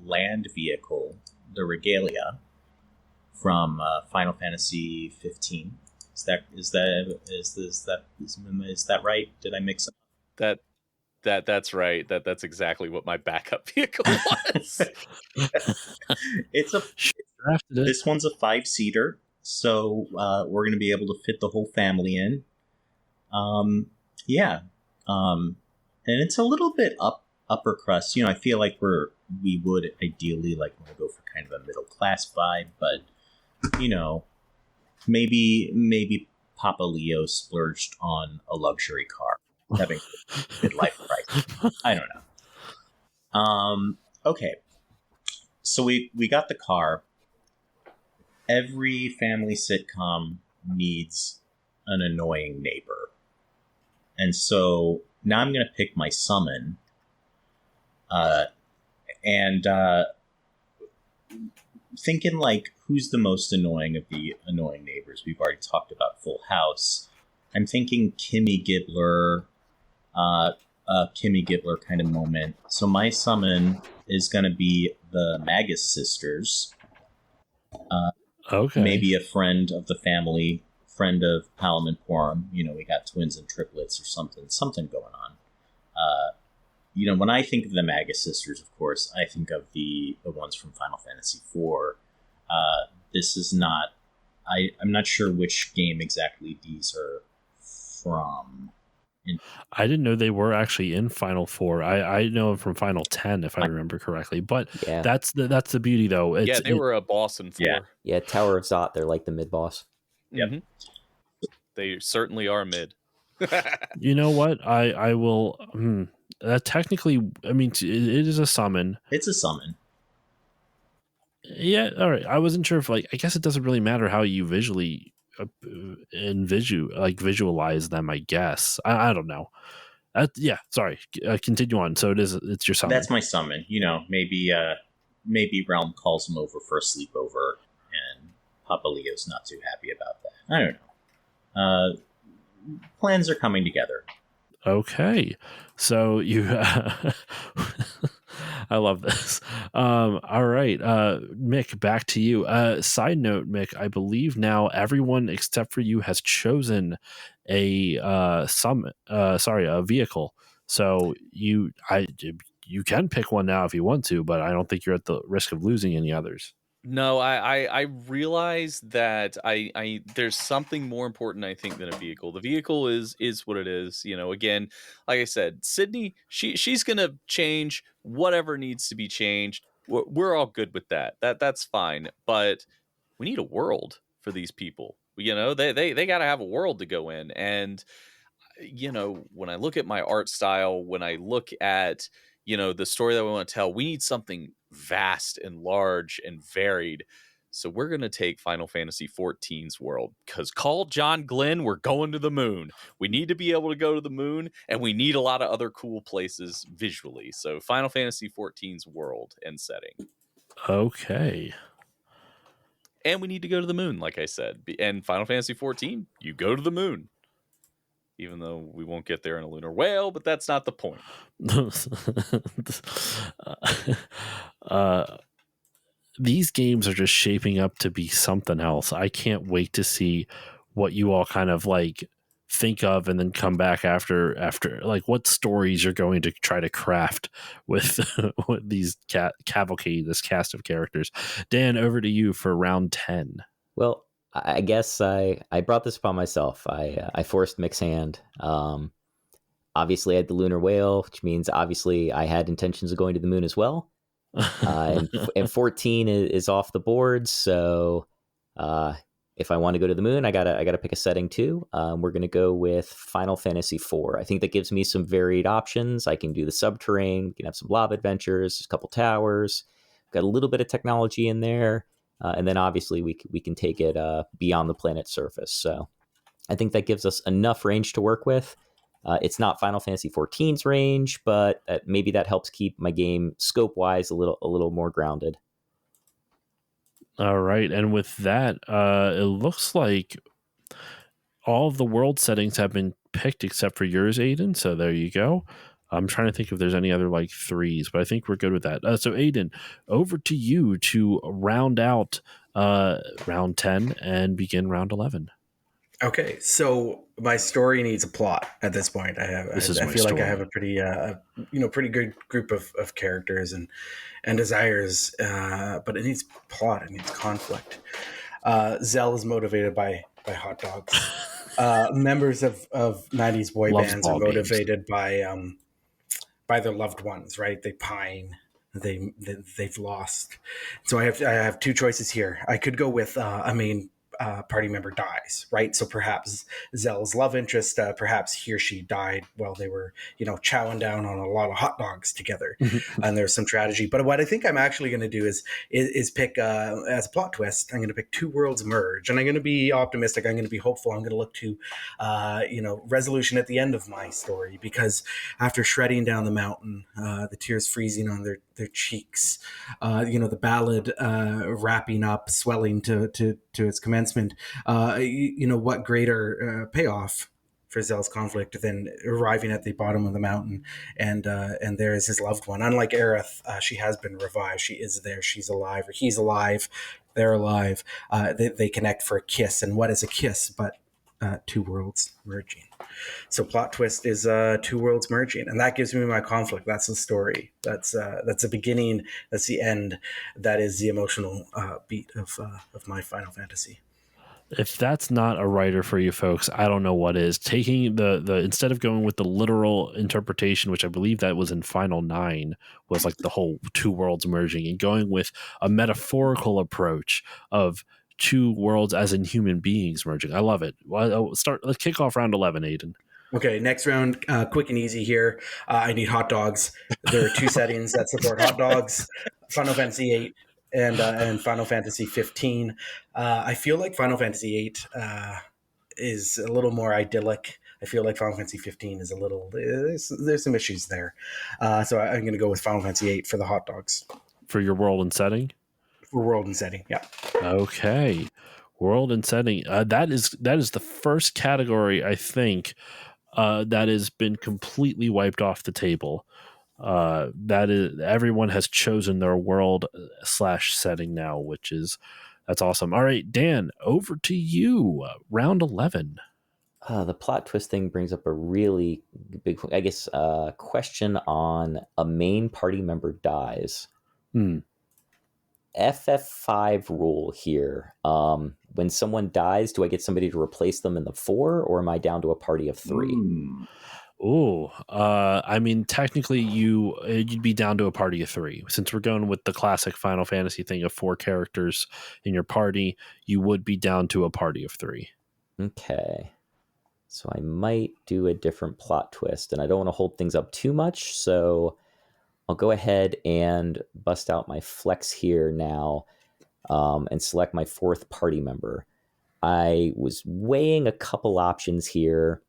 [SPEAKER 5] land vehicle, the Regalia, from Final Fantasy 15. Is that right? Did I mix up?
[SPEAKER 4] That's right. That's exactly what my backup vehicle was.
[SPEAKER 5] This one's a 5-seater, so we're going to be able to fit the whole family in. And it's a little bit upper crust. I feel like we would ideally like want to go for kind of a middle class vibe, but maybe Papa Leo splurged on a luxury car, having midlife crisis. I don't know. Okay. So we got the car. Every family sitcom needs an annoying neighbor. And so now I'm going to pick my summon. And thinking like, who's the most annoying of the annoying neighbors? We've already talked about Full House. I'm thinking Kimmy Gibbler kind of moment. So my summon is going to be the Magus sisters.
[SPEAKER 1] Okay.
[SPEAKER 5] Maybe a friend of the family, friend of Palom and Porum. We got twins and triplets or something going on. When I think of the Magus sisters, of course, I think of the ones from Final Fantasy IV. This is not... I'm not sure which game exactly these are from.
[SPEAKER 1] I didn't know they were actually in Final 4. I know them from Final 10, if I remember correctly. But
[SPEAKER 3] Yeah.
[SPEAKER 1] that's the beauty, though.
[SPEAKER 4] They were a boss in 4.
[SPEAKER 3] Yeah, Tower of Zot, they're like the mid-boss.
[SPEAKER 5] Yep.
[SPEAKER 4] Mm-hmm. They certainly are mid.
[SPEAKER 1] You know what? I will... technically, I mean, it is a summon.
[SPEAKER 5] It's a summon.
[SPEAKER 1] Yeah, all right. I wasn't sure if, I guess it doesn't really matter how you visually... visualize them, I guess. I don't know. Sorry. Continue on. So it's your summon.
[SPEAKER 5] That's my summon. Maybe Realm calls him over for a sleepover, and Papa Leo's not too happy about that. I don't know. Plans are coming together.
[SPEAKER 1] Okay. So you I love this. All right, Mick, back to you. Side note, Mick, I believe now everyone except for you has chosen a a vehicle. So you can pick one now if you want to, but I don't think you're at the risk of losing any others.
[SPEAKER 4] No, I realize that I there's something more important, I think, than a vehicle. The vehicle is what it is. You know, again, like I said, Sydney, she's gonna change whatever needs to be changed. We're all good with that. That's fine. But we need a world for these people. You know, they got to have a world to go in. And you know, when I look at my art style, when I look at, you know, the story that we want to tell, we need something vast and large and varied. So we're going to take Final Fantasy XIV's world, because call John Glenn, we're going to the moon. We need to be able to go to the moon, and we need a lot of other cool places visually. So Final Fantasy XIV's world and setting.
[SPEAKER 1] Okay.
[SPEAKER 4] And we need to go to the moon, like I said. And Final Fantasy XIV, you go to the moon. Even though we won't get there in a lunar whale, but that's not the point.
[SPEAKER 1] These games are just shaping up to be something else. I can't wait to see what you all kind of like think of and then come back after like what stories you're going to try to craft with, with these cavalcade, this cast of characters. Dan, over to you for round 10.
[SPEAKER 3] Well, I guess I brought this upon myself. I forced Mick's hand. Obviously, I had the lunar whale, which means obviously I had intentions of going to the moon as well. And 14 is off the board. So if I want to go to the moon, I gotta pick a setting too. We're gonna go with Final Fantasy IV. I think that gives me some varied options. I can do the subterranean. We can have some lava adventures, a couple towers. Got a little bit of technology in there. And then obviously we can take it beyond the planet's surface. So I think that gives us enough range to work with. It's not Final Fantasy XIV's range, but maybe that helps keep my game scope-wise a little more grounded.
[SPEAKER 1] All right, and with that, it looks like all of the world settings have been picked except for yours, Aiden. So there you go. I'm trying to think if there's any other like threes, but I think we're good with that. So Aiden, over to you to round out round 10 and begin round 11.
[SPEAKER 2] Okay, so my story needs a plot at this point. I feel like I have a pretty pretty good group of characters and desires, but it needs plot. It needs conflict. Zell is motivated by hot dogs. Members of 90s boy
[SPEAKER 1] Loves
[SPEAKER 2] bands are
[SPEAKER 1] ball games.
[SPEAKER 2] motivated by their loved ones, right? They pine. They've lost. So I have two choices here. I could go with a main party member dies, right? So perhaps Zell's love interest, perhaps he or she died while they were, chowing down on a lot of hot dogs together, and there's some tragedy. But what I think I'm actually going to do is pick as a plot twist. I'm going to pick two worlds merge, and I'm going to be optimistic. I'm going to be hopeful. I'm going to look to, resolution at the end of my story, because after shredding down the mountain, the tears freezing on their cheeks, the ballad wrapping up, swelling to its commencement. What greater payoff for Zell's conflict than arriving at the bottom of the mountain, and there is his loved one. Unlike Aerith, she has been revived. She is there. She's alive, or he's alive. They're alive. They connect for a kiss. And what is a kiss but two worlds merging? So plot twist is two worlds merging, and that gives me my conflict. That's the story. That's the beginning. That's the end. That is the emotional beat of my Final Fantasy.
[SPEAKER 1] If that's not a writer for you folks, I don't know what is. Taking the instead of going with the literal interpretation, which I believe that was in Final 9, was like the whole two worlds merging, and going with a metaphorical approach of two worlds as in human beings merging. I love it. Let's kick off round 11, Aiden.
[SPEAKER 2] Okay, next round, quick and easy here. I need hot dogs. There are two settings that support hot dogs: Final Fantasy VIII and Final Fantasy 15. I feel like Final Fantasy VIII is a little more idyllic. I feel like Final Fantasy 15 is a little. There's some issues there. So I'm going to go with Final Fantasy VIII for the hot dogs.
[SPEAKER 1] For your world and setting?
[SPEAKER 2] For world and setting, yeah.
[SPEAKER 1] Okay. World and setting. That is the first category, I think, that has been completely wiped off the table. That is, everyone has chosen their world / setting now, that's awesome. All right, Dan, over to you. Round 11.
[SPEAKER 3] The plot twist thing brings up a really big, I guess, question on a main party member dies. FF5 rule here. When someone dies, do I get somebody to replace them in the 4, or am I down to a party of 3?
[SPEAKER 1] I mean, technically, you'd be down to a party of 3. Since we're going with the classic Final Fantasy thing of 4 characters in your party, you would be down to a party of 3.
[SPEAKER 3] Okay. So I might do a different plot twist, and I don't want to hold things up too much, so I'll go ahead and bust out my flex here now, and select my 4th party member. I was weighing a couple options here.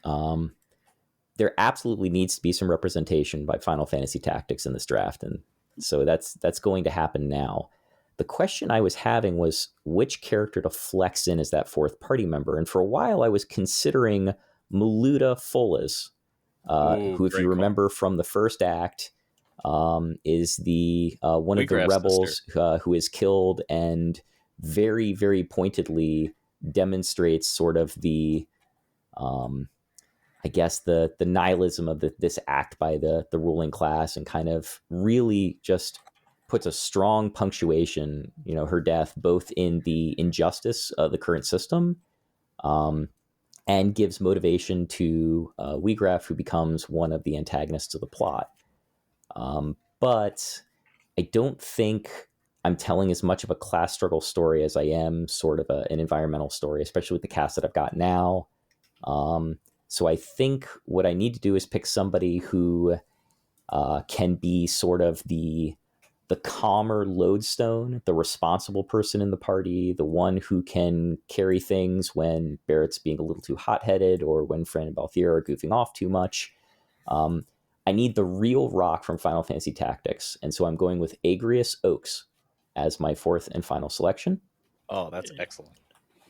[SPEAKER 3] There absolutely needs to be some representation by Final Fantasy Tactics in this draft, and so that's going to happen now. The question I was having was which character to flex in as that 4th party member, and for a while I was considering Maluda Folas, who, if you remember from the first act, is the one of the rebels who is killed and very, very pointedly demonstrates sort of the I guess the nihilism of this act by the ruling class, and kind of really just puts a strong punctuation, her death, both in the injustice of the current system, and gives motivation to Wheatgraph, who becomes one of the antagonists of the plot. But I don't think I'm telling as much of a class struggle story as I am sort of an environmental story, especially with the cast that I've got now. So I think what I need to do is pick somebody who can be sort of the calmer lodestone, the responsible person in the party, the one who can carry things when Barrett's being a little too hot-headed or when Fran and Balthier are goofing off too much. I need the real Rock from Final Fantasy Tactics, and so I'm going with Agrias Oaks as my 4th and final selection.
[SPEAKER 4] Oh, that's excellent.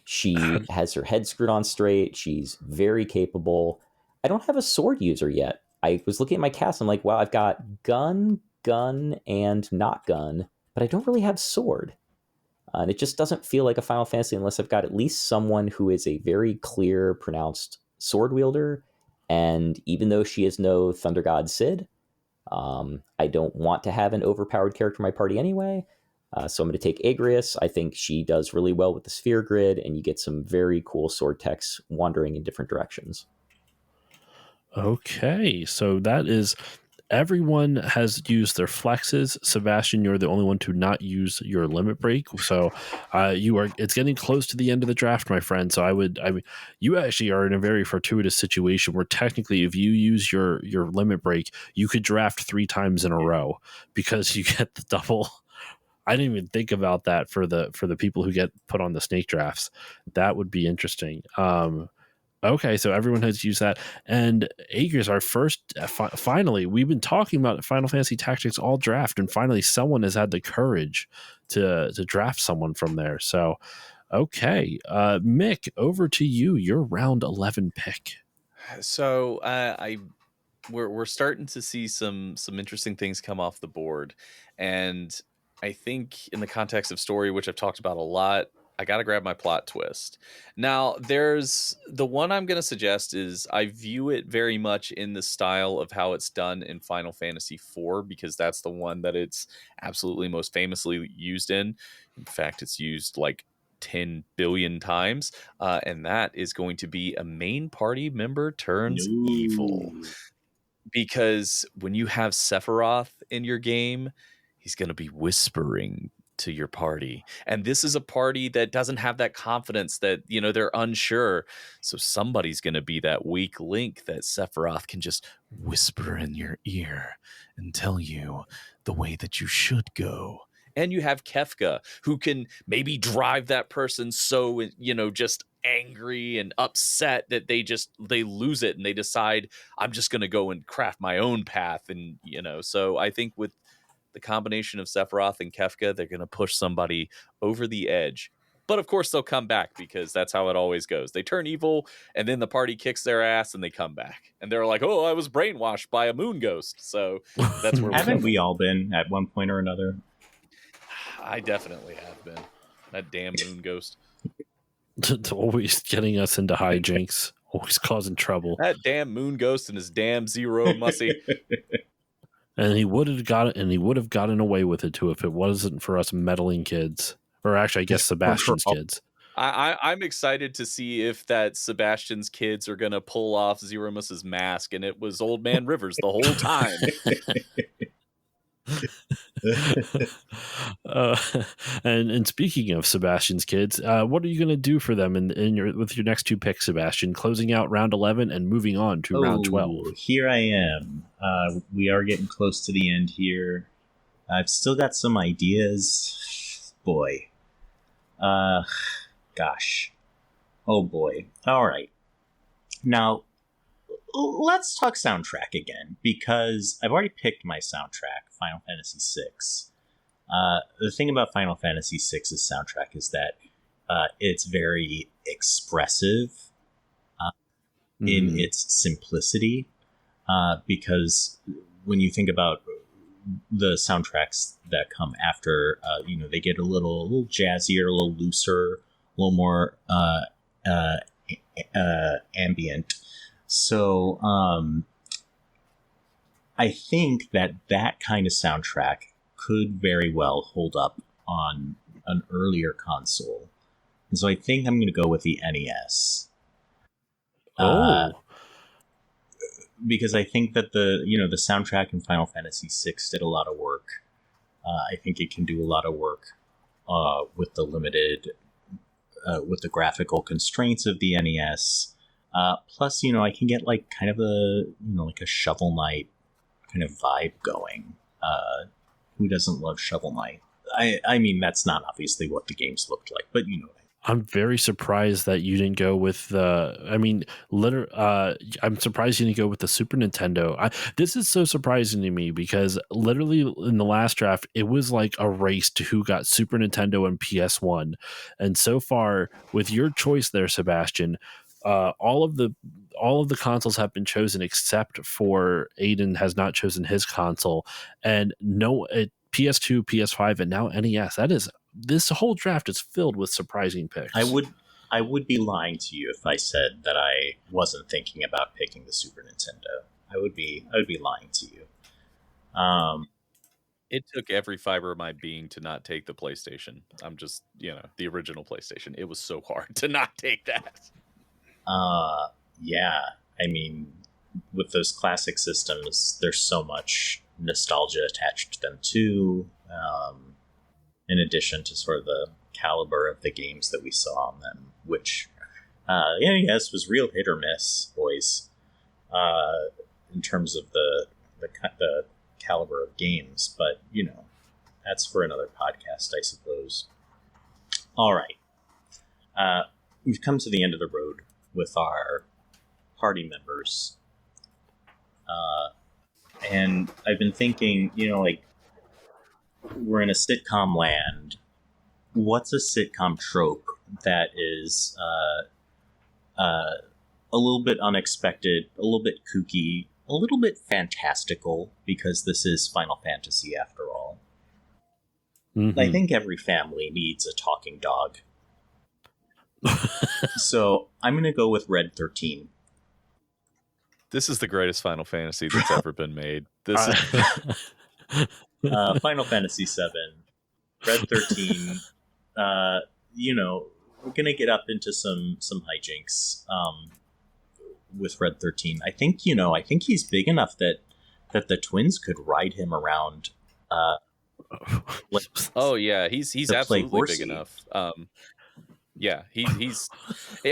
[SPEAKER 3] She has her head screwed on straight. She's very capable. I don't have a sword user yet. I was looking at my cast. I'm like, wow, I've got gun, and not gun, but I don't really have sword. And it just doesn't feel like a Final Fantasy unless I've got at least someone who is a very clear, pronounced sword wielder. And even though she is no Thunder God Cid, I don't want to have an overpowered character in my party anyway. So I'm going to take Agrias. I think she does really well with the sphere grid, and you get some very cool sword techs wandering in different directions.
[SPEAKER 1] Okay, so that is, everyone has used their flexes. Sebastian, you're the only one to not use your limit break. So it's getting close to the end of the draft, my friend. So you actually are in a very fortuitous situation where technically if you use your limit break, you could draft 3 times in a row because you get the double. I didn't even think about that for the people who get put on the snake drafts. That would be interesting. Okay, so everyone has used that, and Agrias, our first. Finally, we've been talking about Final Fantasy Tactics all draft, and finally, someone has had the courage to draft someone from there. So, okay, Mick, over to you. Your round 11 pick.
[SPEAKER 4] So, we're starting to see some interesting things come off the board, and I think in the context of story, which I've talked about a lot, I got to grab my plot twist. Now, there's the one I'm going to suggest is I view it very much in the style of how it's done in Final Fantasy IV, because that's the one that it's absolutely most famously used in. In fact, it's used like 10 billion times, and that is going to be a main party member turns evil. Because when you have Sephiroth in your game, he's going to be whispering to your party. And this is a party that doesn't have that confidence, that, they're unsure. So somebody's going to be that weak link that Sephiroth can just whisper in your ear and tell you the way that you should go. And you have Kefka, who can maybe drive that person so, just angry and upset that they lose it and they decide, I'm just going to go and craft my own path. And, so I think with the combination of Sephiroth and Kefka, they're going to push somebody over the edge. But of course they'll come back because that's how it always goes. They turn evil and then the party kicks their ass and they come back. And they're like, oh, I was brainwashed by a moon ghost. So that's where
[SPEAKER 5] Haven't we all been at one point or another?
[SPEAKER 4] I definitely have been. That damn moon ghost.
[SPEAKER 1] It's always getting us into hijinks, always causing trouble.
[SPEAKER 4] That damn moon ghost and his damn Zero Mussy.
[SPEAKER 1] And he would have gotten away with it too if it wasn't for us meddling kids. Or actually, I guess Sebastian's kids.
[SPEAKER 4] I'm excited to see if that Sebastian's kids are gonna pull off Zeromus's mask, and it was Old Man Rivers the whole time.
[SPEAKER 1] And speaking of Sebastian's kids, what are you going to do for them with your next two picks, Sebastian? Closing out round 11 and moving on to round 12.
[SPEAKER 5] Here I am. We are getting close to the end here. I've still got some ideas. Boy. Gosh. Oh boy. All right. Now, let's talk soundtrack again, because I've already picked my soundtrack, Final Fantasy VI. The thing about Final Fantasy VI's soundtrack is that it's very expressive in its simplicity, because when you think about the soundtracks that come after, they get a little jazzier, a little looser, a little more ambient. So I think that kind of soundtrack could very well hold up on an earlier console. And so I think I'm going to go with the NES. Because I think that the soundtrack in Final Fantasy VI did a lot of work. I think it can do a lot of work with the with the graphical constraints of the NES. Plus, I can get like kind of like a Shovel Knight kind of vibe going. Who doesn't love Shovel Knight? I mean, that's not obviously what the games looked like, but you know what I mean.
[SPEAKER 1] I'm very surprised that you didn't go with the. I'm surprised you didn't go with the Super Nintendo. This is so surprising to me because literally in the last draft, it was like a race to who got Super Nintendo and PS1. And so far, with your choice there, Sebastian, all of the consoles have been chosen except for Aiden has not chosen his console, and PS2, PS5, and now NES. This whole draft is filled with surprising picks.
[SPEAKER 5] I would be lying to you if I said that I wasn't thinking about picking the Super Nintendo. I would be lying to you.
[SPEAKER 4] It took every fiber of my being to not take the PlayStation. I'm just, the original PlayStation. It was so hard to not take that.
[SPEAKER 5] Yeah. I mean, with those classic systems, there's so much nostalgia attached to them too. In addition to sort of the caliber of the games that we saw on them, which, NES was real hit or miss, boys, in terms of the caliber of games. But, that's for another podcast, I suppose. All right. We've come to the end of the road with our party members. And I've been thinking, we're in a sitcom land. What's a sitcom trope that is a little bit unexpected, a little bit kooky, a little bit fantastical, because this is Final Fantasy after all? Mm-hmm. I think every family needs a talking dog. So I'm going to go with Red 13.
[SPEAKER 4] This is the greatest Final Fantasy that's ever been made. This is...
[SPEAKER 5] Final Fantasy VII, Red 13. We're gonna get up into some hijinks with Red 13. I think he's big enough that the twins could ride him around.
[SPEAKER 4] Oh yeah, he's absolutely big enough. Yeah, he's.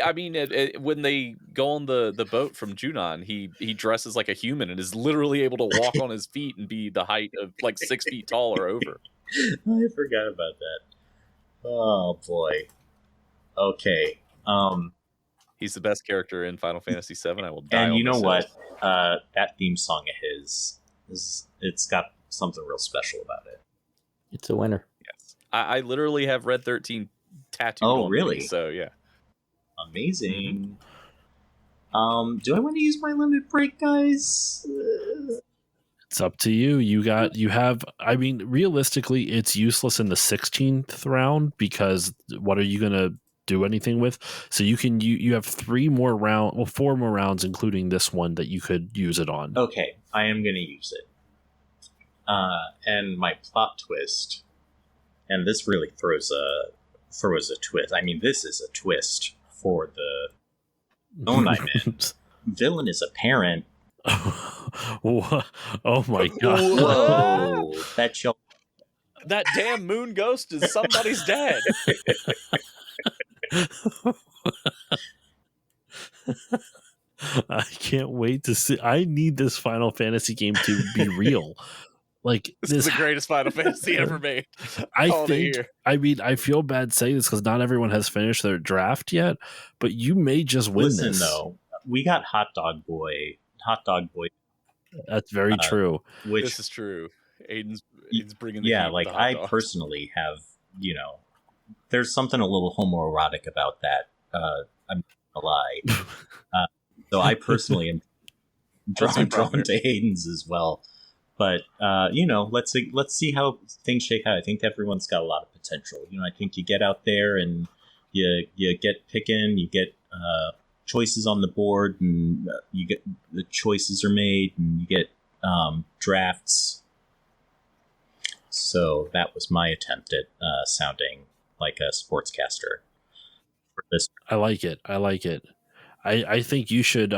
[SPEAKER 4] I mean, when they go on the boat from Junon, he dresses like a human and is literally able to walk on his feet and be the height of like 6 feet tall or over.
[SPEAKER 5] I forgot about that. Oh boy. Okay.
[SPEAKER 4] He's the best character in Final Fantasy VII. I will die.
[SPEAKER 5] And
[SPEAKER 4] on
[SPEAKER 5] you know what?
[SPEAKER 4] Hill.
[SPEAKER 5] That theme song of his it's got something real special about it.
[SPEAKER 3] It's a winner.
[SPEAKER 4] Yes, I literally have Red 13 tattooed
[SPEAKER 5] Oh,
[SPEAKER 4] on
[SPEAKER 5] really?
[SPEAKER 4] me. So yeah.
[SPEAKER 5] Amazing. Do I want to use my limit break, guys?
[SPEAKER 1] It's up to you. You have, I mean, realistically, it's useless in the 16th round because what are you going to do anything with? So you have 4 more rounds, including this one, that you could use it on.
[SPEAKER 5] Okay, I am going to use it. And my plot twist, and this really throws a twist. I mean, this is a twist for the zone I'm in. Villain is a parent.
[SPEAKER 1] Oh my god!
[SPEAKER 5] Whoa, that show.
[SPEAKER 4] That damn moon ghost is somebody's dad.
[SPEAKER 1] I can't wait to see. I need this Final Fantasy game to be real. Like
[SPEAKER 4] This is the greatest Final Fantasy ever made.
[SPEAKER 1] I think. I mean, I feel bad saying this because not everyone has finished their draft yet, but you may just win this.
[SPEAKER 5] Listen, though, we got Hot Dog Boy.
[SPEAKER 1] That's very true.
[SPEAKER 5] Which,
[SPEAKER 4] this is true. Aiden's bringing the
[SPEAKER 5] yeah,
[SPEAKER 4] heat
[SPEAKER 5] like
[SPEAKER 4] with the hot
[SPEAKER 5] I
[SPEAKER 4] dogs.
[SPEAKER 5] personally have, there's something a little homoerotic about that. I'm not gonna lie. So I personally am drawn to Aiden's as well. But let's see how things shake out. I think everyone's got a lot of potential. I think you get out there and you get picking, you get choices on the board, and you get the choices are made, and you get drafts. So that was my attempt at sounding like a sportscaster for this.
[SPEAKER 1] I like it. I think you should be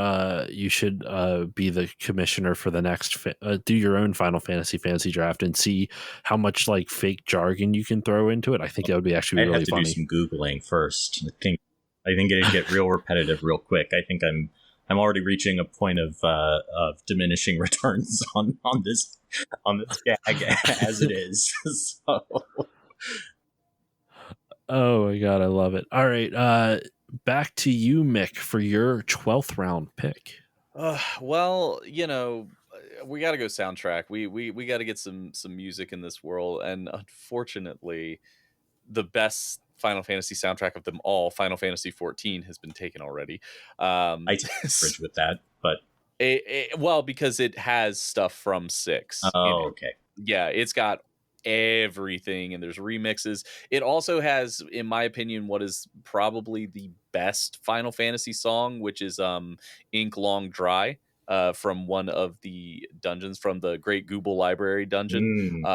[SPEAKER 1] the commissioner for the next do your own Final Fantasy draft and see how much like fake jargon you can throw into it. I think that would be actually really funny.
[SPEAKER 5] I'd have to do some Googling first. I think it'd get real repetitive real quick. I think I'm already reaching a point of diminishing returns on this gag as it is. So.
[SPEAKER 1] Oh my god, I love it. All right, back to you, Mick, for your 12th round pick.
[SPEAKER 4] Well, we got to go soundtrack. We got to get some music in this world, and unfortunately, the best Final Fantasy soundtrack of them all, Final Fantasy 14, has been taken already.
[SPEAKER 5] I take umbrage with that, but
[SPEAKER 4] well, because it has stuff from 6.
[SPEAKER 5] Oh, okay.
[SPEAKER 4] Yeah, it's got everything, and there's remixes. It also has, in my opinion, what is probably the best Final Fantasy song, which is Ink Long Dry, from one of the dungeons from the Great Gooble Library dungeon.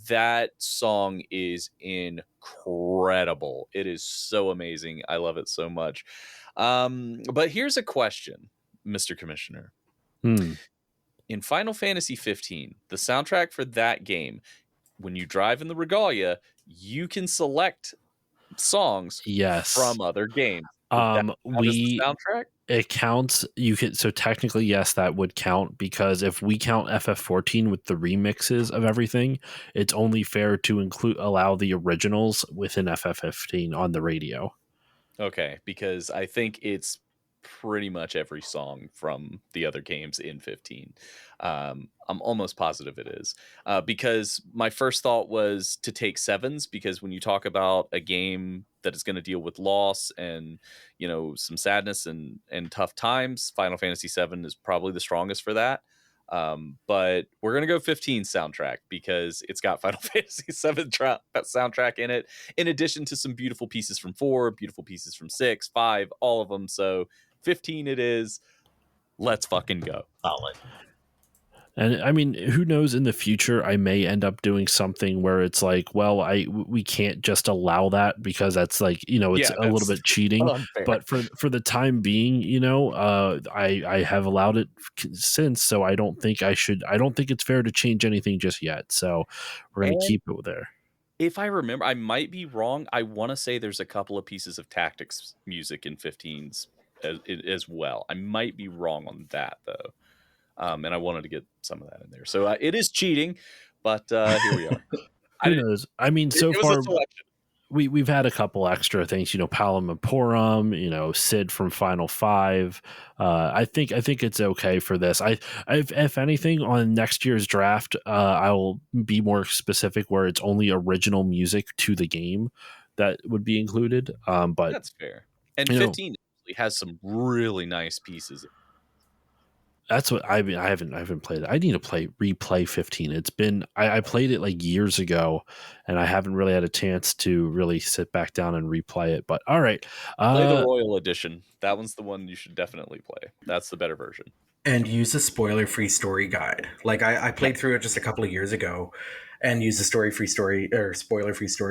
[SPEAKER 4] That song is incredible. It is so amazing. I love it so much. But here's a question, Mr. Commissioner. In Final Fantasy 15, the soundtrack for that game, when you drive in the Regalia, you can select songs from other games. The soundtrack?
[SPEAKER 1] It counts. You can, so technically, yes, that would count, because if we count FF14 with the remixes of everything, it's only fair to allow the originals within FF15 on the radio.
[SPEAKER 4] Okay, because I think it's pretty much every song from the other games in 15. I'm almost positive it is, because my first thought was to take 7s, because when you talk about a game that is going to deal with loss and some sadness and tough times, Final Fantasy 7 is probably the strongest for that. But we're going to go 15 soundtrack because it's got Final Fantasy 7 soundtrack in it, in addition to some beautiful pieces from 4, beautiful pieces from 6, 5, all of them. So 15 it is. Let's fucking go.
[SPEAKER 5] Solid.
[SPEAKER 1] And I mean, who knows, in the future, I may end up doing something where it's like, well, we can't just allow that because that's like, it's a little bit cheating.
[SPEAKER 4] Unfair.
[SPEAKER 1] But for the time being, I have allowed it since, so I don't think it's fair to change anything just yet. So we're going to keep it there.
[SPEAKER 4] If I remember, I might be wrong. I want to say there's a couple of pieces of Tactics music in 15s as well. I might be wrong on that, though. And I wanted to get some of that in there. So it is cheating, but here we are.
[SPEAKER 1] Who knows? I mean, so far we've had a couple extra things, Palom and Porum, Sid from Final 5. I think it's okay for this. If anything, on next year's draft, I will be more specific where it's only original music to the game that would be included. But
[SPEAKER 4] That's fair. And
[SPEAKER 1] you know,
[SPEAKER 4] 15 actually has some really nice pieces.
[SPEAKER 1] that's what I mean. I haven't played it. I need to replay 15. It's been I played it like years ago, and I haven't really had a chance to really sit back down and replay it. But all right,
[SPEAKER 4] Play the Royal Edition. That one's the one you should definitely play. That's the better version.
[SPEAKER 2] And use a spoiler-free story guide. Like I played through it just a couple of years ago, and used a spoiler-free story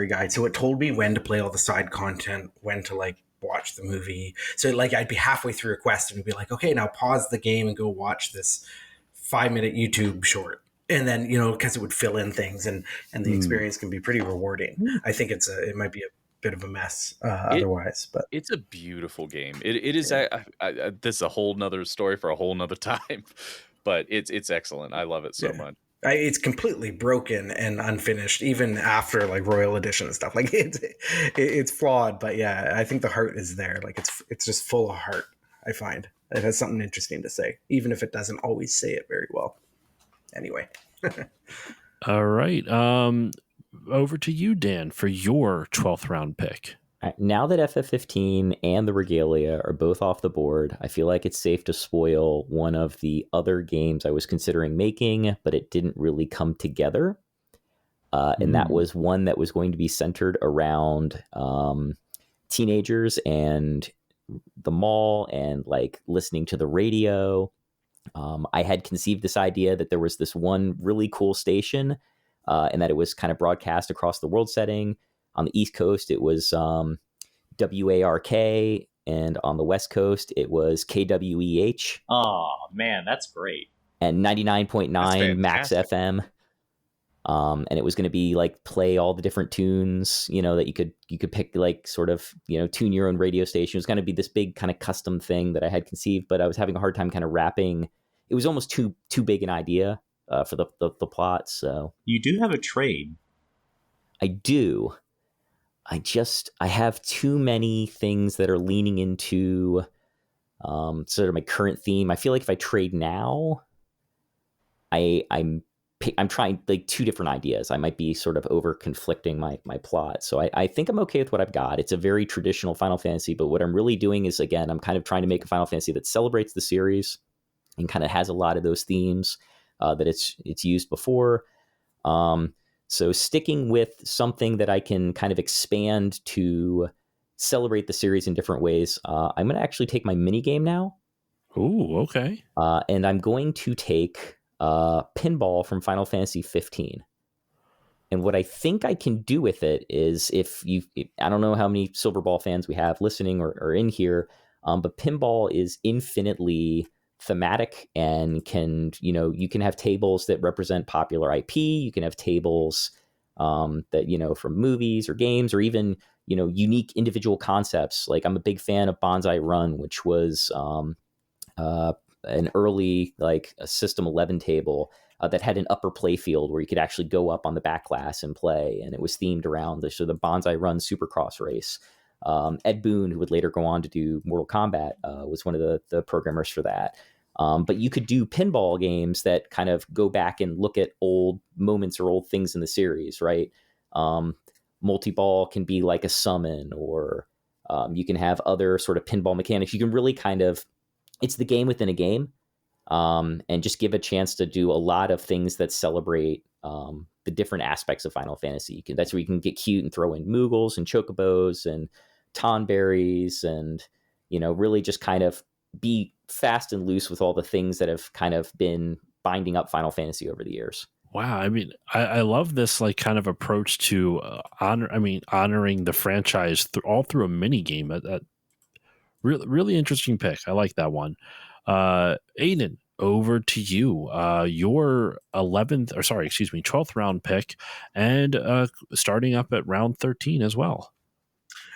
[SPEAKER 2] guide. So it told me when to play all the side content, when to like watch the movie. So like I'd be halfway through a quest and be like, okay, now pause the game and go watch this 5-minute YouTube short. And then, because it would fill in things, and the experience can be pretty rewarding. I think it might be a bit of a mess otherwise, but
[SPEAKER 4] it's a beautiful game. It is. This is a whole nother story for a whole nother time, but it's excellent. I love it so much.
[SPEAKER 2] It's completely broken and unfinished, even after like Royal Edition and stuff. Like it's flawed, but yeah, I think the heart is there. Like it's just full of heart. I find it has something interesting to say, even if it doesn't always say it very well. Anyway.
[SPEAKER 1] All right. Over to you, Dan, for your 12th round pick.
[SPEAKER 3] Now that FF15 and the Regalia are both off the board, I feel like it's safe to spoil one of the other games I was considering making, but it didn't really come together. And that was one that was going to be centered around teenagers and the mall and like listening to the radio. I had conceived this idea that there was this one really cool station and that it was kind of broadcast across the world setting. On the East Coast, it was WARK, and on the West Coast, it was KWEH.
[SPEAKER 5] Oh, man, that's great.
[SPEAKER 3] And 99.9 Max FM. And it was going to be like play all the different tunes, that you could pick, like sort of, tune your own radio station. It was going to be this big kind of custom thing that I had conceived, but I was having a hard time kind of wrapping. It was almost too big an idea for the plot. So
[SPEAKER 5] you do have a trade.
[SPEAKER 3] I do. I have too many things that are leaning into sort of my current theme. I feel like if I trade now, I'm trying like two different ideas. I might be sort of over conflicting my plot. So I think I'm okay with what I've got. It's a very traditional Final Fantasy, but what I'm really doing is, again, I'm kind of trying to make a Final Fantasy that celebrates the series and kind of has a lot of those themes that it's used before. So sticking with something that I can kind of expand to celebrate the series in different ways, I'm going to actually take my mini game now.
[SPEAKER 1] Ooh, okay.
[SPEAKER 3] And I'm going to take Pinball from Final Fantasy 15. And what I think I can do with it is I don't know how many Silver Ball fans we have listening or in here, but Pinball is infinitely thematic and you can have tables that represent popular IP. You can have tables that, from movies or games or even, unique individual concepts. Like I'm a big fan of Banzai Run, which was an early like a System 11 table that had an upper play field where you could actually go up on the back glass and play. And it was themed around the Banzai Run Supercross race. Ed Boon, who would later go on to do Mortal Kombat, was one of the programmers for that. But you could do pinball games that kind of go back and look at old moments or old things in the series, right? Multi-ball can be like a summon, or you can have other sort of pinball mechanics. You can really it's the game within a game, and just give a chance to do a lot of things that celebrate the different aspects of Final Fantasy. That's where you can get cute and throw in Moogles and Chocobos and Tonberries and, really just kind of be fast and loose with all the things that have kind of been binding up Final Fantasy over the years.
[SPEAKER 1] Wow. I mean, I love this like kind of approach to honoring the franchise all through a mini game. Really, really interesting pick. I like that one. Aiden, over to you. Your 12th round pick, and starting up at round 13 as well.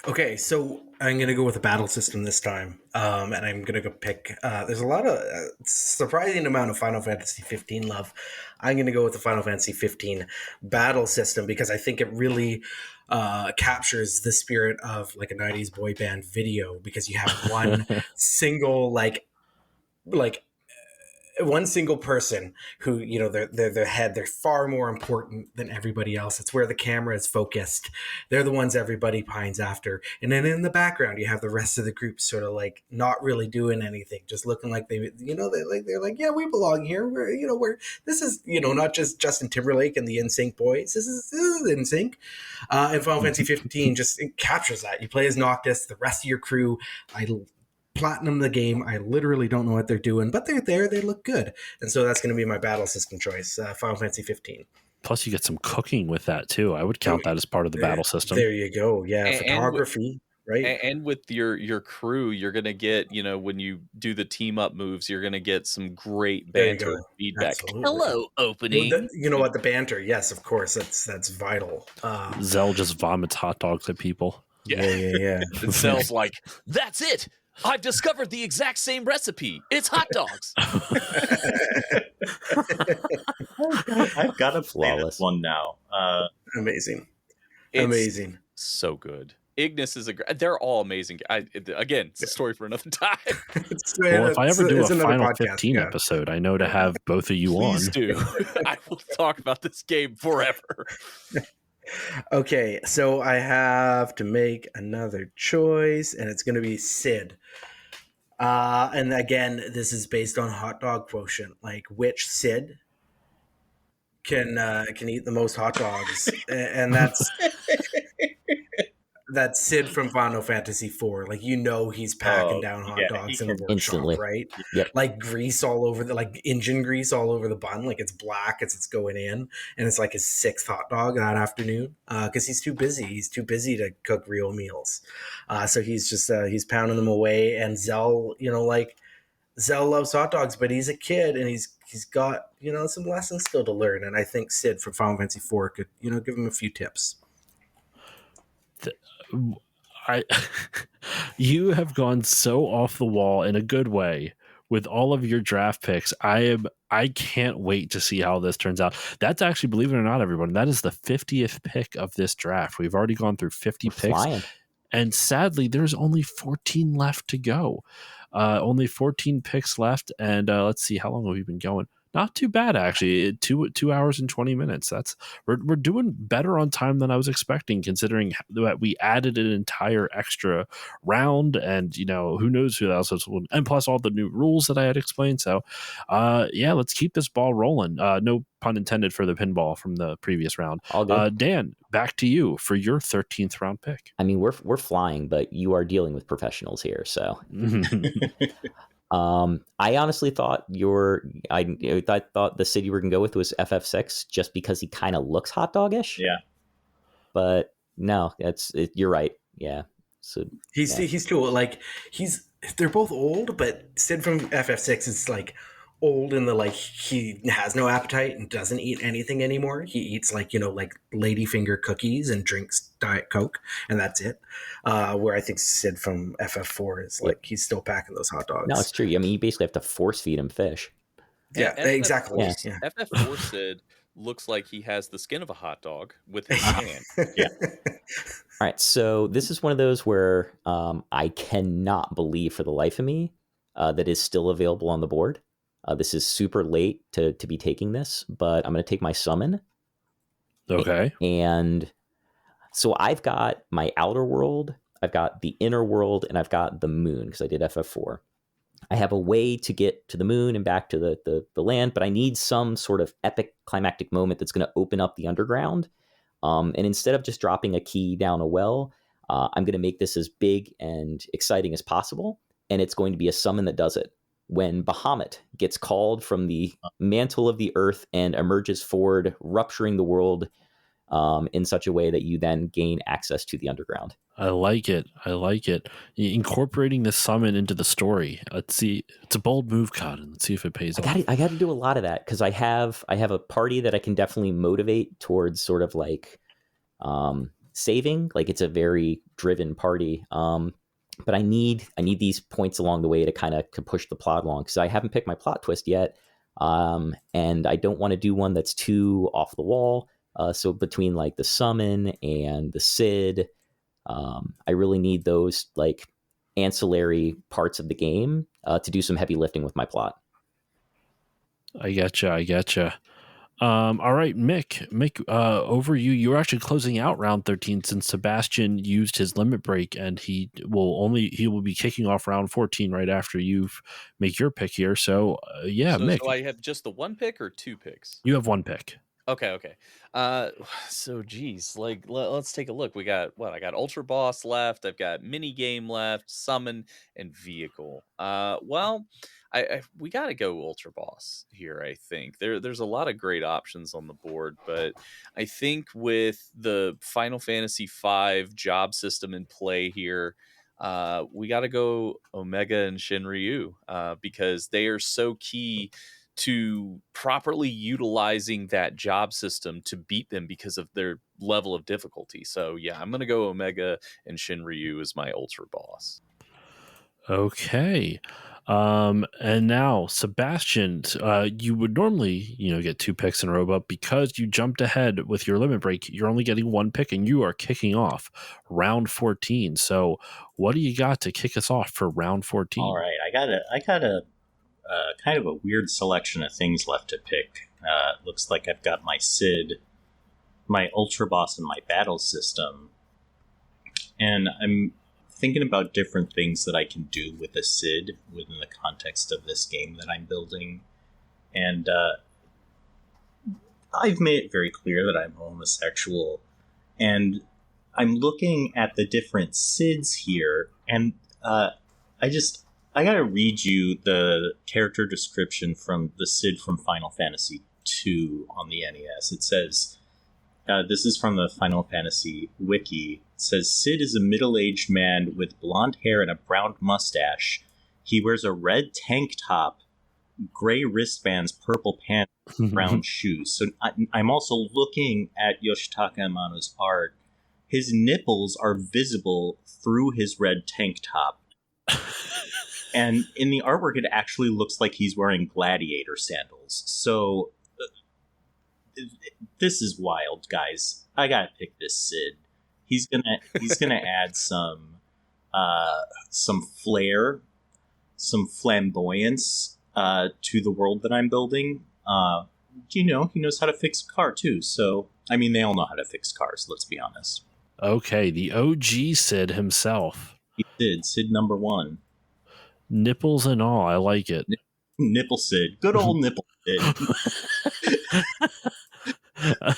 [SPEAKER 2] Okay, so I'm going to go with a battle system this time, and I'm going to go pick... there's a lot of surprising amount of Final Fantasy 15 love. I'm going to go with the Final Fantasy 15 battle system because I think it really captures the spirit of like a 90s boy band video, because you have one single like one single person who, you know, they're the head. They're far more important than everybody else. It's where the camera is focused. They're the ones everybody pines after. And then in the background, you have the rest of the group sort of like not really doing anything, just looking like they, you know, they're like, yeah, we belong here. This is, you know, not just Justin Timberlake and the NSYNC boys. This is NSYNC. And Final Fantasy 15 just it captures that. You play as Noctis, the rest of your crew. I platinum the game. I literally don't know what they're doing, but they're there. They look good, and so that's going to be my battle system choice. Final Fantasy 15.
[SPEAKER 1] Plus, you get some cooking with that too. I would count that as part of the battle system.
[SPEAKER 2] There you go. Yeah,
[SPEAKER 4] And
[SPEAKER 2] photography. Right.
[SPEAKER 4] And with your crew, you're gonna get, you know, when you do the team up moves, you're gonna get some great banter and feedback.
[SPEAKER 2] Absolutely.
[SPEAKER 4] Hello, opening.
[SPEAKER 2] Well, you know what? The banter, yes, of course, that's vital.
[SPEAKER 1] Zell just vomits hot dogs at people.
[SPEAKER 2] Yeah.
[SPEAKER 4] And Zell's like, that's it. I've discovered the exact same recipe. It's hot dogs.
[SPEAKER 5] I've got to play this one now.
[SPEAKER 2] Amazing.
[SPEAKER 4] It's
[SPEAKER 2] Amazing.
[SPEAKER 4] So good. Ignis is they're all amazing. Again, it's a story for another time.
[SPEAKER 1] Well, if I ever do a Final 15 episode, I know to have both of you
[SPEAKER 4] Please
[SPEAKER 1] on.
[SPEAKER 4] do. I will talk about this game forever.
[SPEAKER 2] Okay, so I have to make another choice, and it's going to be Sid. And again, this is based on hot dog quotient. Like, which Sid can eat the most hot dogs, and that's that's Sid from Final Fantasy IV. Like, you know, he's packing down hot dogs in the workshop,
[SPEAKER 3] instantly.
[SPEAKER 2] right?
[SPEAKER 3] Yep.
[SPEAKER 2] Like grease all over like engine grease all over the bun. Like it's black as it's going in, and it's like his 6th hot dog that afternoon. Because he's too busy. He's too busy to cook real meals. So he's just he's pounding them away. And Zell, you know, like Zell loves hot dogs, but he's a kid and he's got, you know, some lessons still to learn. And I think Sid from Final Fantasy IV could, you know, give him a few tips.
[SPEAKER 1] You have gone so off the wall in a good way with all of your draft picks. I can't wait to see how this turns out. That's actually, believe it or not, everyone, that is the 50th pick of this draft. We've already gone through 50 picks. Flying. And sadly, there's only 14 left to go. Only 14 picks left. And let's see, how long have we been going? Not too bad, actually. 2 hours and 20 minutes. We're doing better on time than I was expecting, considering that we added an entire extra round, and you know, who knows who else will, and plus all the new rules that I had explained. So, yeah, let's keep this ball rolling. No pun intended for the pinball from the previous round.
[SPEAKER 3] All good.
[SPEAKER 1] Dan, back to you for your 13th round pick.
[SPEAKER 3] I mean, we're flying, but you are dealing with professionals here, so. I honestly thought I thought the Sid you were going to go with was FF6 just because he kind of looks hot dog-ish.
[SPEAKER 5] Yeah.
[SPEAKER 3] But no, you're right. Yeah. So
[SPEAKER 2] he's too like they're both old, but Sid from FF6 is like old in the like he has no appetite and doesn't eat anything anymore. He eats like, you know, like ladyfinger cookies and drinks Diet Coke, and that's it. Where I think Sid from FF4 is like he's still packing those hot dogs.
[SPEAKER 3] No, it's true. I mean, you basically have to force feed him fish.
[SPEAKER 2] Yeah, exactly.
[SPEAKER 4] Yeah. FF4 Sid looks like he has the skin of a hot dog with his hand.
[SPEAKER 5] Yeah.
[SPEAKER 3] All right, so this is one of those where I cannot believe for the life of me that is still available on the board. This is super late to be taking this, but I'm going to take my summon.
[SPEAKER 1] Okay.
[SPEAKER 3] And so I've got my outer world, I've got the inner world, and I've got the moon because I did FF4. I have a way to get to the moon and back to the land, but I need some sort of epic climactic moment that's going to open up the underground. And instead of just dropping a key down a well, I'm going to make this as big and exciting as possible. And it's going to be a summon that does it. When Bahamut gets called from the mantle of the earth and emerges forward, rupturing the world in such a way that you then gain access to the underground.
[SPEAKER 1] I like it. Incorporating the summon into the story. Let's see. It's a bold move, Cotton. Let's see if it pays off.
[SPEAKER 3] I got to do a lot of that because I have a party that I can definitely motivate towards sort of like saving. Like it's a very driven party. But I need these points along the way to kind of push the plot along because I haven't picked my plot twist yet, and I don't want to do one that's too off the wall. So between like the summon and the Sid, I really need those like ancillary parts of the game to do some heavy lifting with my plot.
[SPEAKER 1] I getcha. All right, Mick, over you. You're actually closing out round 13 since Sebastian used his limit break, and he will be kicking off round 14 right after you make your pick here. So, yeah,
[SPEAKER 4] So,
[SPEAKER 1] Mick,
[SPEAKER 4] so I have just the one pick or two picks?
[SPEAKER 1] you have one pick.
[SPEAKER 4] Okay. So geez, like let's take a look. We got what? I got Ultra Boss left. I've got mini game left, summon and vehicle. Well, we got to go Ultra Boss here. I think there's a lot of great options on the board, but I think with the Final Fantasy V job system in play here, we got to go Omega and Shinryu because they are so key to properly utilizing that job system to beat them because of their level of difficulty. So yeah, I'm gonna go Omega and Shinryu as my Ultra Boss.
[SPEAKER 1] Okay. And now Sebastian, you would normally, get two picks in a row, but because you jumped ahead with your limit break, you're only getting one pick, and you are kicking off round 14. So, what do you got to kick us off for round 14?
[SPEAKER 5] All right, I got a kind of a weird selection of things left to pick. Looks like I've got my Sid, my Ultra Boss, and my battle system, and I'm thinking about different things that I can do with a Sid within the context of this game that I'm building. And I've made it very clear that I'm homosexual. And I'm looking at the different Sids here, and I gotta read you the character description from the Sid from Final Fantasy II on the NES. It says, this is from the Final Fantasy wiki. It says, Sid is a middle-aged man with blonde hair and a brown mustache. He wears a red tank top, gray wristbands, purple pants, brown shoes. So I'm also looking at Yoshitaka Amano's art. His nipples are visible through his red tank top. And in the artwork, it actually looks like he's wearing gladiator sandals. So this is wild, guys. I gotta pick this Sid. He's gonna add some flair, some flamboyance to the world that I'm building. He knows how to fix a car too. So I mean, they all know how to fix cars. Let's be honest.
[SPEAKER 1] Okay, the OG Sid himself.
[SPEAKER 5] Sid number one.
[SPEAKER 1] Nipples and all, I like it.
[SPEAKER 5] Nipple Sid, good old Nipple Sid.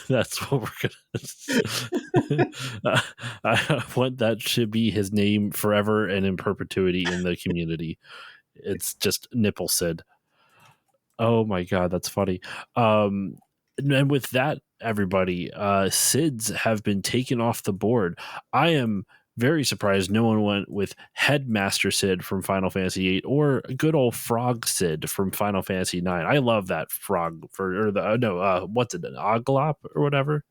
[SPEAKER 1] That's what we're gonna. I want that to be his name forever and in perpetuity in the community. It's just Nipple Sid. Oh my god, that's funny. And with that, everybody, Sids have been taken off the board. I am very surprised no one went with Headmaster Sid from Final Fantasy VIII or good old Frog Sid from Final Fantasy IX. I love that frog what's it, an Oglop or whatever?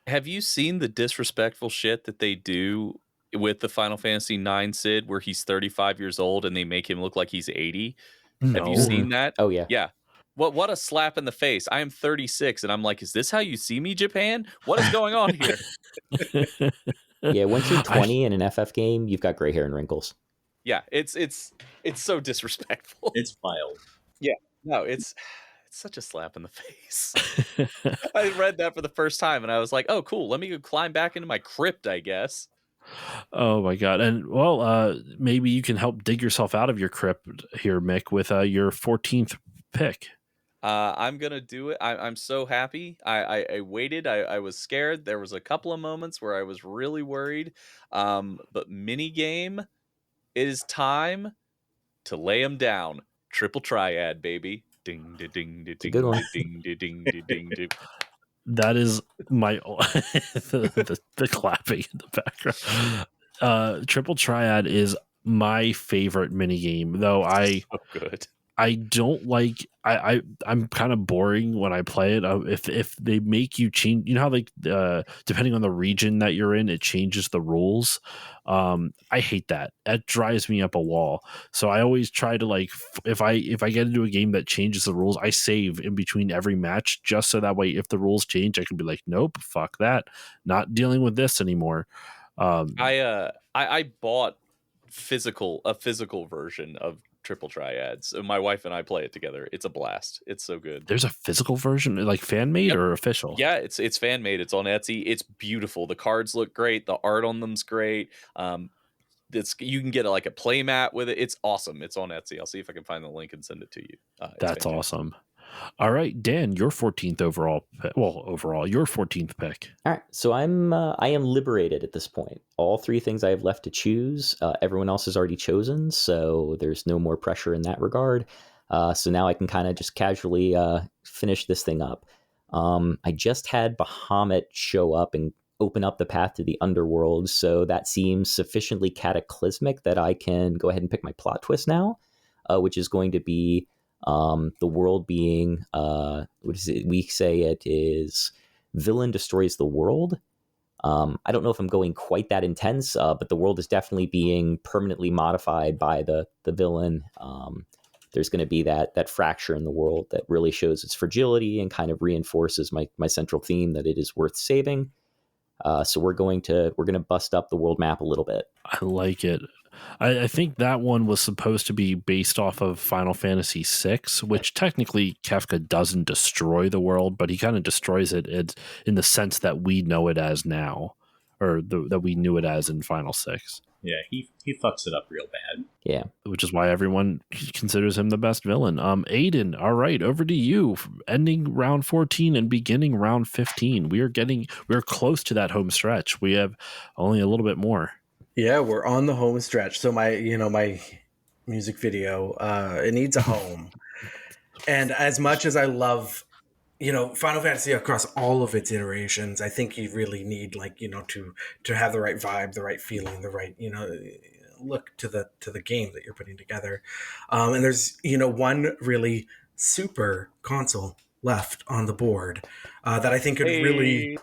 [SPEAKER 4] Have you seen the disrespectful shit that they do with the Final Fantasy IX Sid where he's 35 years old and they make him look like he's 80?
[SPEAKER 1] No.
[SPEAKER 4] Have you seen that?
[SPEAKER 3] Oh, yeah.
[SPEAKER 4] Yeah. What a slap in the face. I am 36 and I'm like, is this how you see me, Japan? What is going on here?
[SPEAKER 3] Yeah, once you're 20 in an FF game, you've got gray hair and wrinkles.
[SPEAKER 4] Yeah, it's so disrespectful.
[SPEAKER 5] It's wild.
[SPEAKER 4] Yeah. No, it's such a slap in the face. I read that for the first time and I was like, oh, cool. Let me go climb back into my crypt, I guess.
[SPEAKER 1] Oh my god. And well, maybe you can help dig yourself out of your crypt here, Mick, with your 14th pick.
[SPEAKER 4] I'm gonna do it. I'm so happy. I waited. I was scared. There was a couple of moments where I was really worried. But mini game, it is time to lay them down. Triple triad, baby. Ding ding ding ding
[SPEAKER 3] a good one.
[SPEAKER 4] ding ding ding ding ding.
[SPEAKER 1] That is my the clapping in the background. Triple Triad is my favorite mini game, though.
[SPEAKER 4] So good.
[SPEAKER 1] I don't like. I'm kind of boring when I play it. If they make you change, how depending on the region that you're in, it changes the rules. I hate that. That drives me up a wall. So I always try to if I get into a game that changes the rules, I save in between every match just so that way if the rules change, I can be like, nope, fuck that, not dealing with this anymore.
[SPEAKER 4] I bought a physical version of Triple Triads. My wife and I play it together. It's a blast. It's so good.
[SPEAKER 1] There's a physical version, like fan made or official?
[SPEAKER 4] Yeah, it's fan made. It's on Etsy. It's beautiful. The cards look great. The art on them's great. You can get like a play mat with it. It's awesome. It's on Etsy. I'll see if I can find the link and send it to you.
[SPEAKER 1] That's awesome. All right, Dan, your 14th overall. Your 14th pick.
[SPEAKER 3] All right, so I am liberated at this point. All three things I have left to choose, everyone else has already chosen, so there's no more pressure in that regard. So now I can kind of just casually finish this thing up. I just had Bahamut show up and open up the path to the underworld, so that seems sufficiently cataclysmic that I can go ahead and pick my plot twist now, which is going to be the world being, what is it? We say it is villain destroys the world. I don't know if I'm going quite that intense, but the world is definitely being permanently modified by the villain. There's going to be that fracture in the world that really shows its fragility and kind of reinforces my central theme that it is worth saving. So we're going to bust up the world map a little bit.
[SPEAKER 1] I like it. I think that one was supposed to be based off of Final Fantasy VI, which technically Kefka doesn't destroy the world, but he kind of destroys it in the sense that we know it as now, or that we knew it as in Final 6.
[SPEAKER 5] Yeah, he fucks it up real bad.
[SPEAKER 3] Yeah.
[SPEAKER 1] Which is why everyone considers him the best villain. Aiden, all right, over to you. Ending round 14 and beginning round 15. We're close to that home stretch. We have only a little bit more.
[SPEAKER 2] Yeah, we're on the home stretch. So my music video, it needs a home. And as much as I love, Final Fantasy across all of its iterations, I think you really need to have the right vibe, the right feeling, the right, look to the game that you're putting together. And there's, one really super console left on the board that I think could really,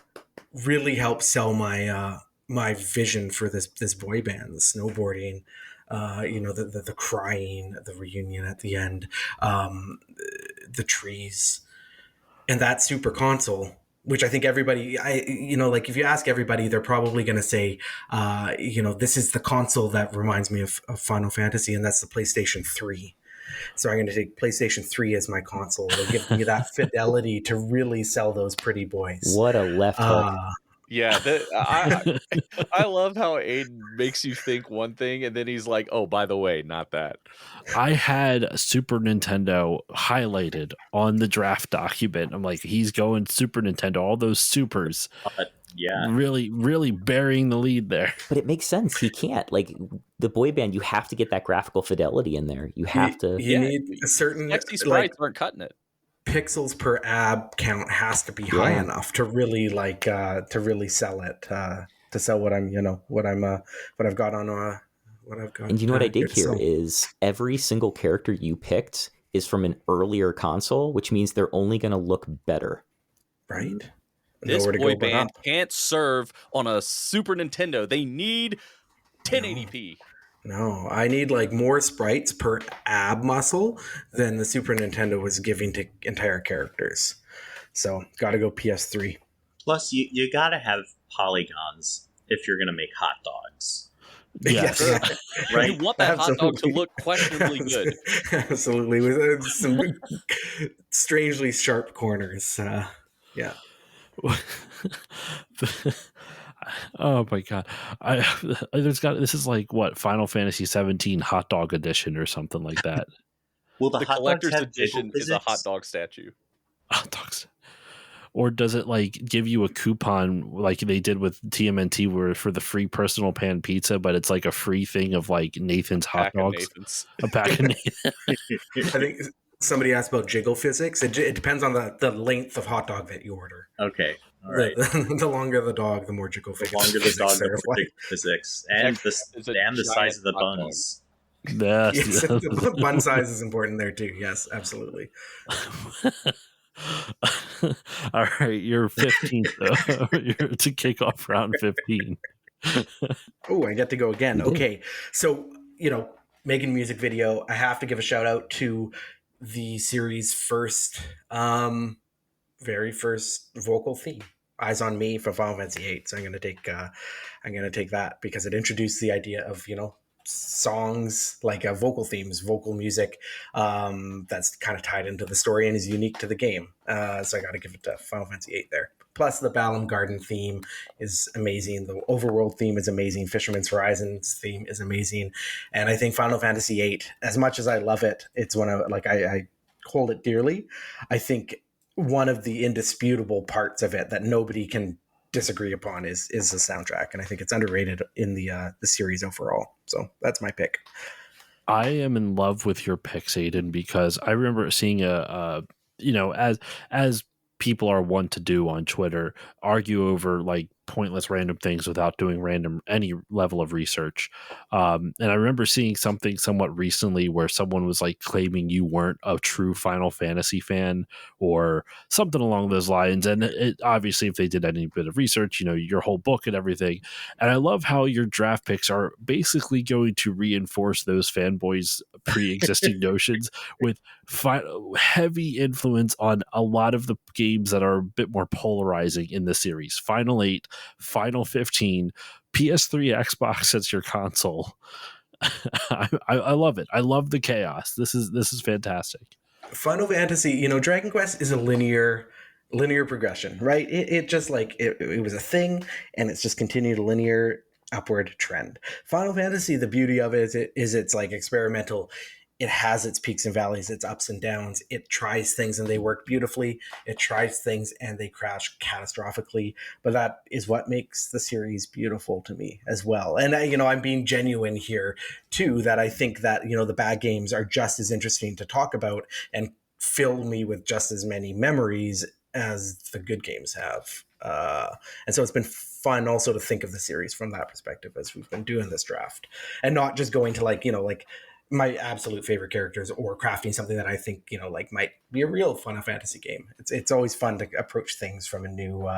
[SPEAKER 2] really help sell my vision for this boy band, the snowboarding, the crying, the reunion at the end, the trees, and that super console, which I think everybody, if you ask everybody, they're probably going to say, this is the console that reminds me of Final Fantasy, and that's the PlayStation 3. So I'm going to take PlayStation 3 as my console. It'll give me that fidelity to really sell those pretty boys.
[SPEAKER 3] What a left hook.
[SPEAKER 4] Yeah, I love how Aiden makes you think one thing and then he's like, oh, by the way, not that.
[SPEAKER 1] I had Super Nintendo highlighted on the draft document. I'm like, he's going Super Nintendo, all those supers.
[SPEAKER 5] Yeah.
[SPEAKER 1] Really, really burying the lead there.
[SPEAKER 3] But it makes sense. He can't. Like, the boy band, you have to get that graphical fidelity in there. You have to.
[SPEAKER 2] You need a certain...
[SPEAKER 4] XD sprites aren't cutting it.
[SPEAKER 2] Pixels per ab count has to be high enough to really sell it, to sell what I've got on what I've got.
[SPEAKER 3] And you know what I dig here is every single character you picked is from an earlier console, which means they're only going to look better.
[SPEAKER 2] Right.
[SPEAKER 4] This boy band can't serve on a Super Nintendo. They need 1080p.
[SPEAKER 2] No, I need more sprites per ab muscle than the Super Nintendo was giving to entire characters. So, got to go PS3.
[SPEAKER 5] Plus, you got to have polygons if you're going to make hot dogs.
[SPEAKER 1] Yes.
[SPEAKER 5] Right?
[SPEAKER 4] You want that hot dog to look questionably good.
[SPEAKER 2] Absolutely. With some strangely sharp corners. Yeah.
[SPEAKER 1] Oh my god! This is like what Final Fantasy 17 hot dog edition or something like that.
[SPEAKER 5] Well, the hot
[SPEAKER 4] collector's
[SPEAKER 5] dogs have
[SPEAKER 4] edition is a hot dog statue.
[SPEAKER 1] Hot dogs, or does it give you a coupon like they did with TMNT, where for the free personal pan pizza, but it's like a free thing of Nathan's hot dogs, a pack of Nathan.
[SPEAKER 2] I think somebody asked about jiggle physics. It depends on the length of hot dog that you order.
[SPEAKER 5] Okay. All right.
[SPEAKER 2] The longer the dog, the more jiggle physics.
[SPEAKER 5] The longer the dog, the more jiggle physics. And the size of the buns.
[SPEAKER 1] Yes.
[SPEAKER 2] The bun size is important there too. Yes, absolutely.
[SPEAKER 1] All right, you're 15th. You're to kick off round 15.
[SPEAKER 2] Oh, I get to go again. Okay, so making a music video, I have to give a shout out to the series' very first vocal theme, "Eyes on Me" from Final Fantasy VIII. So I'm gonna take that because it introduced the idea of songs, like vocal themes, vocal music, that's kind of tied into the story and is unique to the game. So I got to give it to Final Fantasy VIII there. Plus, the Balam Garden theme is amazing. The Overworld theme is amazing. Fisherman's Horizons theme is amazing. And I think Final Fantasy VIII, as much as I love it, it's one of, like, I hold it dearly. I think one of the indisputable parts of it that nobody can disagree upon is the soundtrack, and I think it's underrated in the series overall. So that's my pick.
[SPEAKER 1] I am in love with your picks, Aiden, because I remember seeing as people are wont to do on Twitter, argue over like pointless random things without doing any level of research. And I remember seeing something somewhat recently where someone was like claiming you weren't a true Final Fantasy fan or something along those lines. And it obviously, if they did any bit of research, your whole book and everything. And I love how your draft picks are basically going to reinforce those fanboys' pre-existing notions with heavy influence on a lot of the games that are a bit more polarizing in the series. Final 8, Final 15, PS3, Xbox as your console. I love it. I love the chaos. This is fantastic.
[SPEAKER 2] Final Fantasy, Dragon Quest is a linear progression, right? It just like it was a thing, and it's just continued a linear upward trend. Final Fantasy, the beauty of it is it's like experimental. It has its peaks and valleys, its ups and downs. It tries things and they work beautifully. It tries things and they crash catastrophically. But that is what makes the series beautiful to me as well. And I'm being genuine here too, that I think that, the bad games are just as interesting to talk about and fill me with just as many memories as the good games have. And so it's been fun also to think of the series from that perspective as we've been doing this draft, and not just going to like my absolute favorite characters or crafting something that I think might be a real Final Fantasy game. It's always fun to approach things from a new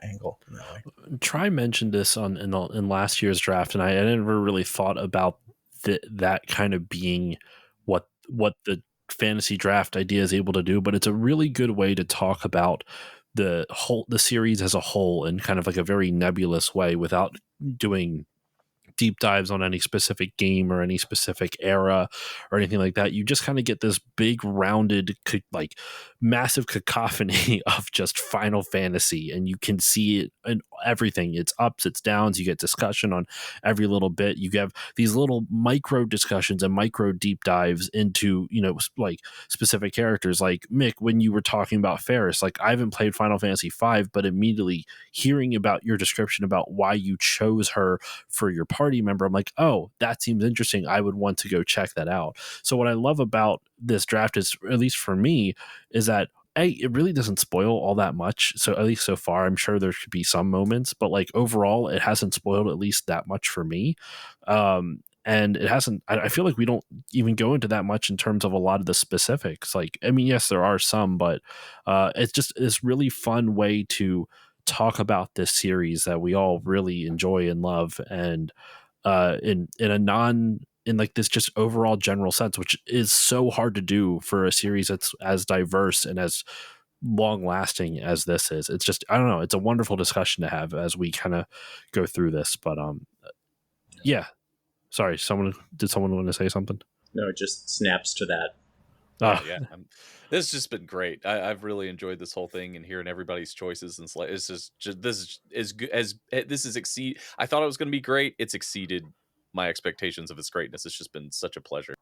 [SPEAKER 2] angle in that way.
[SPEAKER 1] Try mentioned this in last year's draft, and I never really thought about that kind of being what the fantasy draft idea is able to do, but it's a really good way to talk about the series as a whole in kind of like a very nebulous way without doing deep dives on any specific game or any specific era or anything like that. You just kind of get this big rounded like massive cacophony of just Final Fantasy, and you can see it in everything. It's ups, it's downs. You get discussion on every little bit. You have these little micro discussions and micro deep dives into like specific characters. Like Mick, when you were talking about Ferris, like I haven't played Final Fantasy V, but immediately hearing about your description about why you chose her for your party member, I'm like, oh, that seems interesting. I would want to go check that out. So what I love about this draft is, at least for me, is that it really doesn't spoil all that much. So at least so far, I'm sure there could be some moments, but like overall, it hasn't spoiled at least that much for me. And it hasn't, I feel like we don't even go into that much in terms of a lot of the specifics. Like, I mean, yes, there are some, but it's just this really fun way to talk about this series that we all really enjoy and love, and in like this just overall general sense, which is so hard to do for a series that's as diverse and as long lasting as this is. It's just, I don't know, it's a wonderful discussion to have as we kind of go through this. But yeah, sorry, did someone want to say something?
[SPEAKER 5] No, it just snaps to that.
[SPEAKER 4] Yeah, this has just been great. I've really enjoyed this whole thing and hearing everybody's choices, and it's just this is good as this is exceed. I thought it was going to be great. It's exceeded my expectations of its greatness. It's just been such a pleasure.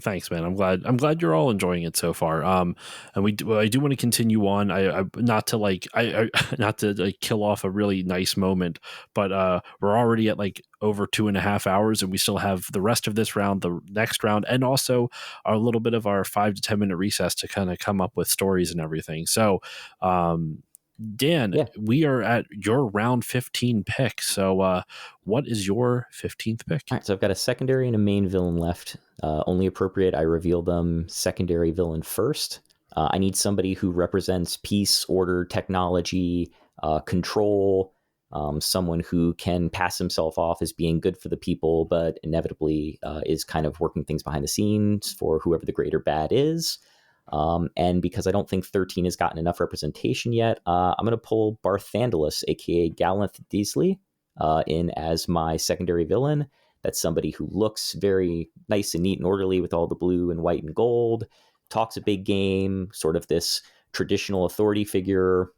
[SPEAKER 1] Thanks, man. I'm glad you're all enjoying it so far. And I do want to continue on. I not to not to like kill off a really nice moment, but we're already at like over 2.5 hours, and we still have the rest of this round, the next round, and also a little bit of our 5 to 10 minute recess to kind of come up with stories and everything. So, Dan, we are at your round 15 pick. So what is your 15th pick?
[SPEAKER 3] All right, so I've got a secondary and a main villain left. Only appropriate I reveal them secondary villain first. I need somebody who represents peace, order, technology, control, someone who can pass himself off as being good for the people, but inevitably is kind of working things behind the scenes for whoever the greater bad is. And because I don't think 13 has gotten enough representation yet, I'm going to pull Barthandalus, aka Galanth Deasley, in as my secondary villain. That's somebody who looks very nice and neat and orderly with all the blue and white and gold, talks a big game, sort of this traditional authority figure,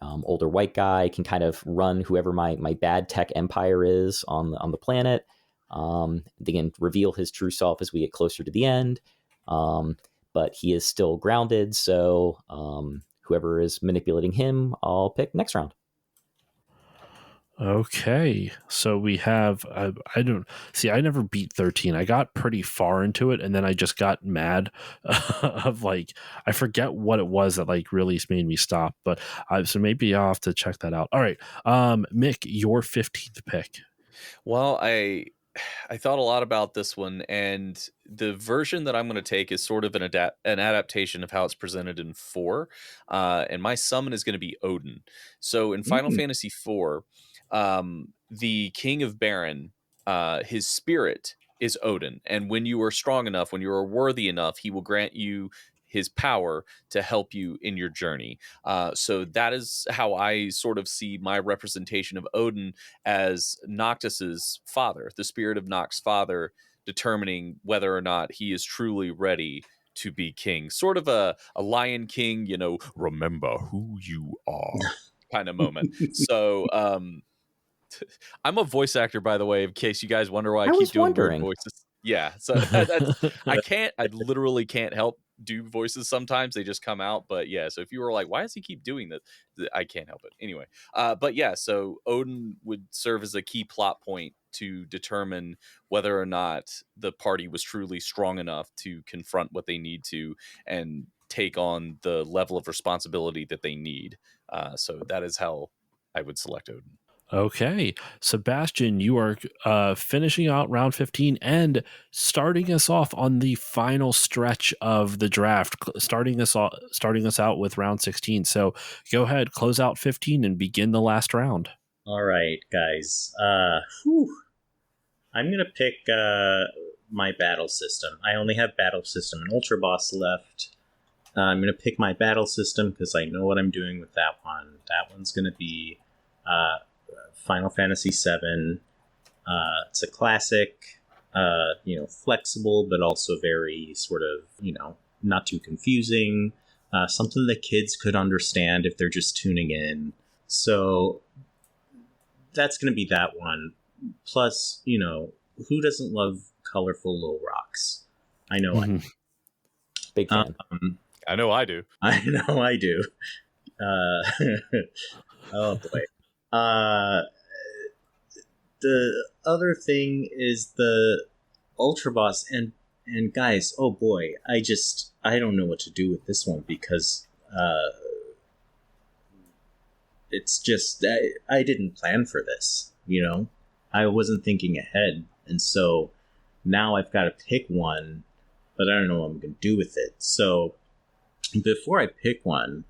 [SPEAKER 3] older white guy, can kind of run whoever my bad tech empire is on the planet. They can reveal his true self as we get closer to the end. But he is still grounded. So whoever is manipulating him, I'll pick next round.
[SPEAKER 1] Okay, so we have I don't see. I never beat 13. I got pretty far into it, and then I just got mad of like I forget what it was that like really made me stop. But so maybe I'll have to check that out. All right, Mick, your 15th pick.
[SPEAKER 4] Well, I thought a lot about this one, and the version that I'm going to take is sort of an adaptation of how it's presented in 4. And my summon is going to be Odin. So in Final Fantasy 4, the King of Baron, his spirit is Odin, and when you are strong enough, when you are worthy enough, he will grant you his power to help you in your journey. So that is how I sort of see my representation of Odin as Noctis's father, the spirit of Noct's father, determining whether or not he is truly ready to be king. Sort of a Lion King, remember who you are kind of moment. So I'm a voice actor, by the way, in case you guys wonder why I keep doing weird voices. Yeah, so I literally can't help do voices sometimes. They just come out. But yeah, so if you were like, why does he keep doing this? I can't help it. Anyway, but yeah, so Odin would serve as a key plot point to determine whether or not the party was truly strong enough to confront what they need to and take on the level of responsibility that they need. So that is how I would select Odin.
[SPEAKER 1] Okay, Sebastian, you are finishing out round 15 and starting us off on the final stretch of the draft, starting us out with round 16. So go ahead, close out 15 and begin the last round.
[SPEAKER 5] All right, guys. I'm going to pick my battle system. I only have battle system and Ultra Boss left. I'm going to pick my battle system because I know what I'm doing with that one. That one's going to be Final Fantasy VII. It's a classic, flexible, but also very sort of, not too confusing. Something that kids could understand if they're just tuning in. So that's going to be that one. Plus, who doesn't love colorful little rocks? I know I do.
[SPEAKER 3] Big fan.
[SPEAKER 4] I know I do.
[SPEAKER 5] I know I do. Oh boy. The other thing is the Ultra Boss, and guys, oh boy, I don't know what to do with this one because it's just I didn't plan for this, I wasn't thinking ahead, and so now I've got to pick one, but I don't know what I'm going to do with it. So before I pick one,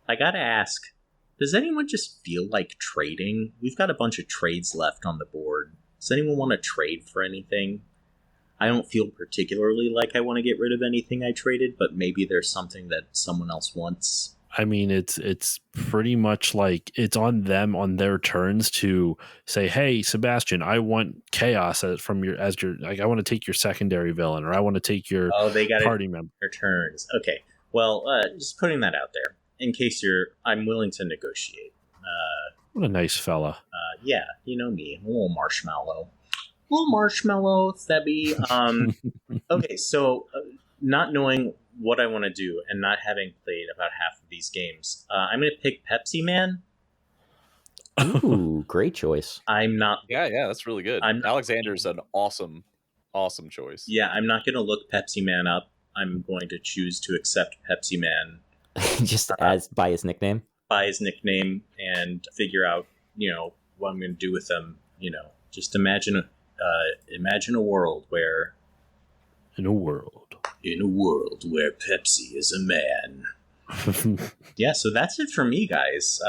[SPEAKER 5] I got to ask, does anyone just feel like trading? We've got a bunch of trades left on the board. Does anyone want to trade for anything? I don't feel particularly like I want to get rid of anything I traded, but maybe there's something that someone else wants.
[SPEAKER 1] I mean, it's pretty much like it's on them on their turns to say, "Hey, Sebastian, I want chaos I want to take your secondary villain, or I want to take your party member."
[SPEAKER 5] Their turns. Okay. Well, just putting that out there in case I'm willing to negotiate.
[SPEAKER 1] What a nice fella.
[SPEAKER 5] Yeah, you know me, I'm a little marshmallow. Stebby. Okay, so not knowing what I want to do and not having played about half of these games, I'm going to pick Pepsi Man.
[SPEAKER 3] Ooh, great choice.
[SPEAKER 5] I'm not.
[SPEAKER 4] Yeah, that's really good. Alexander's an awesome choice.
[SPEAKER 5] Yeah, I'm not going to look Pepsi Man up. I'm going to choose to accept Pepsi Man.
[SPEAKER 3] Just by his nickname?
[SPEAKER 5] By his nickname, and figure out, what I'm going to do with him. Just imagine a world where...
[SPEAKER 1] In a world
[SPEAKER 5] where Pepsi is a man. Yeah, so that's it for me, guys.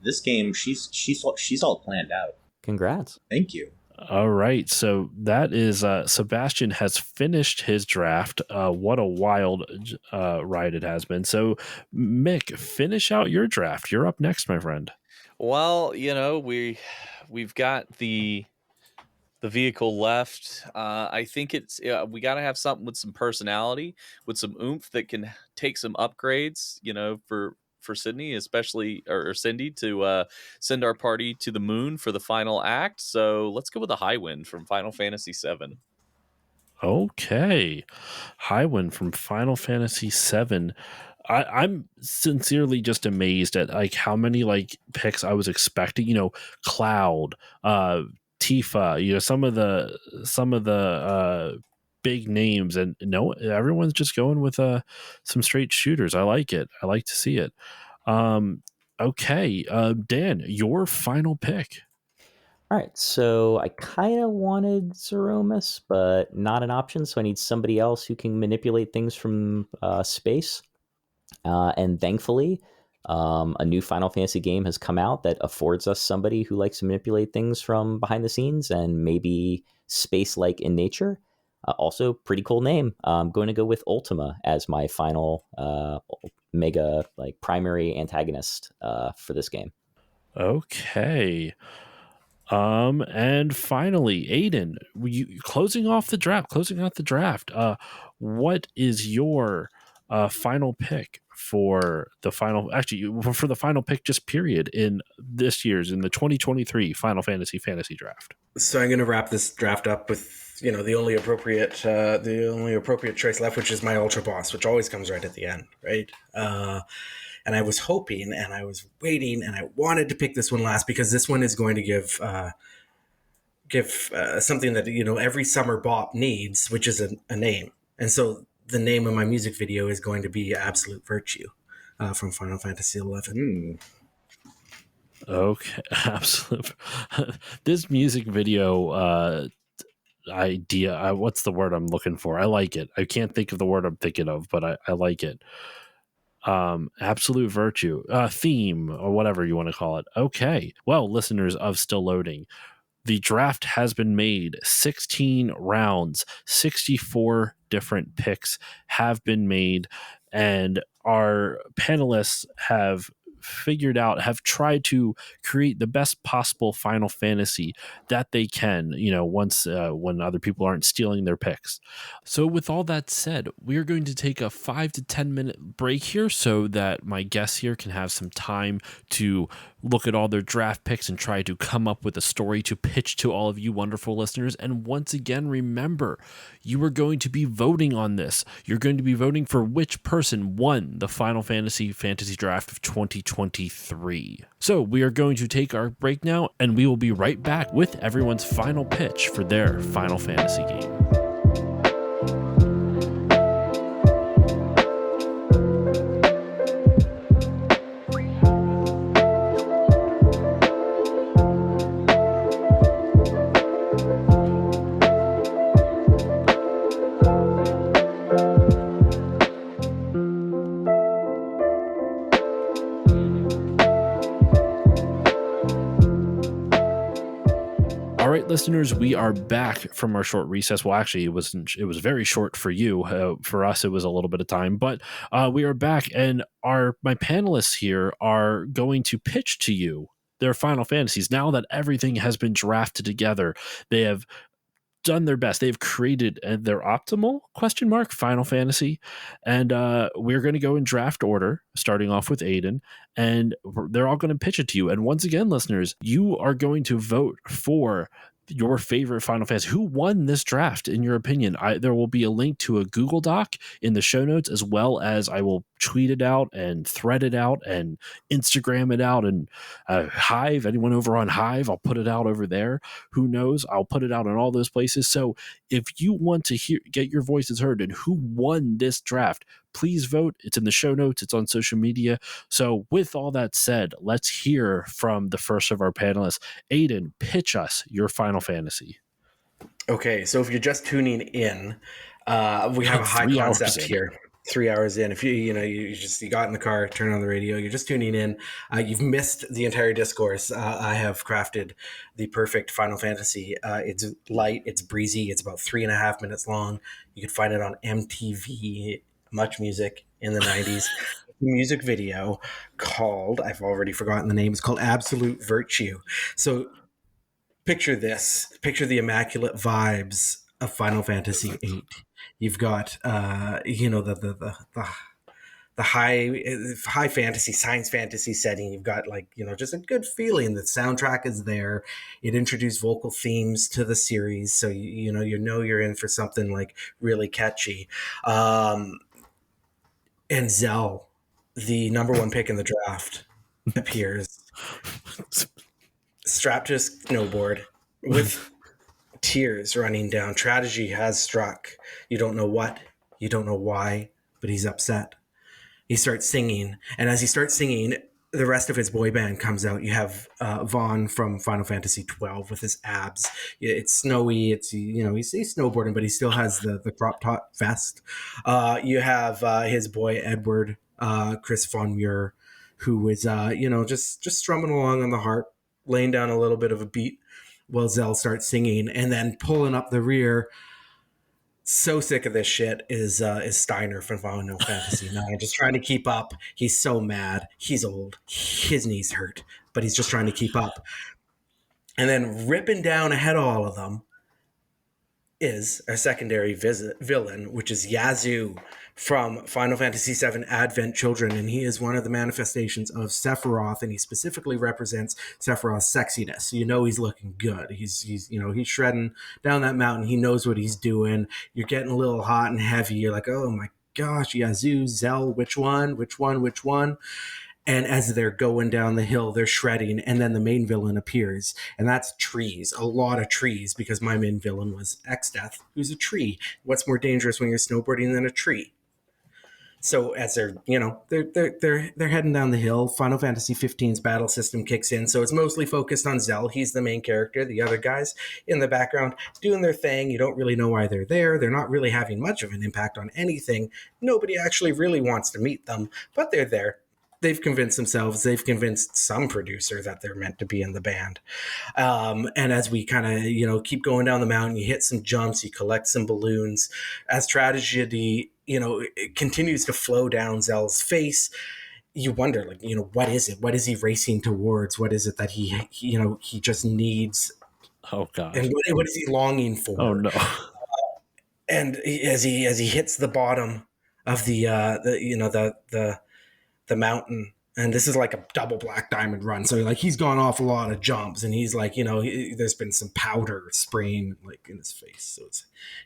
[SPEAKER 5] This game, she's all planned out.
[SPEAKER 3] Congrats.
[SPEAKER 5] Thank you.
[SPEAKER 1] All right, so that is Sebastian has finished his draft. What a wild ride it has been. So, Mick, finish out your draft. You're up next, my friend.
[SPEAKER 4] Well, we've got the the vehicle left. I think it's we got to have something with some personality, with some oomph that can take some upgrades, for Sydney, especially or Cindy to send our party to the moon for the final act. So let's go with a high wind from Final Fantasy VII.
[SPEAKER 1] Okay. Highwind from Final Fantasy VII. I'm sincerely just amazed at like how many like picks I was expecting. Cloud, Tifa. Some of the big names, and no, everyone's just going with some straight shooters. I like it. I like to see it. Okay, Dan, your final pick.
[SPEAKER 3] All right, so I kind of wanted Zeromus, but not an option. So I need somebody else who can manipulate things from space. And thankfully, a new Final Fantasy game has come out that affords us somebody who likes to manipulate things from behind the scenes and maybe space-like in nature. Also, pretty cool name. I'm going to go with Ultima as my final mega primary antagonist for this game.
[SPEAKER 1] Okay. And finally, Aiden, closing out the draft. What is your final pick for the final pick just period in the 2023 Final Fantasy Draft?
[SPEAKER 2] So I'm going to wrap this draft up with the only appropriate choice left, which is my Ultra Boss, which always comes right at the end, right? And I was hoping, and I was waiting, and I wanted to pick this one last because this one is going to give something that every summer bop needs, which is a name. And so the name of my music video is going to be Absolute Virtue from Final Fantasy XI.
[SPEAKER 1] Okay, absolutely. This music video idea, what's the word I'm looking for? I like it. I can't think of the word I'm thinking of, but I like it. Absolute Virtue, theme, or whatever you want to call it. Okay. Well, listeners of Still Loading, the draft has been made. 16 rounds, 64 different picks have been made, and our panelists have tried to create the best possible Final Fantasy that they can, once when other people aren't stealing their picks. So with all that said, we're going to take a 5 to 10 minute break here so that my guests here can have some time to look at all their draft picks and try to come up with a story to pitch to all of you wonderful listeners. And once again, remember, you are going to be voting on this. You're going to be voting for which person won the Final Fantasy Draft of 2023. So we are going to take our break now, and we will be right back with everyone's final pitch for their Final Fantasy game. Listeners, we are back from our short recess. Well, actually, it was very short for you. For us, it was a little bit of time, but we are back, and my panelists here are going to pitch to you their Final Fantasies. Now that everything has been drafted together, they have done their best. They've created their optimal Final Fantasy, and we're going to go in draft order, starting off with Aiden, and they're all going to pitch it to you. And once again, listeners, you are going to vote for your favorite Final Fantasy. Who won this draft, in your opinion? There will be a link to a Google Doc in the show notes, as well as I will tweet it out and thread it out and Instagram it out, and Hive, anyone over on Hive, I'll put it out over there. Who knows? I'll put it out in all those places. So if you want to get your voices heard and who won this draft, please vote. It's in the show notes. It's on social media. So with all that said, let's hear from the first of our panelists. Aiden, pitch us your Final Fantasy.
[SPEAKER 2] Okay, so if you're just tuning in, we have a high concept here. 3 hours in. If you got in the car, turn on the radio, you're just tuning in, you've missed the entire discourse. I have crafted the perfect Final Fantasy. It's light, it's breezy, it's about 3.5 minutes long. You can find it on MTV, Much Music in the 90s. Music video called, I've already forgotten the name, it's called Absolute Virtue. So picture this. Picture the immaculate vibes of Final Fantasy VIII. You've got, the high fantasy, science fantasy setting. You've got just a good feeling. The soundtrack is there. It introduced vocal themes to the series, so you know you're in for something like really catchy. And Zell, the number one pick in the draft, appears strapped to his snowboard with tears running down. Tragedy has struck. You don't know what, you don't know why, but he's upset. He starts singing, and as he starts singing, the rest of his boy band comes out. You have Vaughn from Final Fantasy 12 with his abs. It's snowy. It's he's snowboarding, but he still has the crop top vest. You have his boy Edward, Chris Von Muir, who is just strumming along on the harp, laying down a little bit of a beat while Zell starts singing, and then pulling up the rear. So sick of this shit is Steiner from Final Fantasy 9, just trying to keep up. He's so mad. He's old. His knees hurt, but he's just trying to keep up. And then ripping down ahead of all of them is our secondary villain, which is Yazoo from Final Fantasy VII Advent Children, and he is one of the manifestations of Sephiroth, and he specifically represents Sephiroth's sexiness. You know he's looking good. He's shredding down that mountain. He knows what he's doing. You're getting a little hot and heavy. You're like, oh my gosh, Yazoo, Zell, which one? And as they're going down the hill, they're shredding, and then the main villain appears, and that's trees, a lot of trees, because my main villain was Exdeath, who's a tree. What's more dangerous when you're snowboarding than a tree? So as they're heading down the hill, Final Fantasy 15's battle system kicks in. So it's mostly focused on Zell. He's the main character. The other guys in the background doing their thing. You don't really know why they're there. They're not really having much of an impact on anything. Nobody actually really wants to meet them, but they're there. They've convinced themselves, they've convinced some producer that they're meant to be in the band. And as we kind of, keep going down the mountain, you hit some jumps, you collect some balloons. As tragedy, it continues to flow down Zell's face, you wonder, what is it? What is he racing towards? What is it that he just needs?
[SPEAKER 1] Oh, God.
[SPEAKER 2] And what is he longing for?
[SPEAKER 1] Oh, no.
[SPEAKER 2] And as he hits the bottom of the mountain, and this is like a double black diamond run, so he's gone off a lot of jumps, and he's there's been some powder spraying in his face, so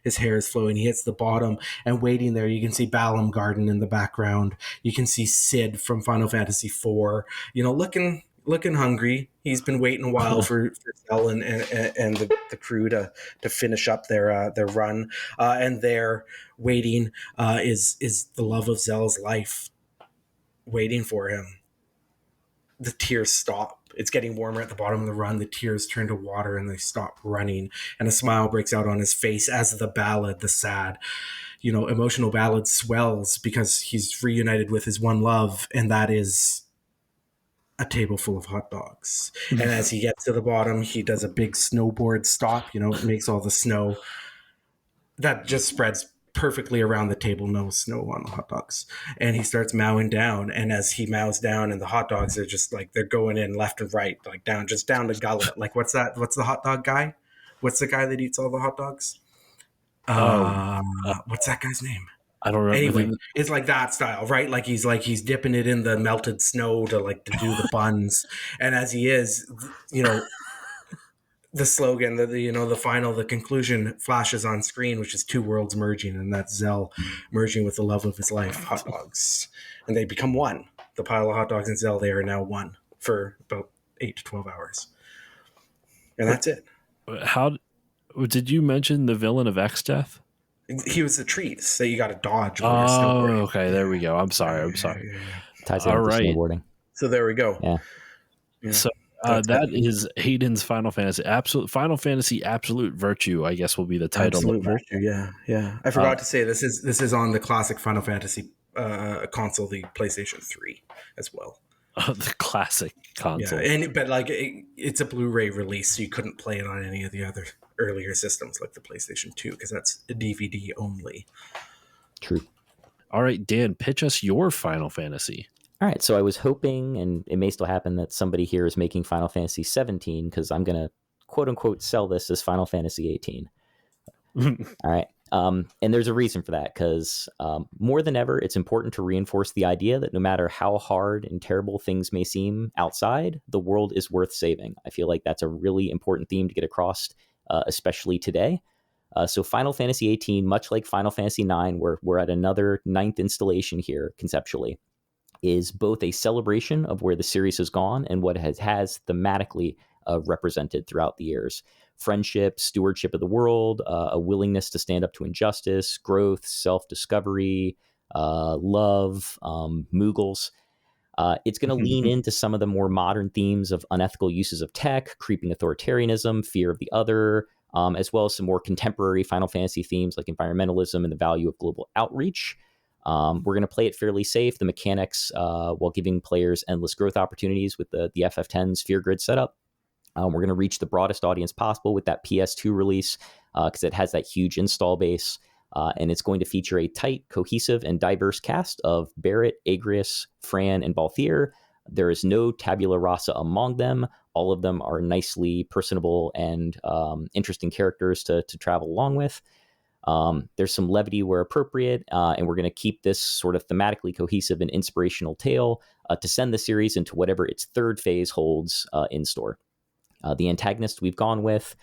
[SPEAKER 2] his hair is flowing. He hits the bottom, and waiting there you can see Balam Garden in the background. You can see Sid from Final Fantasy 4 looking hungry. He's been waiting a while for Zell and the crew to finish up their run, and there waiting is the love of Zell's life, waiting for him. The tears stop. It's getting warmer at the bottom of the run. The tears turn to water and they stop running, and a smile breaks out on his face as the ballad, the sad, emotional ballad swells, because he's reunited with his one love, and that is a table full of hot dogs. And as he gets to the bottom, he does a big snowboard stop. It makes all the snow that just spreads perfectly around the table, no snow on the hot dogs, and he starts mowing down. And as he mows down, and the hot dogs are just they're going in left and right, down the gullet. What's that? What's the hot dog guy? What's the guy that eats all the hot dogs? What's that guy's name?
[SPEAKER 1] I don't remember.
[SPEAKER 2] Anyway, it's like that style, right? He's dipping it in the melted snow to do the buns. And as he is, the slogan, the conclusion flashes on screen, which is two worlds merging, and that's Zell merging with the love of his life, hot dogs, and they become one. The pile of hot dogs and Zell, they are now one for about 8 to 12 hours, and that's it.
[SPEAKER 1] How did you mention the villain of Exdeath?
[SPEAKER 2] He was the trees that you got to dodge. While you're snowboarding.
[SPEAKER 1] Okay, there we go. I'm sorry.
[SPEAKER 2] Yeah.
[SPEAKER 3] Ties into snowboarding.
[SPEAKER 2] So there we go.
[SPEAKER 3] Yeah.
[SPEAKER 1] So. That is Hayden's Final Fantasy Absolute Virtue, I guess, will be the title.
[SPEAKER 2] Absolute Virtue, yeah. I forgot to say this is on the classic Final Fantasy console, the PlayStation 3 as well.
[SPEAKER 1] The classic console.
[SPEAKER 2] Yeah, but it's a Blu-ray release, so you couldn't play it on any of the other earlier systems like the PlayStation 2, because that's a DVD only.
[SPEAKER 3] True.
[SPEAKER 1] All right, Dan, pitch us your Final Fantasy.
[SPEAKER 3] All right, so I was hoping, and it may still happen, that somebody here is making Final Fantasy 17, because I'm going to quote unquote sell this as Final Fantasy 18. All right. And there's a reason for that, because more than ever, it's important to reinforce the idea that no matter how hard and terrible things may seem outside, the world is worth saving. I feel like that's a really important theme to get across, especially today. So Final Fantasy 18, much like Final Fantasy 9, we're at another 9th installation here conceptually, is both a celebration of where the series has gone and what it has thematically represented throughout the years. Friendship, stewardship of the world, a willingness to stand up to injustice, growth, self-discovery, love, Moogles. It's going to lean into some of the more modern themes of unethical uses of tech, creeping authoritarianism, fear of the other, as well as some more contemporary Final Fantasy themes like environmentalism and the value of global outreach. We're going to play it fairly safe, the mechanics, while giving players endless growth opportunities with the FF10 Sphere Grid setup. We're going to reach the broadest audience possible with that PS2 release, because it has that huge install base. And it's going to feature a tight, cohesive, and diverse cast of Barrett, Agrias, Fran, and Balthier. There is no tabula rasa among them. All of them are nicely personable and interesting characters to travel along with. There's some levity where appropriate, and we're going to keep this sort of thematically cohesive and inspirational tale to send the series into whatever its third phase holds in store. The antagonists we've gone with,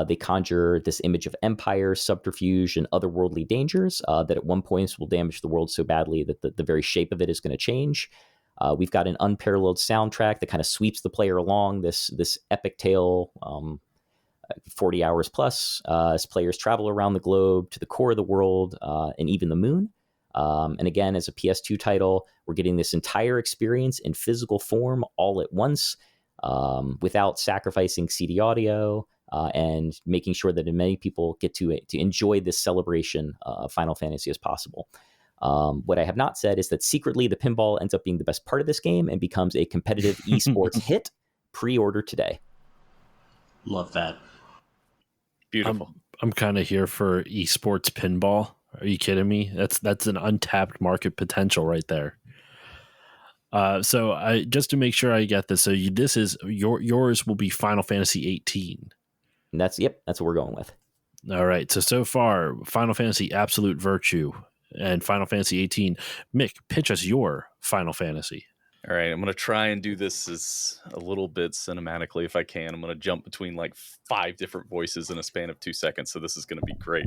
[SPEAKER 3] they conjure this image of empire, subterfuge, and otherworldly dangers that at one point will damage the world so badly that the very shape of it is going to change. We've got an unparalleled soundtrack that kind of sweeps the player along this epic tale, 40 hours plus, as players travel around the globe to the core of the world and even the moon. And again, as a PS2 title, we're getting this entire experience in physical form all at once, without sacrificing CD audio, and making sure that as many people get to enjoy this celebration of Final Fantasy as possible. What I have not said is that secretly the pinball ends up being the best part of this game and becomes a competitive esports hit. Pre-order today.
[SPEAKER 5] Love that.
[SPEAKER 4] Beautiful.
[SPEAKER 1] I'm kind of here for esports pinball. Are you kidding me? That's an untapped market potential right there. So I just to make sure I get this. So this is yours will be Final Fantasy 18.
[SPEAKER 3] And that's what we're going with.
[SPEAKER 1] All right. So far, Final Fantasy Absolute Virtue and Final Fantasy 18. Mick, pitch us your Final Fantasy.
[SPEAKER 4] All right, I'm going to try and do this as a little bit cinematically if I can. I'm going to jump between like 5 different voices in a span of 2 seconds, so this is going to be great.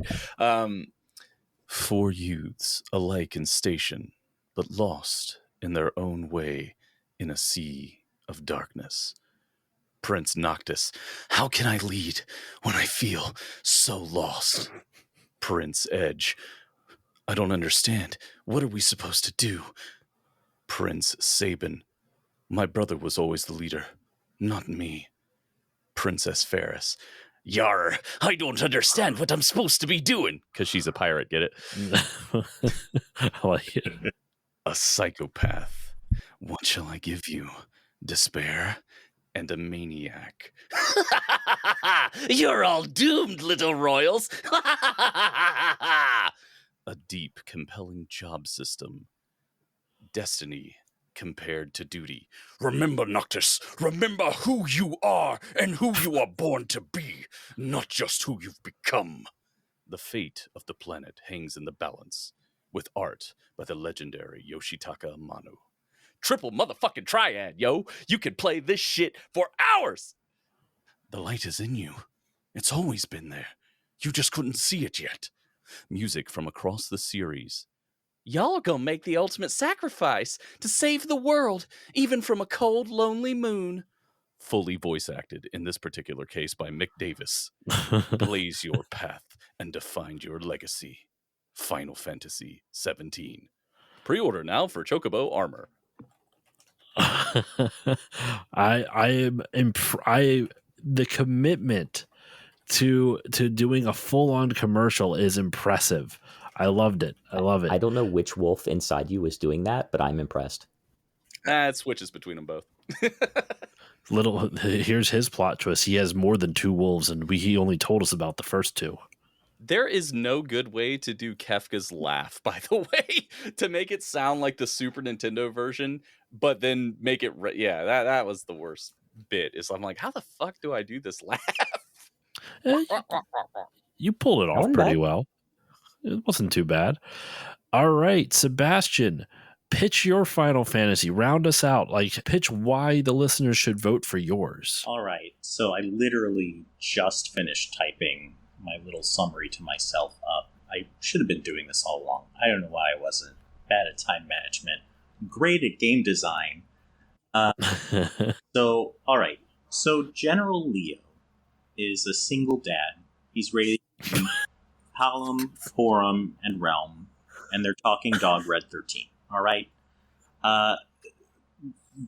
[SPEAKER 4] 4 youths alike in station, but lost in their own way in a sea of darkness. Prince Noctis, how can I lead when I feel so lost? Prince Edge, I don't understand. What are we supposed to do? Prince Sabin, my brother was always the leader, not me. Princess Ferris, Yar, I don't understand what I'm supposed to be doing. Because she's a pirate, get it?
[SPEAKER 1] I like it.
[SPEAKER 4] A psychopath. What shall I give you? Despair and a maniac. You're all doomed, little royals. A deep, compelling job system. Destiny compared to duty. Remember, Noctis, remember who you are and who you are born to be, not just who you've become. The fate of the planet hangs in the balance, with art by the legendary Yoshitaka Amano. Triple motherfucking triad, yo! You could play this shit for hours! The light is in you. It's always been there. You just couldn't see it yet. Music from across the series. Y'all gonna make the ultimate sacrifice to save the world, even from a cold, lonely moon. Fully voice acted, in this particular case, by Mick Davis. Blaze your path and define your legacy. Final Fantasy 17. Pre-order now for Chocobo Armor.
[SPEAKER 1] The commitment to doing a full-on commercial is impressive. I loved it. I love it.
[SPEAKER 3] I don't know which wolf inside you is doing that, but I'm impressed.
[SPEAKER 4] It switches between them both.
[SPEAKER 1] Here's his plot twist. He has more than 2 wolves, and he only told us about the first 2.
[SPEAKER 4] There is no good way to do Kefka's laugh, by the way, to make it sound like the Super Nintendo version, but then make it... that was the worst bit. Is I'm like, how the fuck do I do this laugh?
[SPEAKER 1] Eh, you pulled it
[SPEAKER 3] That
[SPEAKER 1] off
[SPEAKER 3] wasn't
[SPEAKER 1] pretty
[SPEAKER 3] bad.
[SPEAKER 1] well. It wasn't too bad. All right, Sebastian, pitch your Final Fantasy. Round us out. Like, pitch why the listeners should vote for yours.
[SPEAKER 5] All right, so I literally just finished typing my little summary to myself up. I should have been doing this all along. I don't know why I wasn't. Bad at time management, great at game design. So, all right. So General Leo is a single dad. He's raised in Palom, Forum, and Realm, and they're talking Dog Red 13. All right.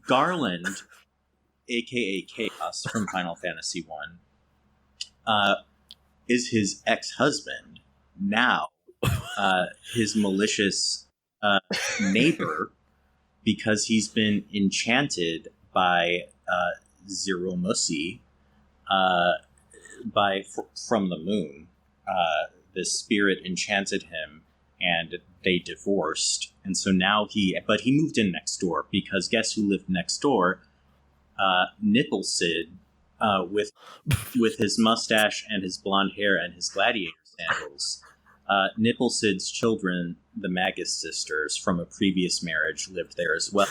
[SPEAKER 5] Garland, aka Chaos from Final Fantasy 1, is his ex-husband, now his malicious neighbor, because he's been enchanted by Zeromusi from the moon. The spirit enchanted him, and they divorced. And so now he moved in next door, because guess who lived next door? Nipple Sid, with his mustache and his blonde hair and his gladiator sandals. Nipple Sid's children, the Magus sisters from a previous marriage, lived there as well.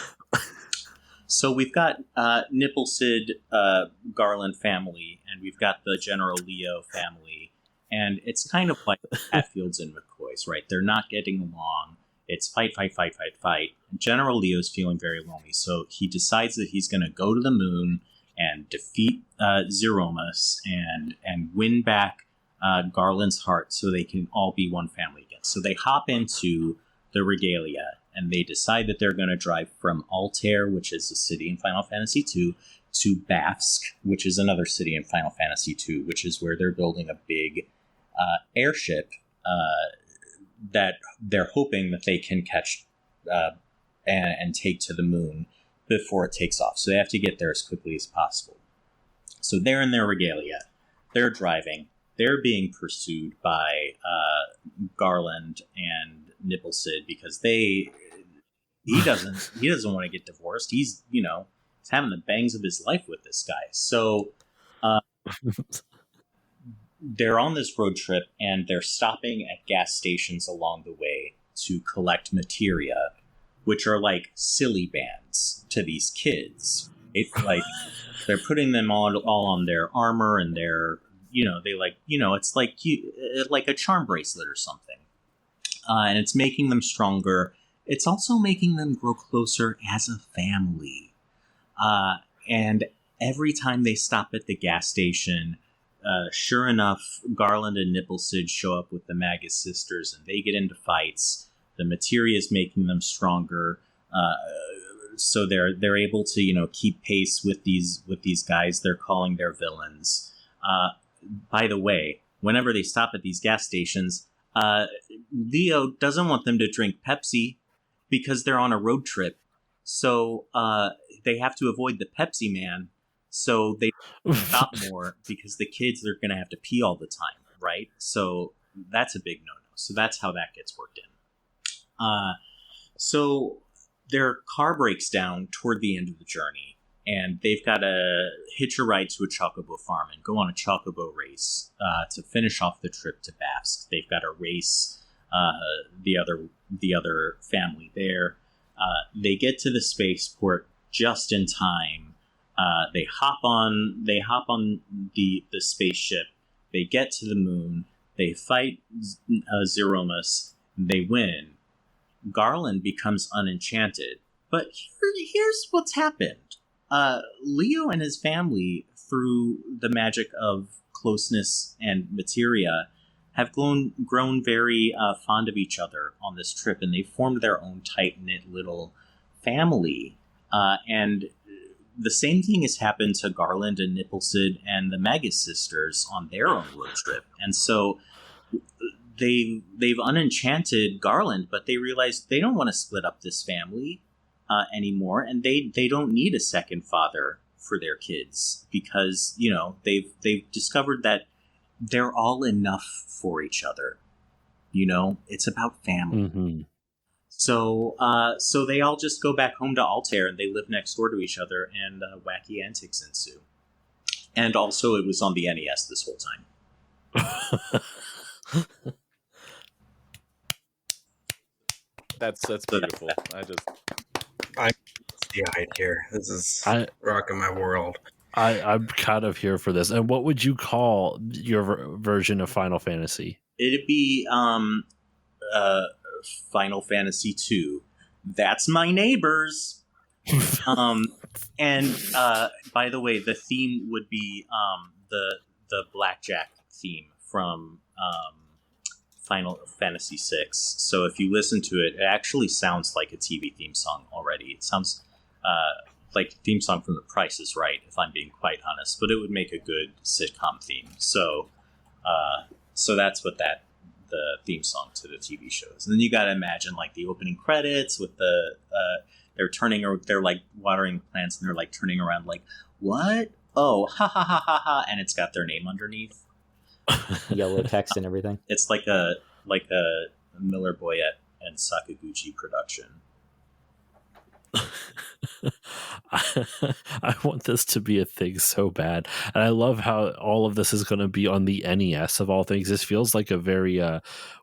[SPEAKER 5] So we've got Nipple Sid Garland family, and we've got the General Leo family, and it's kind of like Hatfields and McCoys, right? They're not getting along. It's fight. General Leo's feeling very lonely, so he decides that he's going to go to the moon and defeat Zeromus and win back Garland's heart, so they can all be one family again. So they hop into the Regalia, and they decide that they're going to drive from Altair, which is a city in Final Fantasy II, to Bafsk, which is another city in Final Fantasy II, which is where they're building a big airship that they're hoping that they can catch and take to the moon before it takes off. So they have to get there as quickly as possible. So they're in their Regalia. They're driving. They're being pursued by Garland and Nipple Sid, because he doesn't want to get divorced. He's having the bangs of his life with this guy. So they're on this road trip, and they're stopping at gas stations along the way to collect materia, which are like silly bands to these kids. It's like they're putting them all on their armor, and they're it's like a charm bracelet or something, and it's making them stronger. It's also making them grow closer as a family. And every time they stop at the gas station, sure enough, Garland and Nipple Sid show up with the Magus sisters, and they get into fights. The materia is making them stronger, so they're able to keep pace with these guys they're calling their villains. By the way, whenever they stop at these gas stations, Leo doesn't want them to drink Pepsi because they're on a road trip. So they have to avoid the Pepsi man. So they stop more because the kids are going to have to pee all the time, right? So that's a big no-no. So that's how that gets worked in. So their car breaks down toward the end of the journey, and they've got to hitch a ride to a chocobo farm and go on a chocobo race to finish off the trip to Bafsk. They've got to race the other family there. They get to the spaceport just in time. They hop on the spaceship. They get to the moon. They fight Zeromus. They win. Garland becomes unenchanted. But here's what's happened. Leo and his family, through the magic of closeness and materia, have grown very fond of each other on this trip, and they formed their own tight-knit little family. And the same thing has happened to Garland and Nipple Sid and the Magus sisters on their own road trip. And so they've unenchanted Garland, but they realize they don't want to split up this family anymore, and they don't need a second father for their kids, because they've discovered that they're all enough for each other. It's about family.
[SPEAKER 1] Mm-hmm.
[SPEAKER 5] So they all just go back home to Altair, and they live next door to each other, and wacky antics ensue. And also, it was on the NES this whole time.
[SPEAKER 4] That's beautiful.
[SPEAKER 2] I'm eyed here. This is rocking my world.
[SPEAKER 1] I'm kind of here for this. And what would you call your version of Final Fantasy?
[SPEAKER 5] It'd be Final Fantasy 2. That's my neighbors. And by the way, the theme would be the blackjack theme from Final Fantasy 6. So if you listen to it, it actually sounds like a TV theme song already. It sounds like a theme song from The Price is Right, if I'm being quite honest. But it would make a good sitcom theme. So that's what the theme song to the TV shows. And then you got to imagine like the opening credits with the they're like watering plants, and they're like turning around like, what? Oh, ha ha ha ha ha, and it's got their name underneath.
[SPEAKER 3] Yellow text and everything.
[SPEAKER 5] It's like a Miller Boyette and Sakaguchi production.
[SPEAKER 1] I want this to be a thing so bad, and I love how all of this is going to be on the NES of all things. This feels like a very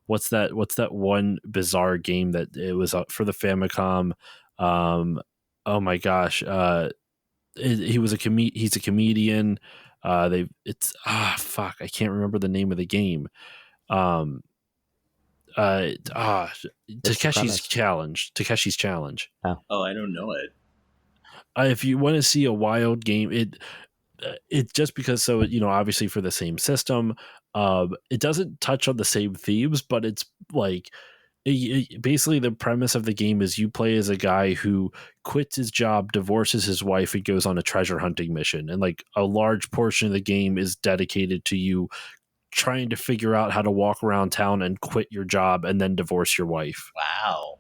[SPEAKER 1] what's that one bizarre game that it was for the Famicom? Oh my gosh, he's a comedian. Fuck, I can't remember the name of the game. Takeshi's Challenge.
[SPEAKER 5] Oh, I don't know it.
[SPEAKER 1] If you want to see a wild game, it just because, so obviously for the same system, it doesn't touch on the same themes, but it's like basically the premise of the game is you play as a guy who quits his job, divorces his wife, and goes on a treasure hunting mission, and like a large portion of the game is dedicated to you trying to figure out how to walk around town and quit your job and then divorce your wife.
[SPEAKER 5] Wow,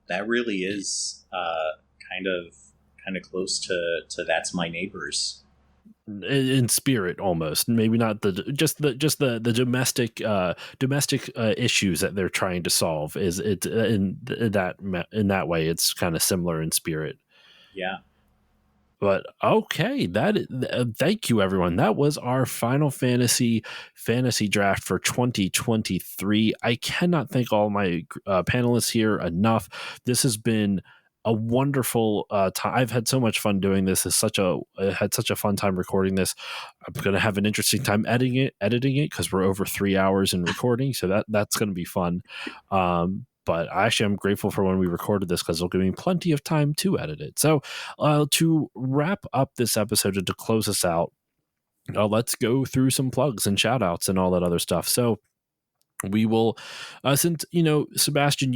[SPEAKER 5] that really is kind of close to That's My Neighbors
[SPEAKER 1] in spirit, almost. Maybe not the domestic issues that they're trying to solve. Is it in that way? It's kind of similar in spirit.
[SPEAKER 5] Yeah.
[SPEAKER 1] But okay, thank you, everyone. That was our Final Fantasy draft for 2023. I cannot thank all my panelists here enough. This has been a wonderful time. I've had so much fun doing this. I had such a fun time recording this. I'm going to have an interesting time editing it because we're over 3 hours in recording, so that's going to be fun. But I'm grateful for when we recorded this because it'll give me plenty of time to edit it. So to wrap up this episode and to close us out, let's go through some plugs and shout outs and all that other stuff. So we will, since Sebastian,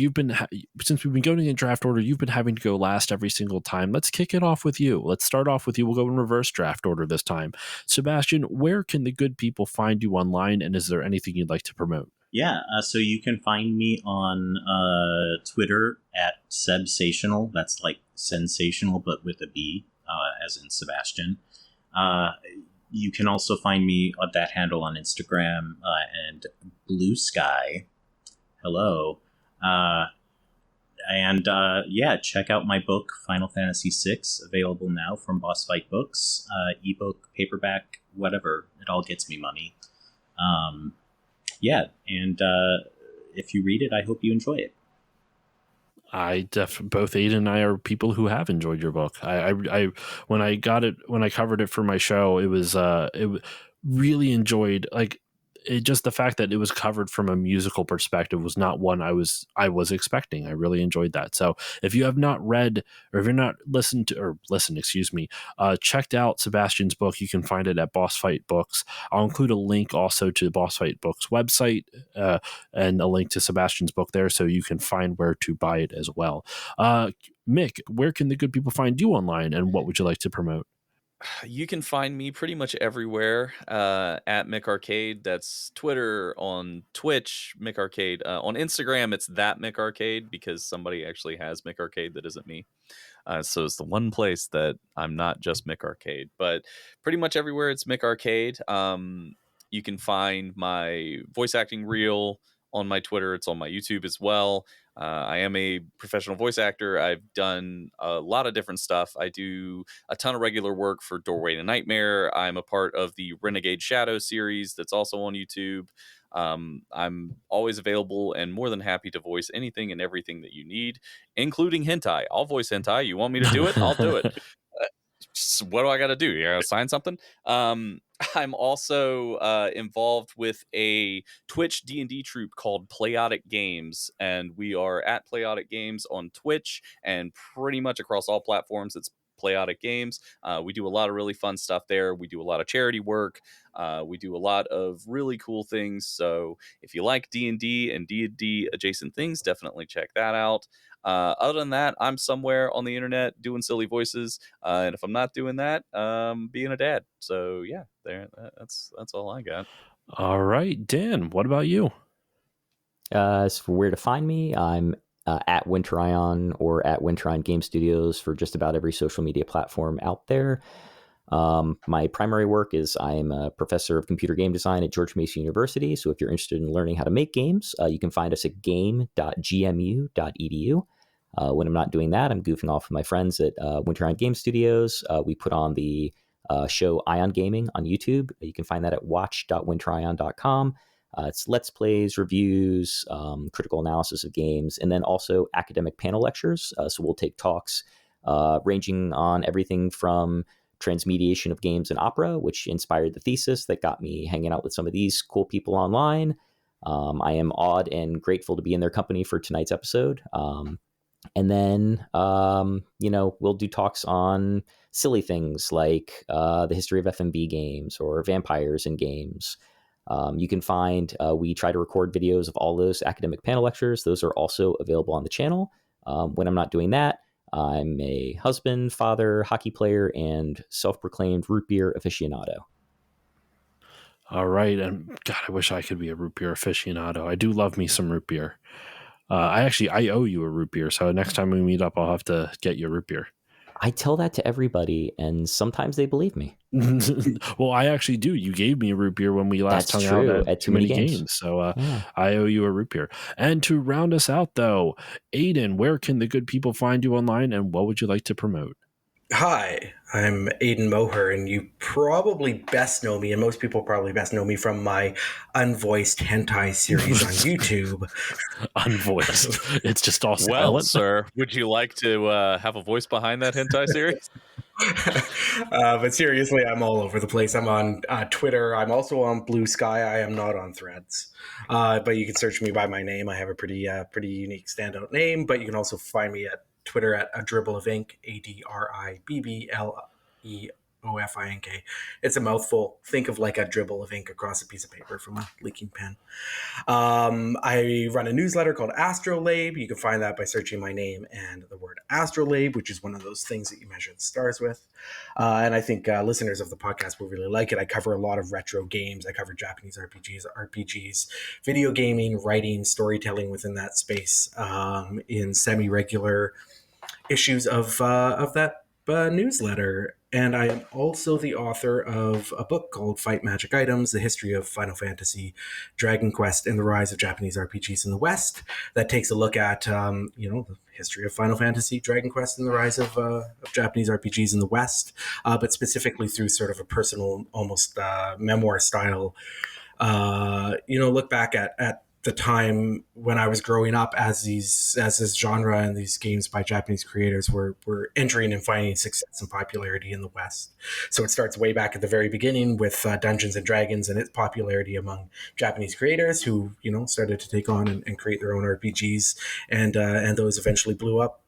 [SPEAKER 1] since we've been going in draft order, you've been having to go last every single time. Let's kick it off with you. Let's start off with you. We'll go in reverse draft order this time. Sebastian, where can the good people find you online, and is there anything you'd like to promote?
[SPEAKER 5] Yeah, so you can find me on Twitter at Sebsational. That's like sensational, but with a B, as in Sebastian. You can also find me at that handle on Instagram and Blue Sky. Hello. Check out my book, Final Fantasy VI, available now from Boss Fight Books. Ebook, paperback, whatever. It all gets me money. If you read it, I hope you enjoy it.
[SPEAKER 1] Both Aiden and I are people who have enjoyed your book. When I covered it for my show, it really enjoyed, like, just the fact that it was covered from a musical perspective was not one I was expecting. I really enjoyed that. So if you have not read, or if you're not checked out Sebastian's book, you can find it at Boss Fight Books. I'll include a link also to the Boss Fight Books website and a link to Sebastian's book there, so you can find where to buy it as well. Mick, where can the good people find you online, and what would you like to promote?
[SPEAKER 4] You can find me pretty much everywhere at Mick Arcade. That's Twitter, on Twitch, Mick Arcade. On Instagram, it's that Mick Arcade, because somebody actually has Mick Arcade that isn't me. So it's the one place that I'm not just Mick Arcade. But pretty much everywhere, it's Mick Arcade. You can find my voice acting reel on my Twitter. It's on my YouTube as well. I am a professional voice actor. I've done a lot of different stuff. I do a ton of regular work for Doorway to Nightmare. I'm a part of the Renegade Shadow series that's also on YouTube. I'm always available and more than happy to voice anything and everything that you need, including hentai. I'll voice hentai. You want me to do it? I'll do it. What do I got to do? You got to sign something? I'm also involved with a Twitch D&D troupe called Playotic Games, and we are at Playotic Games on Twitch and pretty much across all platforms. It's Playotic Games. We do a lot of really fun stuff there. We do a lot of charity work. We do a lot of really cool things. So if you like D&D and D&D adjacent things, definitely check that out. Other than that, I'm somewhere on the internet doing silly voices, and if I'm not doing that, being a dad. So yeah, that's all I got.
[SPEAKER 1] All right, Dan, what about you?
[SPEAKER 3] As for where to find me, I'm at Winterion or at Winterion Game Studios for just about every social media platform out there. My primary work is I'm a professor of computer game design at George Mason University. So if you're interested in learning how to make games, you can find us at game.gmu.edu. When I'm not doing that, I'm goofing off with my friends at Winterion Game Studios. We put on the show Ion Gaming on YouTube. You can find that at watch.winterion.com. It's Let's Plays, reviews, critical analysis of games, and then also academic panel lectures. So we'll take talks ranging on everything from transmediation of games and opera, which inspired the thesis that got me hanging out with some of these cool people online. I am awed and grateful to be in their company for tonight's episode. And then, we'll do talks on silly things like the history of FMV games or vampires in games. You can find, we try to record videos of all those academic panel lectures. Those are also available on the channel. When I'm not doing that, I'm a husband, father, hockey player, and self-proclaimed root beer aficionado.
[SPEAKER 1] All right. And God, I wish I could be a root beer aficionado. I do love me some root beer. I owe you a root beer. So next time we meet up, I'll have to get you a root beer.
[SPEAKER 3] I tell that to everybody, and sometimes they believe me.
[SPEAKER 1] Well, I actually do. You gave me a root beer when we last hung out at Too Many Games. So yeah. I owe you a root beer. And to round us out, though, Aiden, where can the good people find you online, and what would you like to promote?
[SPEAKER 2] Hi, I'm Aiden Moher, and you probably best know me, and most people probably best know me from my unvoiced hentai series on YouTube.
[SPEAKER 1] Unvoiced. It's just all silent.
[SPEAKER 4] Well, sir, would you like to have a voice behind that hentai series?
[SPEAKER 2] But seriously, I'm all over the place. I'm on Twitter. I'm also on Blue Sky. I am not on Threads. But you can search me by my name. I have a pretty unique standout name, but you can also find me at Twitter at A Dribble of Ink, ADRIBBLEOFINK. It's a mouthful. Think of like a dribble of ink across a piece of paper from a leaking pen. I run a newsletter called Astrolabe. You can find that by searching my name and the word Astrolabe, which is one of those things that you measure the stars with. And I think listeners of the podcast will really like it. I cover a lot of retro games. I cover Japanese RPGs, video gaming, writing, storytelling within that space in semi-regular issues of that newsletter. And I am also the author of a book called Fight Magic Items, The History of Final Fantasy, Dragon Quest, and the Rise of Japanese RPGs in the West, that takes a look at, the history of Final Fantasy, Dragon Quest, and the rise of Japanese RPGs in the West, but specifically through sort of a personal, almost memoir style, look back at the time when I was growing up as this genre and these games by Japanese creators were entering and finding success and popularity in the West. So it starts way back at the very beginning with Dungeons and Dragons and its popularity among Japanese creators who, started to take on and create their own RPGs, and those eventually blew up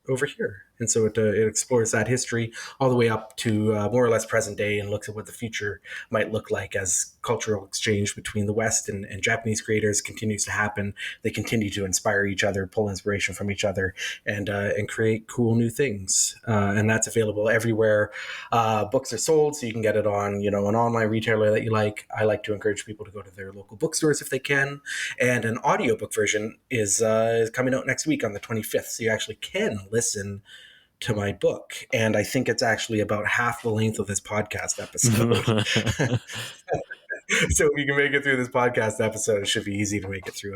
[SPEAKER 2] over here. And so it explores that history all the way up to more or less present day, and looks at what the future might look like as cultural exchange between the West and Japanese creators continues to happen. They continue to inspire each other, pull inspiration from each other, and create cool new things. And that's available everywhere books are sold, so you can get it on an online retailer that you like. I like to encourage people to go to their local bookstores if they can. And an audiobook version is coming out next week on the 25th, so you actually can listen to my book, and I think it's actually about half the length of this podcast episode. So if you can make it through this podcast episode, it should be easy to make it through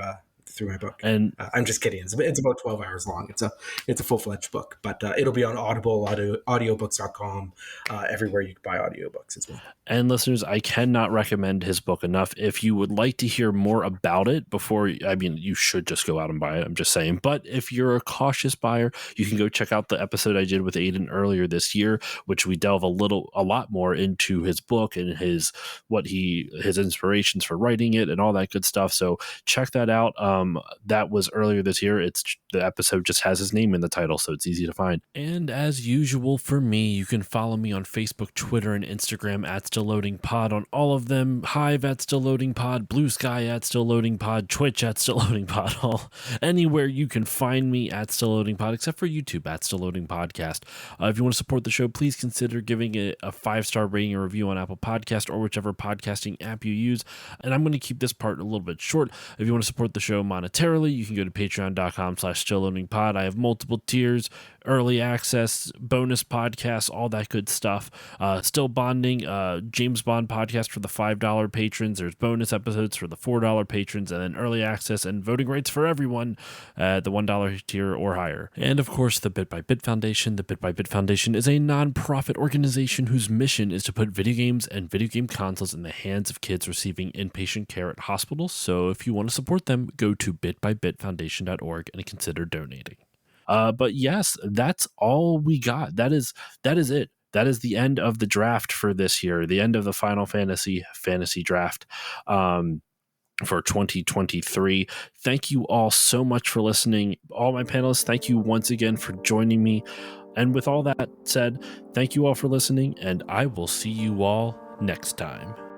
[SPEAKER 2] my book.
[SPEAKER 1] And
[SPEAKER 2] I'm just kidding. It's about 12 hours long. It's a full-fledged book, but it'll be on Audible, audiobooks.com, everywhere you can buy audiobooks as well.
[SPEAKER 1] And listeners, I cannot recommend his book enough. If you would like to hear more about it you should just go out and buy it. I'm just saying. But if you're a cautious buyer, you can go check out the episode I did with Aiden earlier this year, which we delve a lot more into his book and his inspirations for writing it and all that good stuff. So check that out. That was earlier this year. The episode just has his name in the title, so it's easy to find. And as usual for me, you can follow me on Facebook, Twitter, and Instagram at Still Loading Pod on all of them. Hive at Still Loading Pod, Blue Sky at Still Loading Pod, Twitch at Still Loading Pod, anywhere you can find me at Still Loading Pod, except for YouTube at Still Loading Podcast. If you want to support the show, please consider giving it a 5-star rating or review on Apple Podcast or whichever podcasting app you use. And I'm going to keep this part a little bit short. If you want to support the show monetarily, you can go to patreon.com/stillloadingpod. I have multiple tiers, early access, bonus podcasts, all that good stuff. Still Bonding, James Bond podcast for the $5 patrons. There's bonus episodes for the $4 patrons, and then early access and voting rights for everyone at the $1 tier or higher. And of course, the Bit by Bit Foundation. The Bit by Bit Foundation is a non-profit organization whose mission is to put video games and video game consoles in the hands of kids receiving inpatient care at hospitals. So if you want to support them, go to bitbybitfoundation.org and consider donating. But yes, that's all we got. That is it. That is the end of the draft for this year, the end of the Final Fantasy draft for 2023. Thank you all so much for listening. All my panelists, thank you once again for joining me. And with all that said, thank you all for listening, and I will see you all next time.